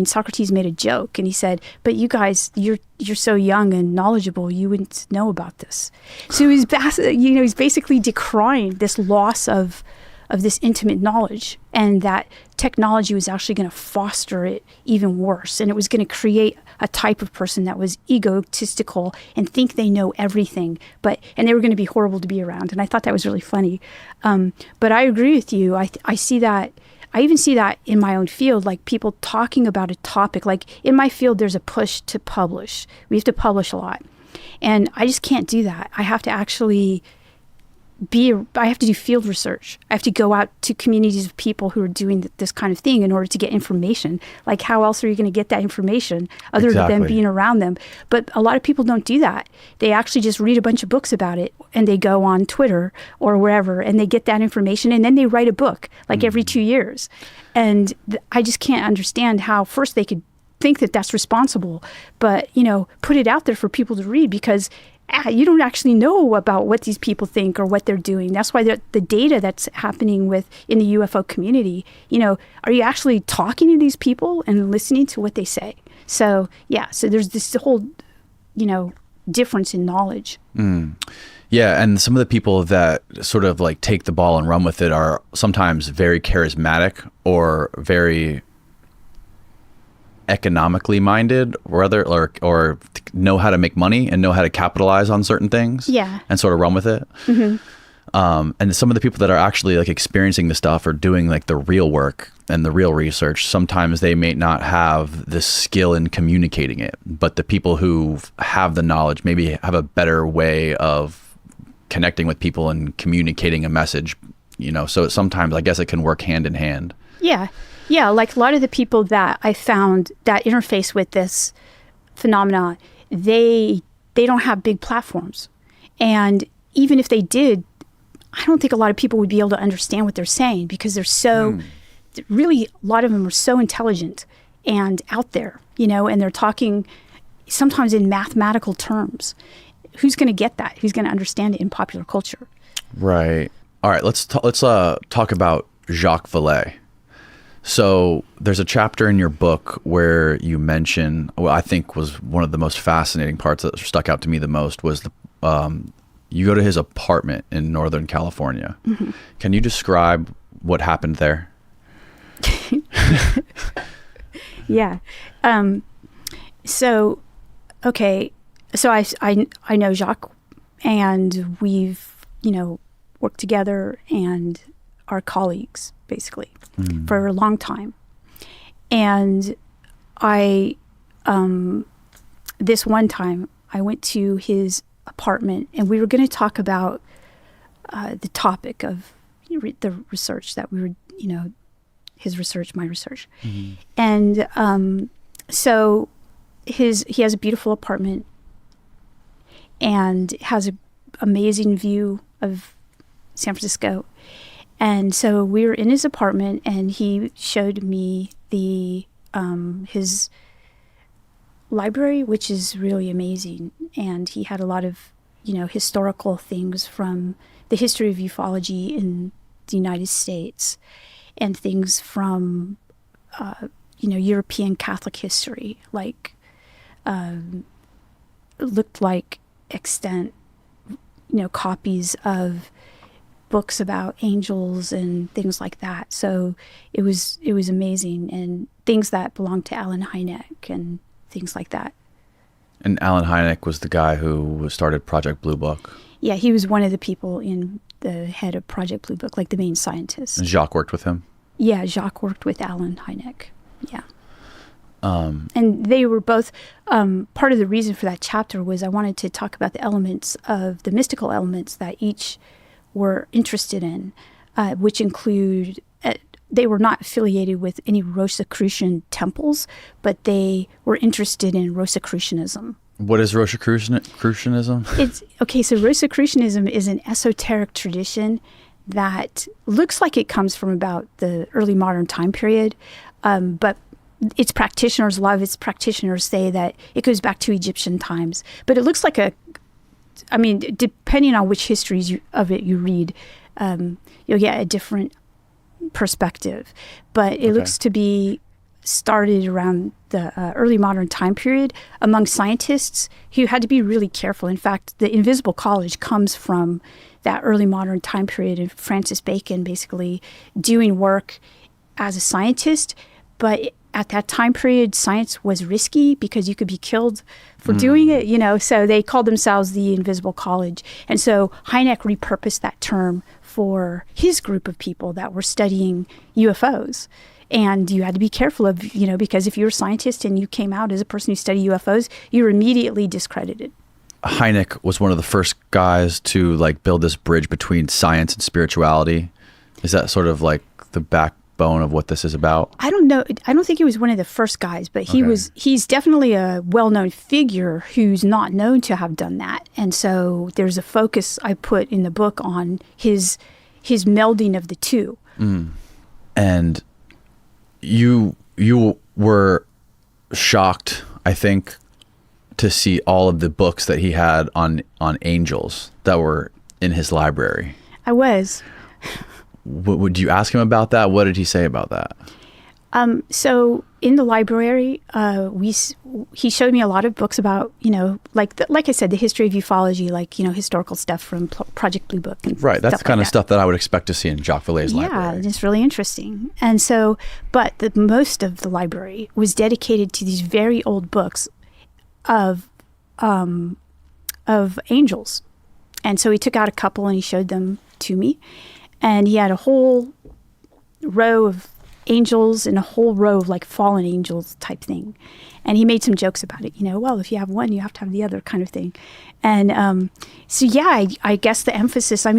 Socrates made a joke and he said, but you guys, you're so young and knowledgeable, you wouldn't know about this. So he's basically decrying this loss of this intimate knowledge, and that technology was actually going to foster it even worse. And it was going to create a type of person that was egotistical and think they know everything, and they were going to be horrible to be around. And I thought that was really funny. But I agree with you. I see that. I even see that in my own field, like people talking about a topic. Like in my field, there's a push to publish. We have to publish a lot. And I just can't do that. I have to actually I have to do field research. I have to go out to communities of people who are doing this kind of thing in order to get information. Like how else are you going to get that information other than being around them? But a lot of people don't do that. They actually just read a bunch of books about it and they go on Twitter or wherever and they get that information and then they write a book like every 2 years. And I just can't understand how first they could think that that's responsible, but, put it out there for people to read because you don't actually know about what these people think or what they're doing. That's why the data that's happening in the UFO community, are you actually talking to these people and listening to what they say? So, so there's this whole, difference in knowledge. Yeah, and some of the people that sort of like take the ball and run with it are sometimes very charismatic or very economically minded, or know how to make money and know how to capitalize on certain things, and sort of run with it. And some of the people that are actually like experiencing the stuff or doing like the real work and the real research, sometimes they may not have the skill in communicating it, but the people who have the knowledge maybe have a better way of connecting with people and communicating a message. So sometimes I guess it can work hand in hand. Yeah, like a lot of the people that I found that interface with this phenomena, they don't have big platforms. And even if they did, I don't think a lot of people would be able to understand what they're saying because they're so, really, a lot of them are so intelligent and out there, and they're talking sometimes in mathematical terms. Who's going to get that? Who's going to understand it in popular culture? Right. All right. Let's talk about Jacques Vallée. So there's a chapter in your book where you mention, what I think was one of the most fascinating parts that stuck out to me the most was you go to his apartment in Northern California. Mm-hmm. Can you describe what happened there? Yeah. So I know Jacques, and we've, worked together and are colleagues basically for a long time. And this one time I went to his apartment and we were going to talk about the topic of the research that we were, his research, my research. Mm-hmm. And so he has a beautiful apartment and has an amazing view of San Francisco. And so we were in his apartment and he showed me his library, which is really amazing. And he had a lot of, historical things from the history of ufology in the United States and things from, European Catholic history, like, looked like extant, copies of books about angels and things like that. So it was amazing, and things that belonged to Alan Hynek and things like that. And Alan Hynek was the guy who started Project Blue Book. Yeah, he was one of the people in the head of Project Blue Book, like the main scientist. And Jacques worked with him? Yeah, Jacques worked with Alan Hynek. Yeah. And they were both, part of the reason for that chapter was I wanted to talk about the elements of the mystical elements that each were interested in, which include, they were not affiliated with any Rosicrucian temples, but they were interested in Rosicrucianism. What is Rosicrucianism? So Rosicrucianism is an esoteric tradition that looks like it comes from about the early modern time period, but its practitioners, a lot of its practitioners say that it goes back to Egyptian times. But it looks like depending on which histories of it you read, you'll get a different perspective. But it looks to be started around the early modern time period among scientists who had to be really careful. In fact, the Invisible College comes from that early modern time period of Francis Bacon basically doing work as a scientist, but at that time period, science was risky because you could be killed for doing it, so they called themselves the Invisible College. And so Hynek repurposed that term for his group of people that were studying UFOs. And you had to be careful of, because if you were a scientist and you came out as a person who studied UFOs, you were immediately discredited. Hynek was one of the first guys to build this bridge between science and spirituality. Is that sort of like the backbone of what this is about? I don't know. I don't think he was one of the first guys, but he's definitely a well-known figure who's not known to have done that. And so there's a focus I put in the book on his melding of the two. And you were shocked, I think, to see all of the books that he had on angels that were in his library. I was. Would you ask him about that? What did he say about that? So in the library, he showed me a lot of books about, like I said, the history of ufology, historical stuff from Project Blue Book. And right. That's the kind of stuff that I would expect to see in Jacques Vallée's library. Yeah, it's really interesting. And so, but most of the library was dedicated to these very old books of angels. And so he took out a couple and he showed them to me. And he had a whole row of angels and a whole row of fallen angels type thing. And he made some jokes about it, well, if you have one, you have to have the other kind of thing. And I guess the emphasis, I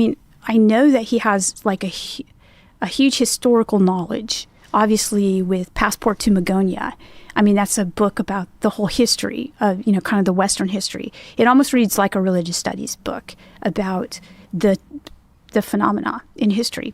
know that he has a huge historical knowledge obviously with Passport to Magonia. I mean, that's a book about the whole history of, kind of the Western history. It almost reads like a religious studies book about the phenomena in history.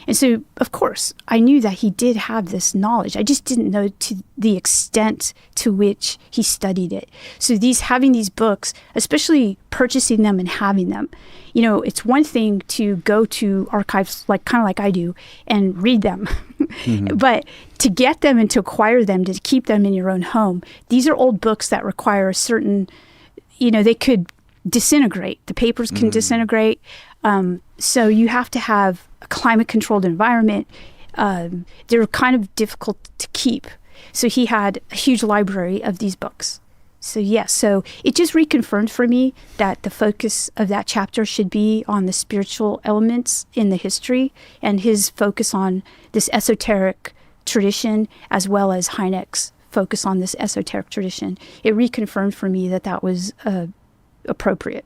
And so, of course, I knew that he did have this knowledge. I just didn't know to the extent to which he studied it. So having these books, especially purchasing them and having them, it's one thing to go to archives kind of like I do and read them. Mm-hmm. But to get them and to acquire them, to keep them in your own home, these are old books that require a certain, they could disintegrate. The papers can disintegrate. So you have to have a climate-controlled environment. They're kind of difficult to keep. So he had a huge library of these books. So yes, so it just reconfirmed for me that the focus of that chapter should be on the spiritual elements in the history, and his focus on this esoteric tradition, as well as Hynek's focus on this esoteric tradition. It reconfirmed for me that was appropriate.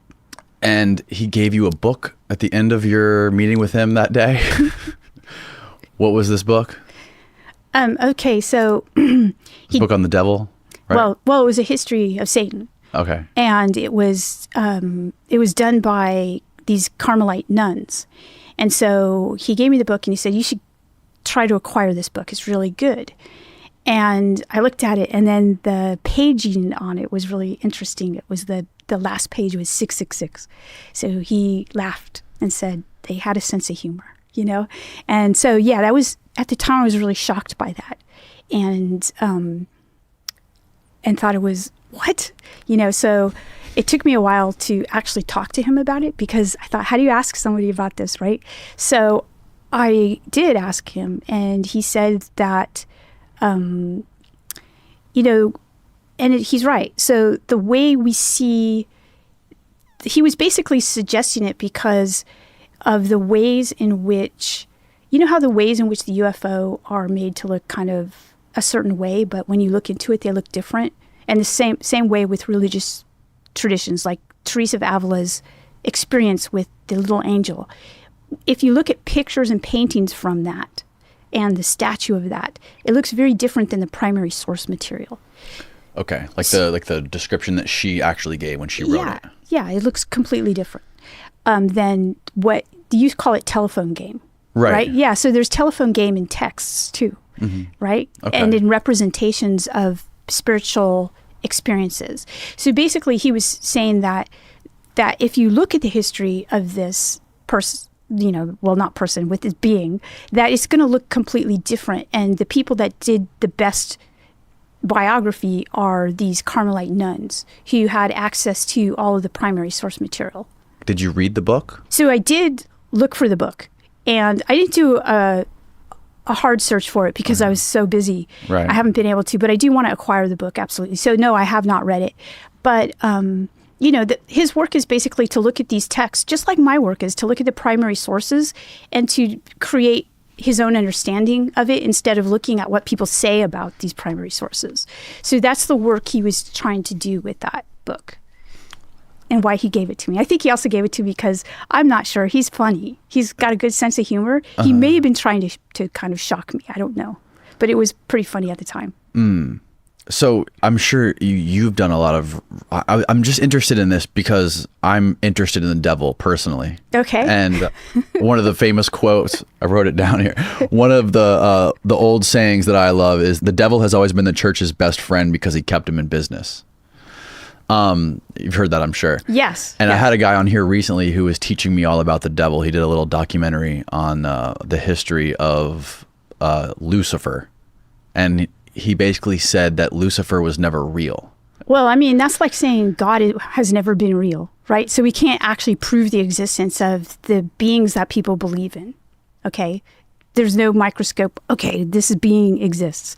And he gave you a book at the end of your meeting with him that day. What was this book? Okay, so book on the devil, right? Well, it was a history of Satan. Okay. And it was done by these Carmelite nuns. And so he gave me the book and he said, you should try to acquire this book. It's really good. And I looked at it, and then the paging on it was really interesting. It was the last page was 666. So he laughed and said they had a sense of humor, And so, yeah, that was, at the time I was really shocked by that. And thought it was, what? So it took me a while to actually talk to him about it, because I thought, how do you ask somebody about this, right? So I did ask him, and he said that, and he's right. So the way we see, he was basically suggesting it because of the ways in which, how the ways in which the UFO are made to look kind of a certain way, but when you look into it, they look different. And the same way with religious traditions, like Teresa of Avila's experience with the little angel. If you look at pictures and paintings from that and the statue of that, it looks very different than the primary source material. Okay, like the description that she actually gave when she wrote it. Yeah, it looks completely different than what you call it, telephone game. Right? Yeah, so there's telephone game in texts too, right? Okay. And in representations of spiritual experiences. So basically he was saying that if you look at the history of this person, not person, with this being, that it's going to look completely different. And the people that did the best biography are these Carmelite nuns who had access to all of the primary source material. Did you read the book? So I did look for the book, and I didn't do a hard search for it because I was so busy. Right. I haven't been able to, but I do want to acquire the book, absolutely. So no, I have not read it. But, his work is basically to look at these texts, just like my work is, to look at the primary sources and to create his own understanding of it instead of looking at what people say about these primary sources. So that's the work he was trying to do with that book, and why he gave it to me. I think he also gave it to me because I'm not sure. He's funny. He's got a good sense of humor. He may have been trying to kind of shock me. I don't know. But it was pretty funny at the time. So I'm sure you've done a lot of, I'm just interested in this because I'm interested in the devil personally. Okay. And one of the famous quotes, I wrote it down here. One of the old sayings that I love is, the devil has always been the church's best friend because he kept him in business. You've heard that, I'm sure. Yes. And I had a guy on here recently who was teaching me all about the devil. He did a little documentary on the history of Lucifer. And he basically said that Lucifer was never real. Well, I mean, that's like saying God has never been real, right? So we can't actually prove the existence of the beings that people believe in, okay? There's no microscope, okay, this being exists.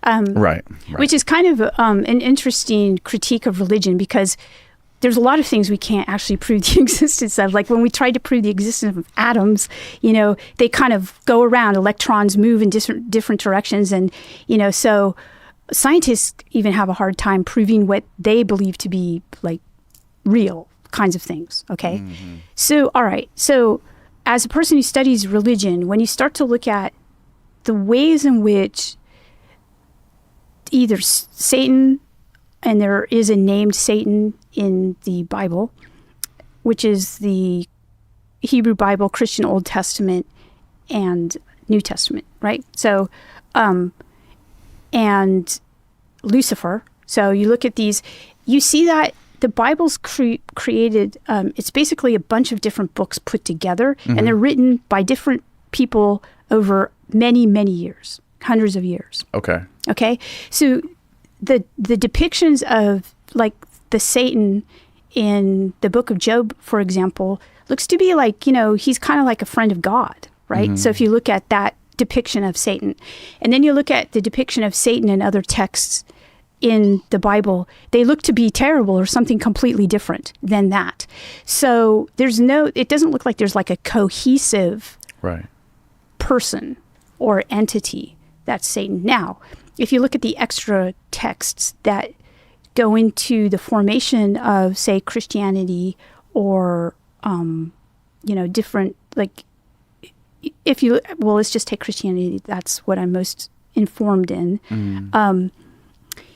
Right. Which is kind of an interesting critique of religion, because there's a lot of things we can't actually prove the existence of. Like when we tried to prove the existence of atoms, they kind of go around. Electrons move in different directions. And, so scientists even have a hard time proving what they believe to be like real kinds of things. Okay. Mm-hmm. So, all right. So as a person who studies religion, when you start to look at the ways in which either Satan, and there is a named Satan in the Bible, which is the Hebrew Bible, Christian Old Testament, and New Testament, right? So, and Lucifer. So you look at these, you see that the Bible's created, it's basically a bunch of different books put together, and they're written by different people over many, many years, hundreds of years. Okay. So the depictions of like the Satan in the book of Job, for example, looks to be like, he's kind of like a friend of God, right? So if you look at that depiction of Satan, and then you look at the depiction of Satan in other texts in the Bible, they look to be terrible or something completely different than that. So it doesn't look like there's like a cohesive person or entity that's Satan. Now, if you look at the extra texts that go into the formation of, say, Christianity or, different, like, let's just take Christianity. That's what I'm most informed in.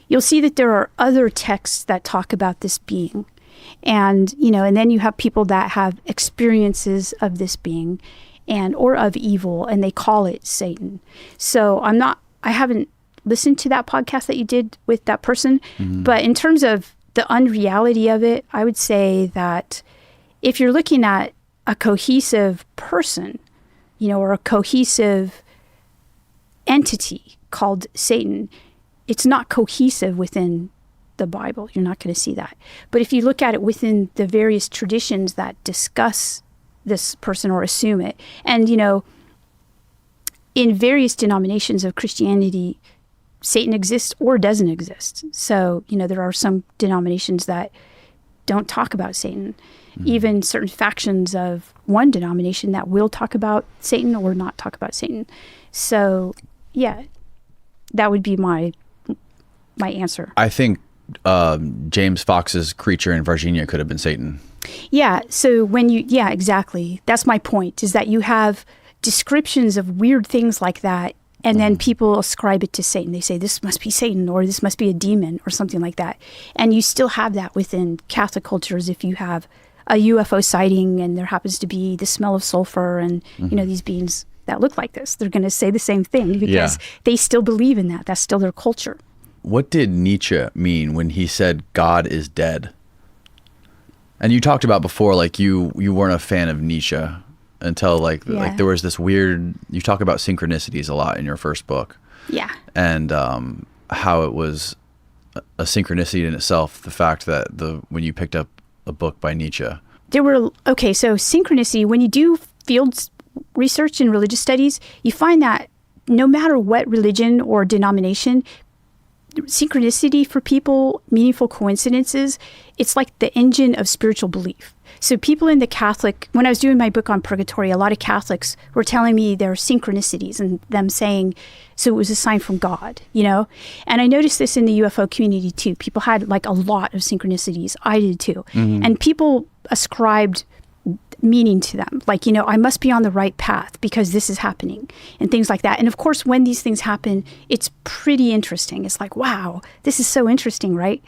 You'll see that there are other texts that talk about this being. And, and then you have people that have experiences of this being or of evil, and they call it Satan. So I haven't listened to that podcast that you did with that person, but in terms of the unreality of it, I would say that if you're looking at a cohesive person, or a cohesive entity called Satan, it's not cohesive within the Bible. You're not going to see that. But if you look at it within the various traditions that discuss this person or assume it, and, in various denominations of Christianity, Satan exists or doesn't exist. So, there are some denominations that don't talk about Satan. Even certain factions of one denomination that will talk about Satan or not talk about Satan. So, yeah, that would be my answer. I think James Fox's creature in Virginia could have been Satan. Yeah. So exactly. That's my point, is that you have descriptions of weird things like that, and then people ascribe it to Satan. They say, this must be Satan, or this must be a demon, or something like that. And you still have that within Catholic cultures. If you have a UFO sighting and there happens to be the smell of sulfur and, these beings that look like this, they're going to say the same thing because they still believe in that. That's still their culture. What did Nietzsche mean when he said God is dead? And you talked about before, like you weren't a fan of Nietzsche until like there was this weird, you talk about synchronicities a lot in your first book. Yeah. And how it was a synchronicity in itself, the fact that when you picked up a book by Nietzsche. So synchronicity, when you do field research in religious studies, you find that no matter what religion or denomination, synchronicity for people, meaningful coincidences, it's like the engine of spiritual belief. So people in the Catholic, when I was doing my book on purgatory, a lot of Catholics were telling me there are synchronicities and them saying, so it was a sign from God, And I noticed this in the UFO community too. People had like a lot of synchronicities. I did too. And people ascribed meaning to them. Like, I must be on the right path because this is happening and things like that. And of course, when these things happen, it's pretty interesting. It's like, wow, this is so interesting, right?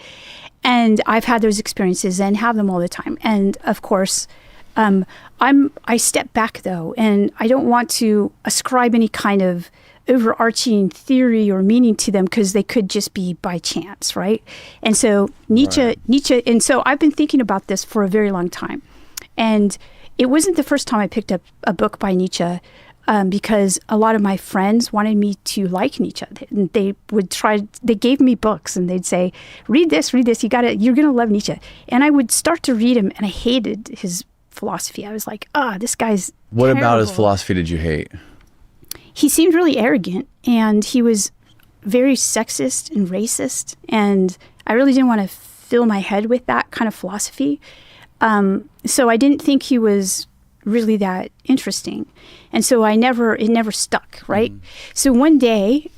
And I've had those experiences and have them all the time. And of course, I step back though, and I don't want to ascribe any kind of overarching theory or meaning to them because they could just be by chance, right? And so Nietzsche, and so I've been thinking about this for a very long time. And it wasn't the first time I picked up a book by Nietzsche because a lot of my friends wanted me to like Nietzsche. And they gave me books and they'd say, read this, you're going to love Nietzsche. And I would start to read him and I hated his philosophy. I was like, this guy's What terrible. About his philosophy did you hate? He seemed really arrogant and he was very sexist and racist. And I really didn't want to fill my head with that kind of philosophy. So I didn't think he was really that interesting. And so it never stuck, right? So one day,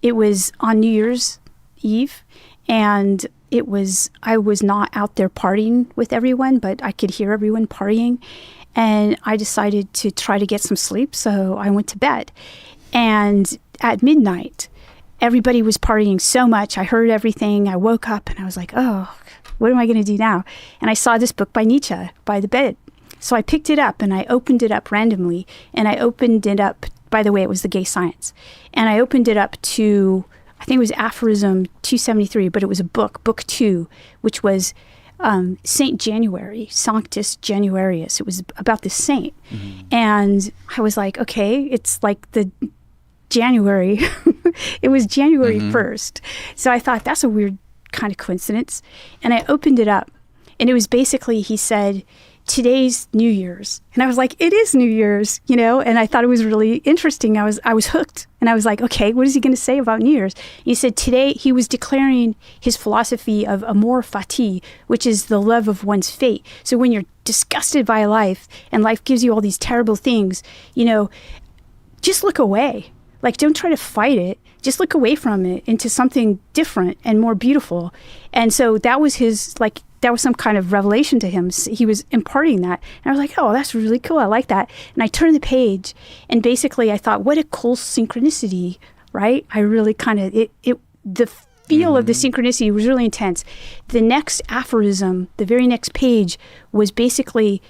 it was on New Year's Eve and I was not out there partying with everyone, but I could hear everyone partying. And I decided to try to get some sleep. So I went to bed And at midnight, everybody was partying so much. I heard everything. I woke up and I was like, oh, what am I going to do now? And I saw this book by Nietzsche by the bed. So I picked it up and I opened it up randomly. And I opened it up, by the way, it was the Gay Science. And I opened it up to, I think it was Aphorism 273, but it was a book 2, which was Saint January, Sanctus Januarius. It was about this saint. And I was like, okay, it's like the January. It was January 1st. So I thought that's a weird kind of coincidence. And I opened it up and it was basically, he said, today's New Year's. And I was like, it is New Year's, you know? And I thought it was really interesting. I was hooked. And I was like, okay, what is he going to say about New Year's? He said today he was declaring his philosophy of amor fati, which is the love of one's fate. So when you're disgusted by life and life gives you all these terrible things, you know, just look away. Like, don't try to fight it. Just look away from it into something different and more beautiful. And so that was his, like, that was some kind of revelation to him. He was imparting that. And I was like, oh, that's really cool. I like that. And I turned the page and basically I thought, what a cool synchronicity, right? I really kind of, the feel of the synchronicity was really intense. The next aphorism, the very next page, was basically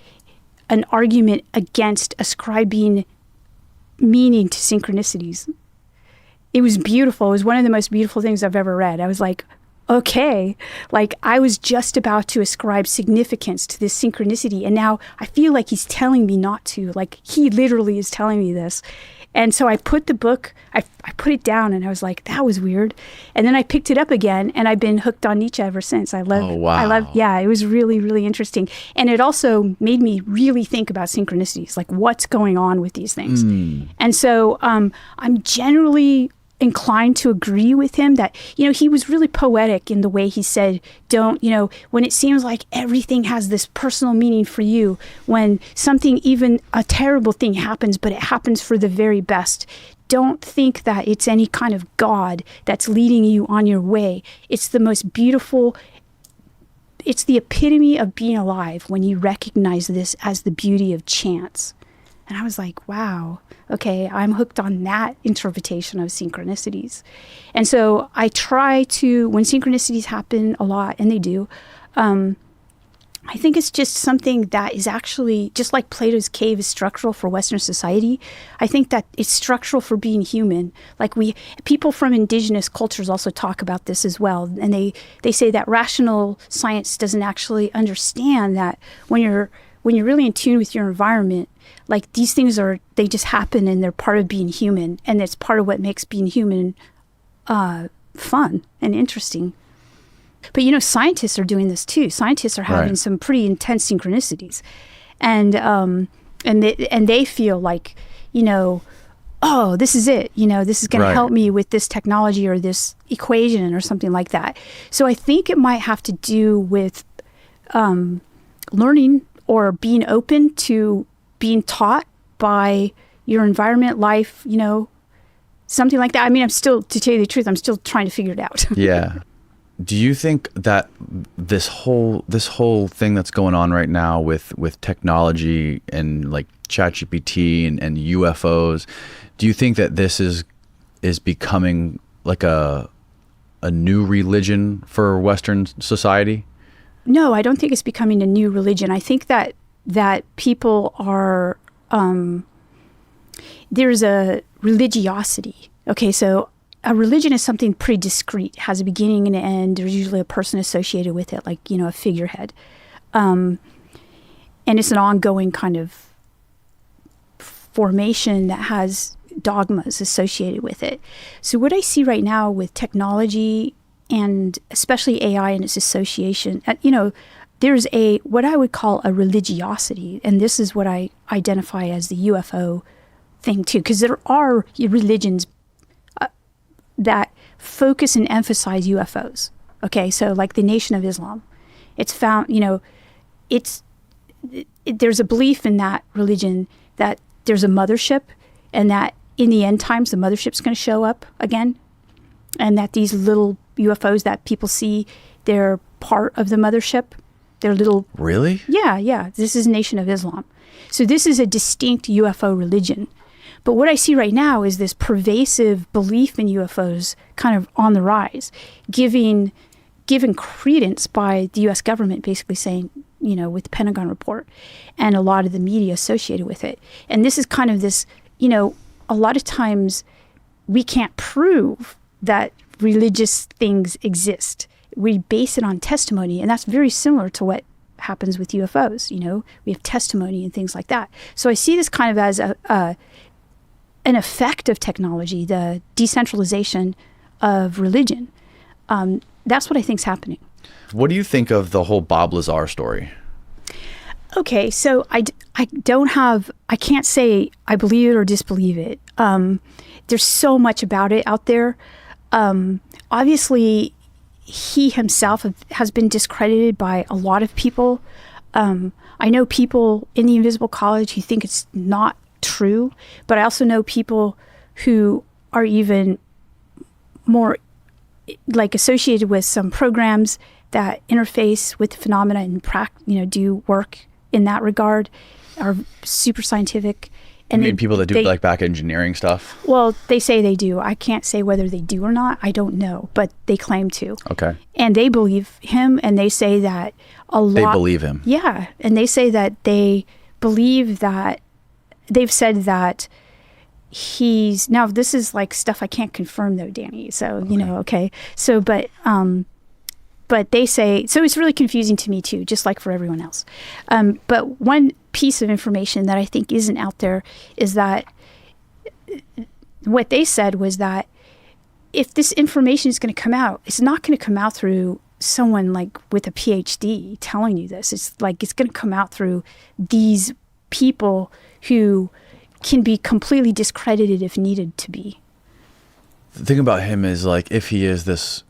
an argument against ascribing meaning to synchronicities. It was beautiful. It was one of the most beautiful things I've ever read. I was like, okay, like I was just about to ascribe significance to this synchronicity. And now I feel like he's telling me not to, like he literally is telling me this. And so I put the book, I put it down and I was like, that was weird. And then I picked it up again and I've been hooked on Nietzsche ever since. I love, yeah, it was really, really interesting. And it also made me really think about synchronicities, like what's going on with these things. And so I'm generally inclined to agree with him that, you know, he was really poetic in the way he said, don't, you know, when it seems like everything has this personal meaning for you, when something, even a terrible thing happens, but it happens for the very best, don't think that it's any kind of God that's leading you on your way. It's the most beautiful, it's the epitome of being alive when you recognize this as the beauty of chance. And I was like, wow, okay, I'm hooked on that interpretation of synchronicities. And so I try to, when synchronicities happen a lot, and they do, I think it's just something that is actually, just like Plato's cave is structural for Western society, I think that it's structural for being human. Like people from indigenous cultures also talk about this as well. And they say that rational science doesn't actually understand that when you're really in tune with your environment, like these things they just happen and they're part of being human. And it's part of what makes being human fun and interesting. But, you know, scientists are doing this too. Scientists are having some pretty intense synchronicities. And they feel like, you know, oh, this is it. You know, this is going to help me with this technology or this equation or something like that. So I think it might have to do with learning or being open to being taught by your environment, life, you know, something like that. I mean, I'm still, to tell you the truth, I'm still trying to figure it out. Yeah. Do you think that this whole thing that's going on right now with technology and like ChatGPT and UFOs, do you think that this is becoming like a new religion for Western society? No, I don't think it's becoming a new religion. I think that people are, there's a religiosity. Okay, so a religion is something pretty discrete, has a beginning and an end. There's usually a person associated with it, like, you know, a figurehead. And it's an ongoing kind of formation that has dogmas associated with it. So what I see right now with technology and especially AI and its association, you know, there's what I would call a religiosity. And this is what I identify as the UFO thing too, because there are religions that focus and emphasize UFOs. Okay, so like the Nation of Islam, it's found, you know, there's a belief in that religion that there's a mothership and that in the end times the mothership's going to show up again, and that these little UFOs that people see, they're part of the mothership. They're little... Really? Yeah. This is Nation of Islam. So this is a distinct UFO religion. But what I see right now is this pervasive belief in UFOs kind of on the rise, given credence by the U.S. government, basically saying, with the Pentagon report and a lot of the media associated with it. And this is kind of this, a lot of times we can't prove that religious things exist. We base it on testimony, and that's very similar to what happens with UFOs. We have testimony and things like that. So I see this kind of as an effect of technology, the decentralization of religion. That's what I think is happening. What do you think of the whole Bob Lazar story? Okay, so I can't say I believe it or disbelieve it. There's so much about it out there. Obviously, he himself has been discredited by a lot of people. I know people in the Invisible College who think it's not true, but I also know people who are even more associated with some programs that interface with the phenomena and do work in that regard, are super scientific. And you mean people that do back engineering stuff? Well, they say they do. I can't say whether they do or not. I don't know, but they claim to. Okay. And they believe him, and they say that They believe him. Yeah, and they say that they believe that they've said that he's now. This is stuff I can't confirm though, Danny. So okay. So, but they say, so it's really confusing to me too, just like for everyone else. But one piece of information that I think isn't out there is that what they said was that if this information is going to come out, it's not going to come out through someone with a PhD telling you this. It's going to come out through these people who can be completely discredited if needed to be. The thing about him is if he is this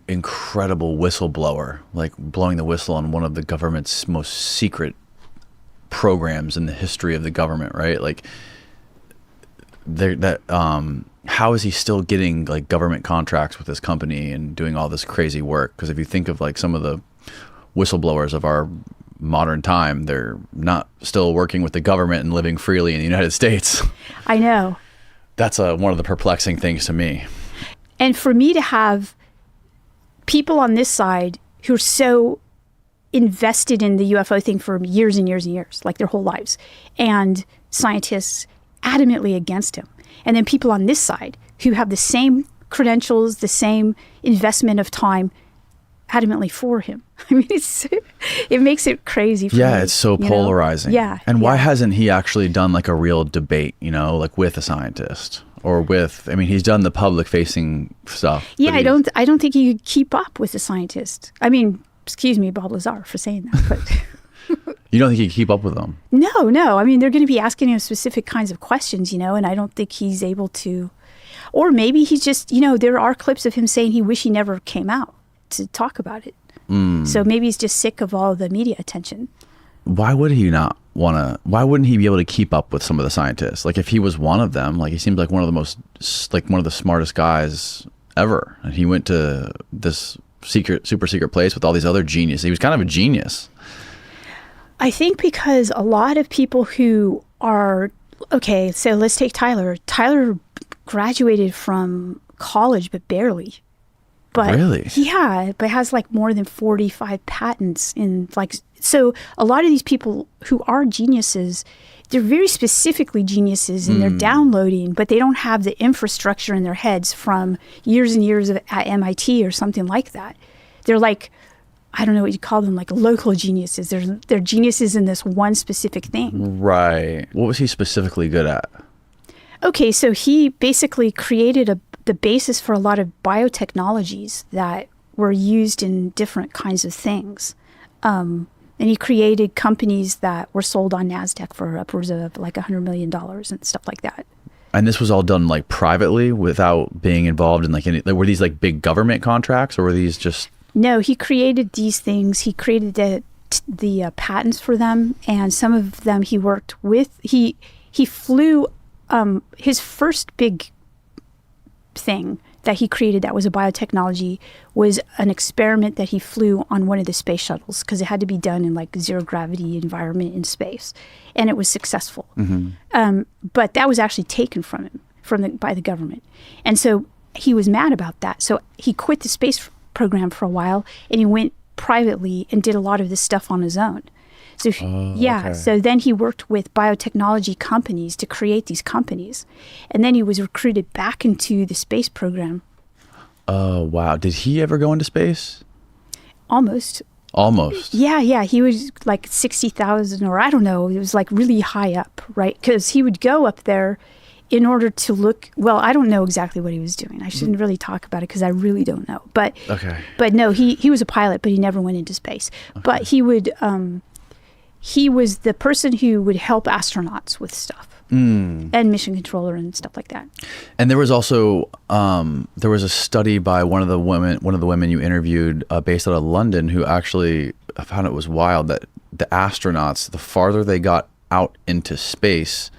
incredible whistleblower, blowing the whistle on one of the government's most secret programs in the history of the government, right? How is he still getting government contracts with this company and doing all this crazy work? Because if you think of some of the whistleblowers of our modern time, they're not still working with the government and living freely in the United States. I know. That's one of the perplexing things to me. And for me to have people on this side who are so invested in the UFO thing for years and years and years, their whole lives, and scientists adamantly against him. And then people on this side who have the same credentials, the same investment of time, adamantly for him. I mean, it makes it crazy for me. It's so polarizing. Yeah. And why hasn't he actually done a real debate, with a scientist? Or he's done the public facing stuff. Yeah, I don't think he could keep up with a scientist. I mean, excuse me, Bob Lazar, for saying that, but you don't think he could keep up with them? No. I mean, they're going to be asking him specific kinds of questions, and I don't think he's able to. Or maybe he's just, there are clips of him saying he wish he never came out to talk about it. So maybe he's just sick of all the media attention. Why would he not want to? Why wouldn't he be able to keep up with some of the scientists? If he was one of them, he seems like one of the smartest guys ever. And he went to this super secret place with all these other geniuses. He was kind of a genius. I think because a lot of people who are, okay, so let's take Tyler. Tyler graduated from college, but barely. But really? Yeah, but has more than 45 patents in so a lot of these people who are geniuses, they're very specifically geniuses and they're downloading, but they don't have the infrastructure in their heads from years and years at MIT or something like that. They're I don't know what you call them, local geniuses. They're geniuses in this one specific thing. Right. What was he specifically good at? Okay, so he basically created the basis for a lot of biotechnologies that were used in different kinds of things. And he created companies that were sold on NASDAQ for upwards of $100 million and stuff like that. And this was all done privately without being involved in any, were these big government contracts or were these just? No, he created these things. He created the patents for them, and some of them he worked with. He flew his first big thing that he created that was a biotechnology was an experiment that he flew on one of the space shuttles because it had to be done in like zero gravity environment in space, and it was successful. But that was actually taken from him by the government, and so he was mad about that. So he quit the space program for a while, and he went privately and did a lot of this stuff on his own. So okay. So then he worked with biotechnology companies to create these companies, and then he was recruited back into the space program. Oh, wow. Did he ever go into space? Almost. Yeah. He was like 60,000, or I don't know. It was like really high up, right? Because he would go up there in order to look. Well, I don't know exactly what he was doing. I shouldn't really talk about it because I really don't know. But no, he was a pilot, but he never went into space. Okay. But he would. He was the person who would help astronauts with stuff and mission controller and stuff like that. And there was also there was a study by one of the women you interviewed based out of London, who actually, I found it was wild that the astronauts, the farther they got out into space,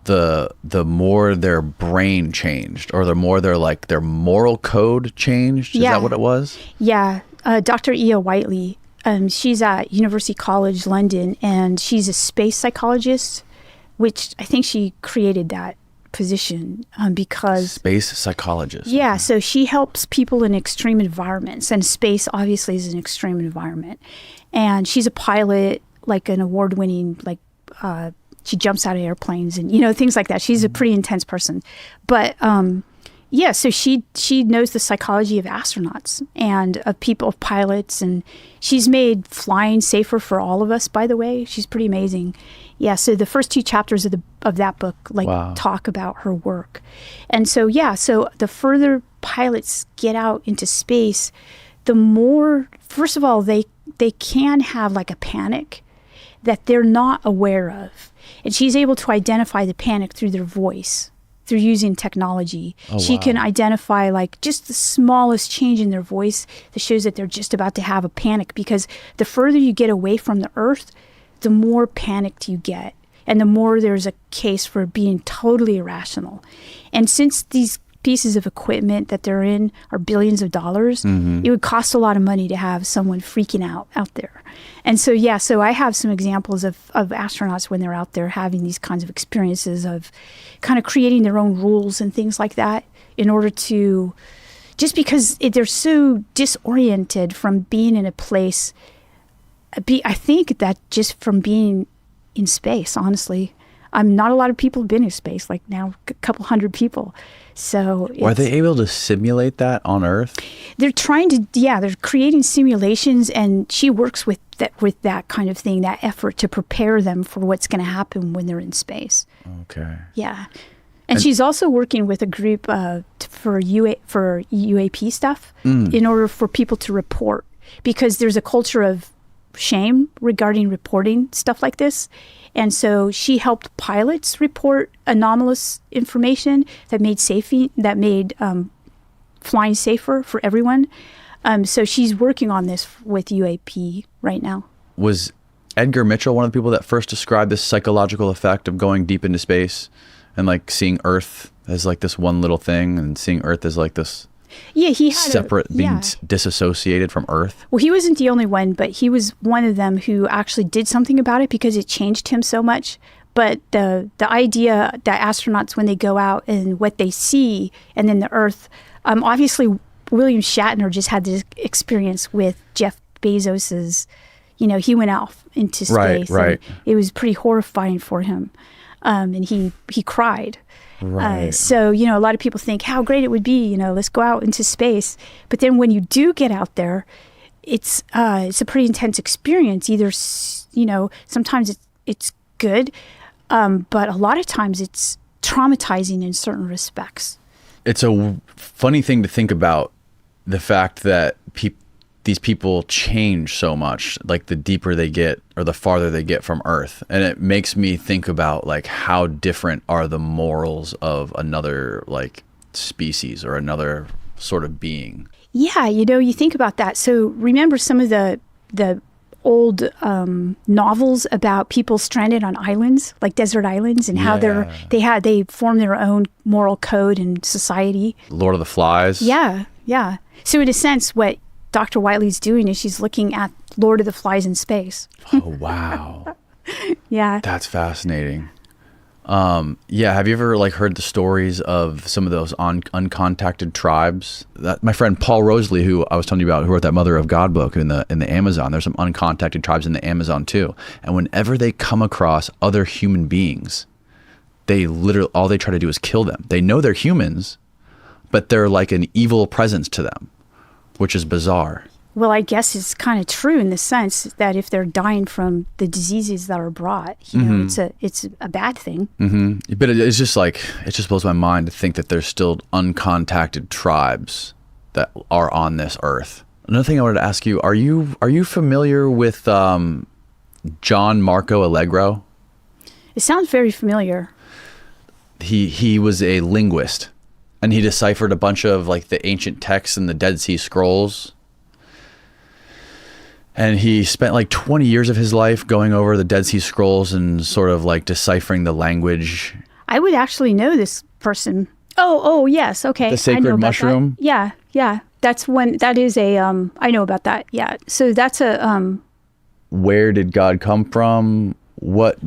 the more their brain changed, or the more their moral code changed. Is that what it was? Yeah. Dr. Ea Whiteley. She's at University College London, and she's a space psychologist, which I think she created that position because... Space psychologist. Yeah, so she helps people in extreme environments, and space obviously is an extreme environment. And she's a pilot, like an award-winning, she jumps out of airplanes and, things like that. She's a pretty intense person. But... yeah, so she knows the psychology of astronauts and of people, of pilots, and she's made flying safer for all of us, by the way. She's pretty amazing. Yeah, so the first 2 chapters of that book talk about her work. And so so the further pilots get out into space, the more, first of all, they can have like a panic that they're not aware of. And she's able to identify the panic through their voice. Through using technology. She can identify like just the smallest change in their voice that shows that they're just about to have a panic, because the further you get away from the Earth, the more panicked you get, and the more there's a case for being totally irrational. And since these pieces of equipment that they're in are billions of dollars, it would cost a lot of money to have someone freaking out there. And so, so I have some examples of astronauts when they're out there having these kinds of experiences of kind of creating their own rules and things like that in order to, just because they're so disoriented from being in a place. I think that just from being in space, honestly, not a lot of people have been in space, like now a couple hundred people. So are they able to simulate that on Earth? They're trying to, they're creating simulations, and she works with that kind of thing, that effort to prepare them for what's going to happen when they're in space. Okay. Yeah. And she's also working with a group for UAP stuff in order for people to report, because there's a culture of shame regarding reporting stuff like this. And so she helped pilots report anomalous information that made flying safer for everyone. So she's working on this with UAP right now. Was Edgar Mitchell one of the people that first described this psychological effect of going deep into space and like seeing Earth as like this one little thing, and seeing Earth as like this he had separate, being disassociated from Earth? Well, he wasn't the only one, but he was one of them who actually did something about it because it changed him so much. But the idea that astronauts, when they go out and what they see, and then the Earth, obviously William Shatner just had this experience with Jeff Bezos's, he went out into space. Right. It was pretty horrifying for him. And he cried. Right. So, a lot of people think how great it would be, let's go out into space. But then when you do get out there, it's a pretty intense experience. Either, sometimes it's good, but a lot of times it's traumatizing in certain respects. It's a funny thing to think about, the fact that these people change so much, like the deeper they get or the farther they get from Earth. And it makes me think about like how different are the morals of another like species or another sort of being. Yeah, you think about that. So remember some of the old novels about people stranded on islands, like desert islands, and how they form their own moral code and society. Lord of the Flies. Yeah. So in a sense, what Dr. Wiley's doing is she's looking at Lord of the Flies in space. Oh, wow. Yeah. That's fascinating. Have you ever heard the stories of some of those uncontacted tribes? That my friend Paul Rosley, who I was telling you about, who wrote that Mother of God book in the Amazon, there's some uncontacted tribes in the Amazon too. And whenever they come across other human beings, they literally, all they try to do is kill them. They know they're humans, but they're like an evil presence to them, which is bizarre. Well, I guess it's kind of true in the sense that if they're dying from the diseases that are brought, it's a bad thing. Mm-hmm. But it's just it just blows my mind to think that there's still uncontacted tribes that are on this earth. Another thing I wanted to ask you, are you familiar with John Marco Allegro? It sounds very familiar. He was a linguist, and he deciphered a bunch of the ancient texts in the Dead Sea Scrolls. And he spent 20 years of his life going over the Dead Sea Scrolls and sort of deciphering the language. I would actually know this person. Oh, yes. Okay. The sacred mushroom? That. Yeah. That is a, I know about that. Yeah. So that's a, where did God come from? What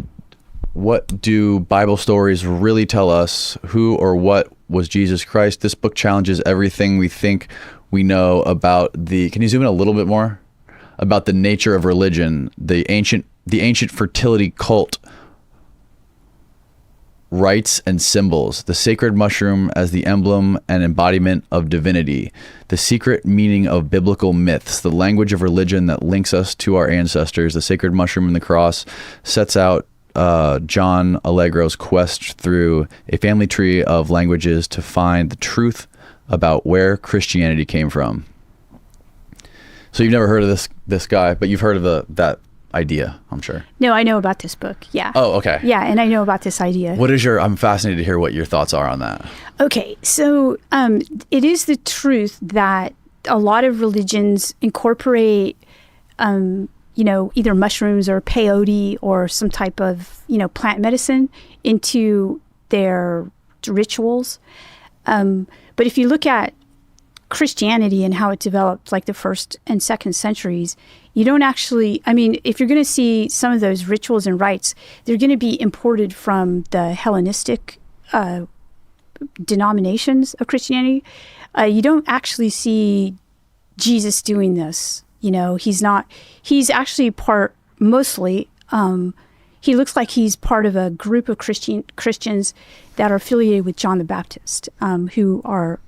do Bible stories really tell us? Who or what was Jesus Christ? This book challenges everything we think we know about can you zoom in a little bit more? About the nature of religion, the ancient fertility cult, rites and symbols, the sacred mushroom as the emblem and embodiment of divinity, the secret meaning of biblical myths, the language of religion that links us to our ancestors. The sacred mushroom and the cross sets out John Allegro's quest through a family tree of languages to find the truth about where Christianity came from. So you've never heard of this guy, but you've heard of that idea, I'm sure. No, I know about this book. Yeah. Oh, okay. Yeah, and I know about this idea. I'm fascinated to hear what your thoughts are on that. Okay, so it is the truth that a lot of religions incorporate, either mushrooms or peyote or some type of, plant medicine into their rituals. But if you look at Christianity and how it developed the first and second centuries, you don't actually, if you're going to see some of those rituals and rites, they're going to be imported from the Hellenistic denominations of Christianity. You don't actually see Jesus doing this. He's actually mostly, he looks like he's part of a group of Christians that are affiliated with John the Baptist, who are,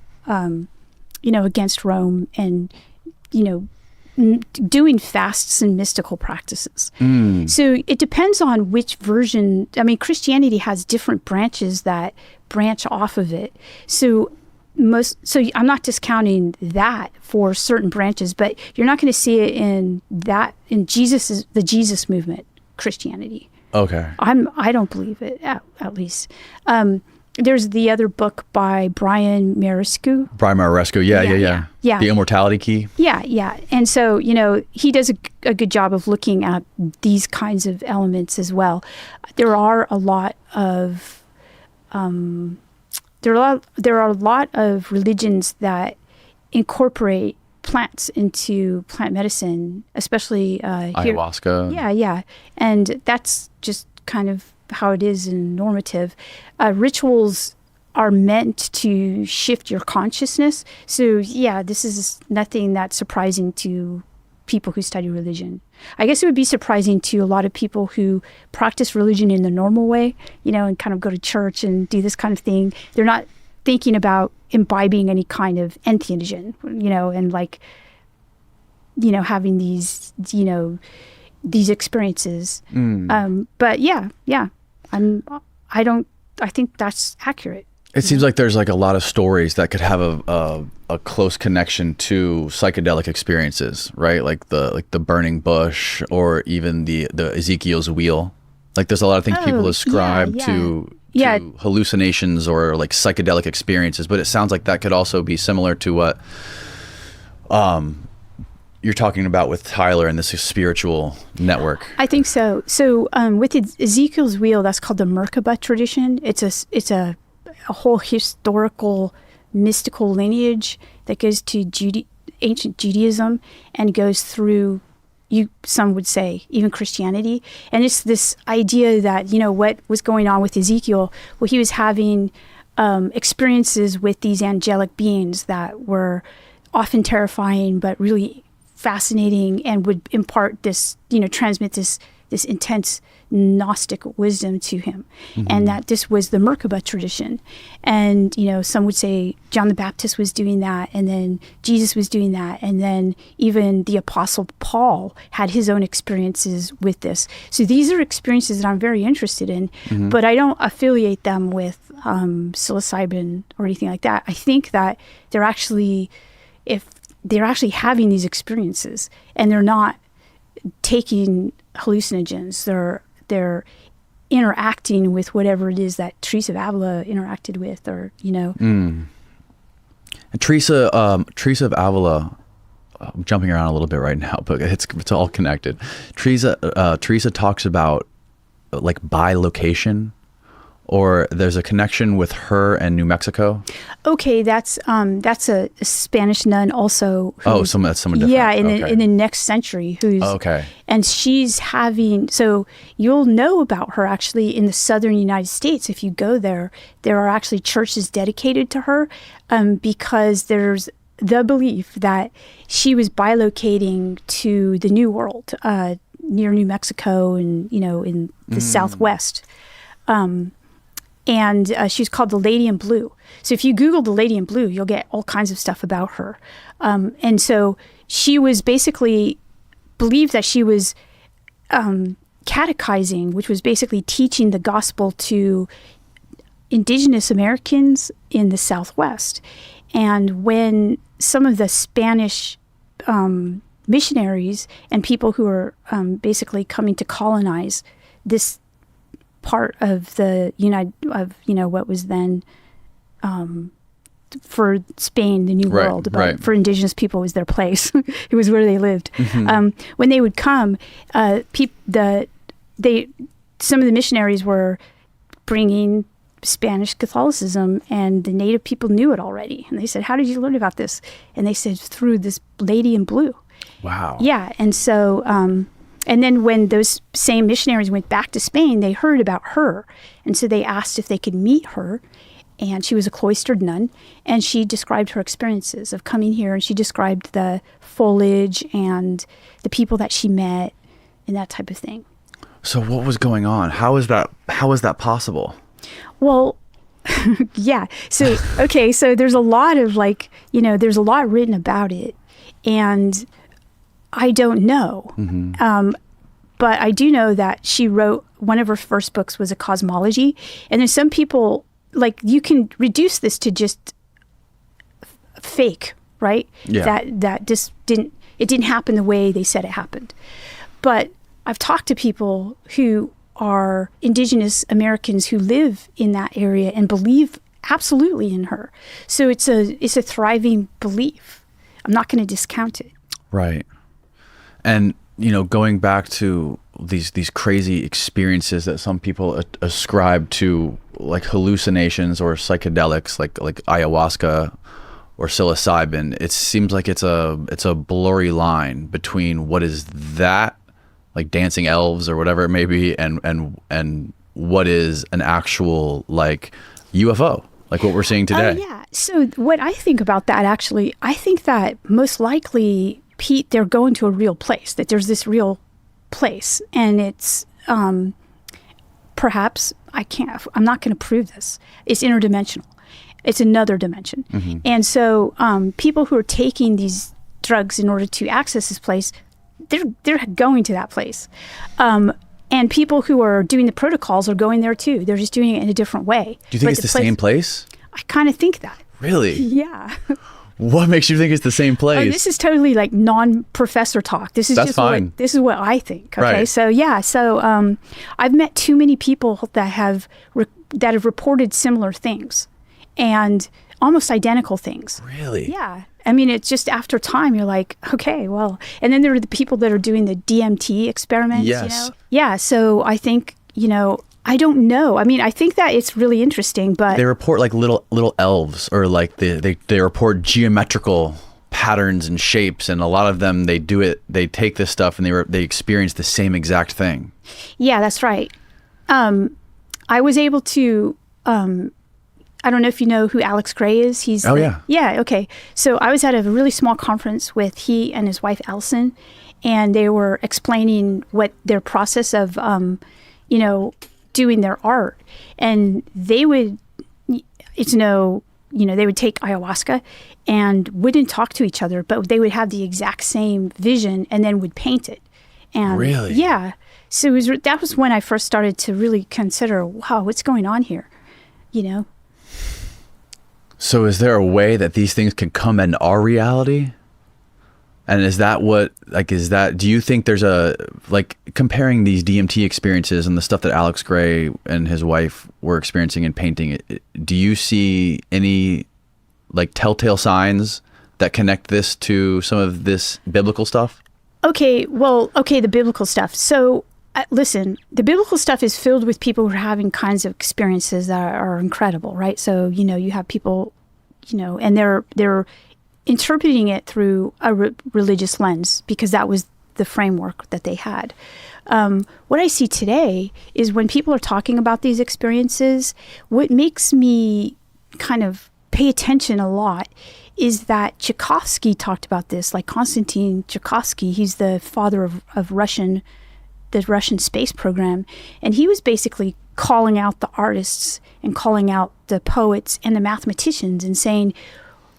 against Rome and, doing fasts and mystical practices. So it depends on which version. Christianity has different branches that branch off of it. So I'm not discounting that for certain branches, but you're not going to see it in the Jesus movement, Christianity. Okay. I don't believe it, at least. There's the other book by Brian Marescu. Yeah. The Immortality Key. Yeah. And so, he does a good job of looking at these kinds of elements as well. There are a lot of religions that incorporate plants into plant medicine, especially ayahuasca. Yeah. And that's just kind of how it is in normative. Rituals are meant to shift your consciousness. So yeah, this is nothing that's surprising to people who study religion. I guess it would be surprising to a lot of people who practice religion in the normal way, and kind of go to church and do this kind of thing. They're not thinking about imbibing any kind of entheogen, and having these experiences. But yeah. I think that's accurate. It seems like there's a lot of stories that could have a close connection to psychedelic experiences, right? Like the burning bush, or even the Ezekiel's wheel. There's a lot of things people ascribe to hallucinations or psychedelic experiences, but it sounds like that could also be similar to what you're talking about with Tyler and this spiritual network. I think so. So with Ezekiel's wheel, that's called the Merkaba tradition. It's a whole historical, mystical lineage that goes to ancient Judaism and goes through, some would say, even Christianity. And it's this idea that, what was going on with Ezekiel, well, he was having experiences with these angelic beings that were often terrifying, but really fascinating, and would impart this, transmit this intense Gnostic wisdom to him. And that this was the Merkaba tradition. And, some would say John the Baptist was doing that, and then Jesus was doing that, and then even the Apostle Paul had his own experiences with this. So these are experiences that I'm very interested in, but I don't affiliate them with psilocybin or anything like that. I think that they're actually having these experiences, and they're not taking hallucinogens. They're interacting with whatever it is that Teresa of Avila interacted with, or And Teresa of Avila, I'm jumping around a little bit right now, but it's all connected. Teresa talks about like bilocation, or there's a connection with her and New Mexico. Okay, that's a Spanish nun also. That's someone different. Yeah, in the next century. And she's having, so you'll know about her actually in the southern United States. If you go there are actually churches dedicated to her, because there's the belief that she was bilocating to the New World, near New Mexico and, in the Southwest. And she's called the Lady in Blue. So if you Google the Lady in Blue, you'll get all kinds of stuff about her. And so she was basically believed that she was catechizing, which was basically teaching the gospel to indigenous Americans in the Southwest. And when some of the Spanish missionaries and people who are basically coming to colonize this part of the what was then for Spain, the New World, but for indigenous people, it was their place. It was where they lived. When they would come, some of the missionaries were bringing Spanish Catholicism, and the native people knew it already. And they said, "How did you learn about this?" And they said, "Through this Lady in Blue." Wow. Yeah, and so. And then when those same missionaries went back to Spain, they heard about her. And so they asked if they could meet her. And she was a cloistered nun. And she described her experiences of coming here. And she described the foliage and the people that she met and that type of thing. So what was going on? How is that possible? Well, yeah. So, okay. So there's a lot of there's a lot written about it. And I don't know. But I do know that she wrote, one of her first books was a cosmology. And then some people, you can reduce this to just fake, right? Yeah. That just didn't happen the way they said it happened. But I've talked to people who are indigenous Americans who live in that area and believe absolutely in her. So it's a thriving belief. I'm not going to discount it. Right. And, going back to these crazy experiences that some people ascribe to, like hallucinations or psychedelics, like ayahuasca or psilocybin, it seems like it's a blurry line between what is that, like dancing elves or whatever it may be, and what is an actual like UFO, like what we're seeing today. Yeah. So what I think about that, actually, I think that most likely, Pete, they're going to a real place, that there's this real place, and it's perhaps, I'm not going to prove this. It's interdimensional. It's another dimension. And so people who are taking these drugs in order to access this place, they're going to that place. And people who are doing the protocols are going there too. They're just doing it in a different way. Do you think it's the same place? I kind of think that. Really? Yeah. What makes you think it's the same place? Oh, this is totally like non-professor talk. This is That's fine. This is what I think. Okay, right. So yeah, I've met too many people that have reported similar things, and almost identical things. Really? Yeah. I mean, it's just after time, you're like, okay, well, and then there are the people that are doing the DMT experiments, Yes. you know? Yeah. So I think, I don't know. I mean, I think that it's really interesting, but They report like little elves, or like they report geometrical patterns and shapes, and a lot of them they take this stuff and they experience the same exact thing. yeah, that's right. I was able to, I don't know if you know who Alex Gray is. Yeah. Yeah, okay. So I was at a really small conference with he and his wife, Allison, and they were explaining what their process of, doing their art. And they would, they would take ayahuasca and wouldn't talk to each other, but they would have the exact same vision and then would paint it. And Really? Yeah. So that was when I first started to really consider, wow, what's going on here? So is there a way that these things can come in our reality? And do you think there's comparing these DMT experiences and the stuff that Alex Gray and his wife were experiencing in painting, do you see any telltale signs that connect this to some of this biblical stuff? Okay, the biblical stuff. So listen, the biblical stuff is filled with people who are having kinds of experiences that are incredible, right? So, you have people, and they're interpreting it through a religious lens because that was the framework that they had. What I see today is when people are talking about these experiences, what makes me kind of pay attention a lot is that Tchaikovsky talked about this, like Konstantin Tchaikovsky. He's the father of the Russian space program. And he was basically calling out the artists and calling out the poets and the mathematicians and saying,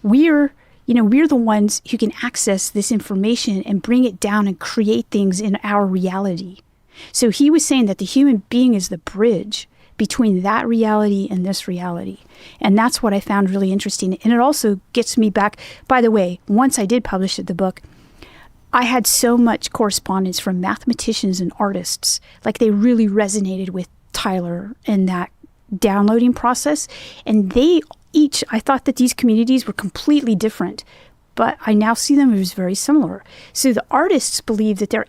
we're the ones who can access this information and bring it down and create things in our reality. So he was saying that the human being is the bridge between that reality and this reality. And that's what I found really interesting. And it also gets me back, by the way, once I did publish the book, I had so much correspondence from mathematicians and artists. Like they really resonated with Tyler in that downloading process. And I thought that these communities were completely different, but I now see them as very similar. So the artists believe that they're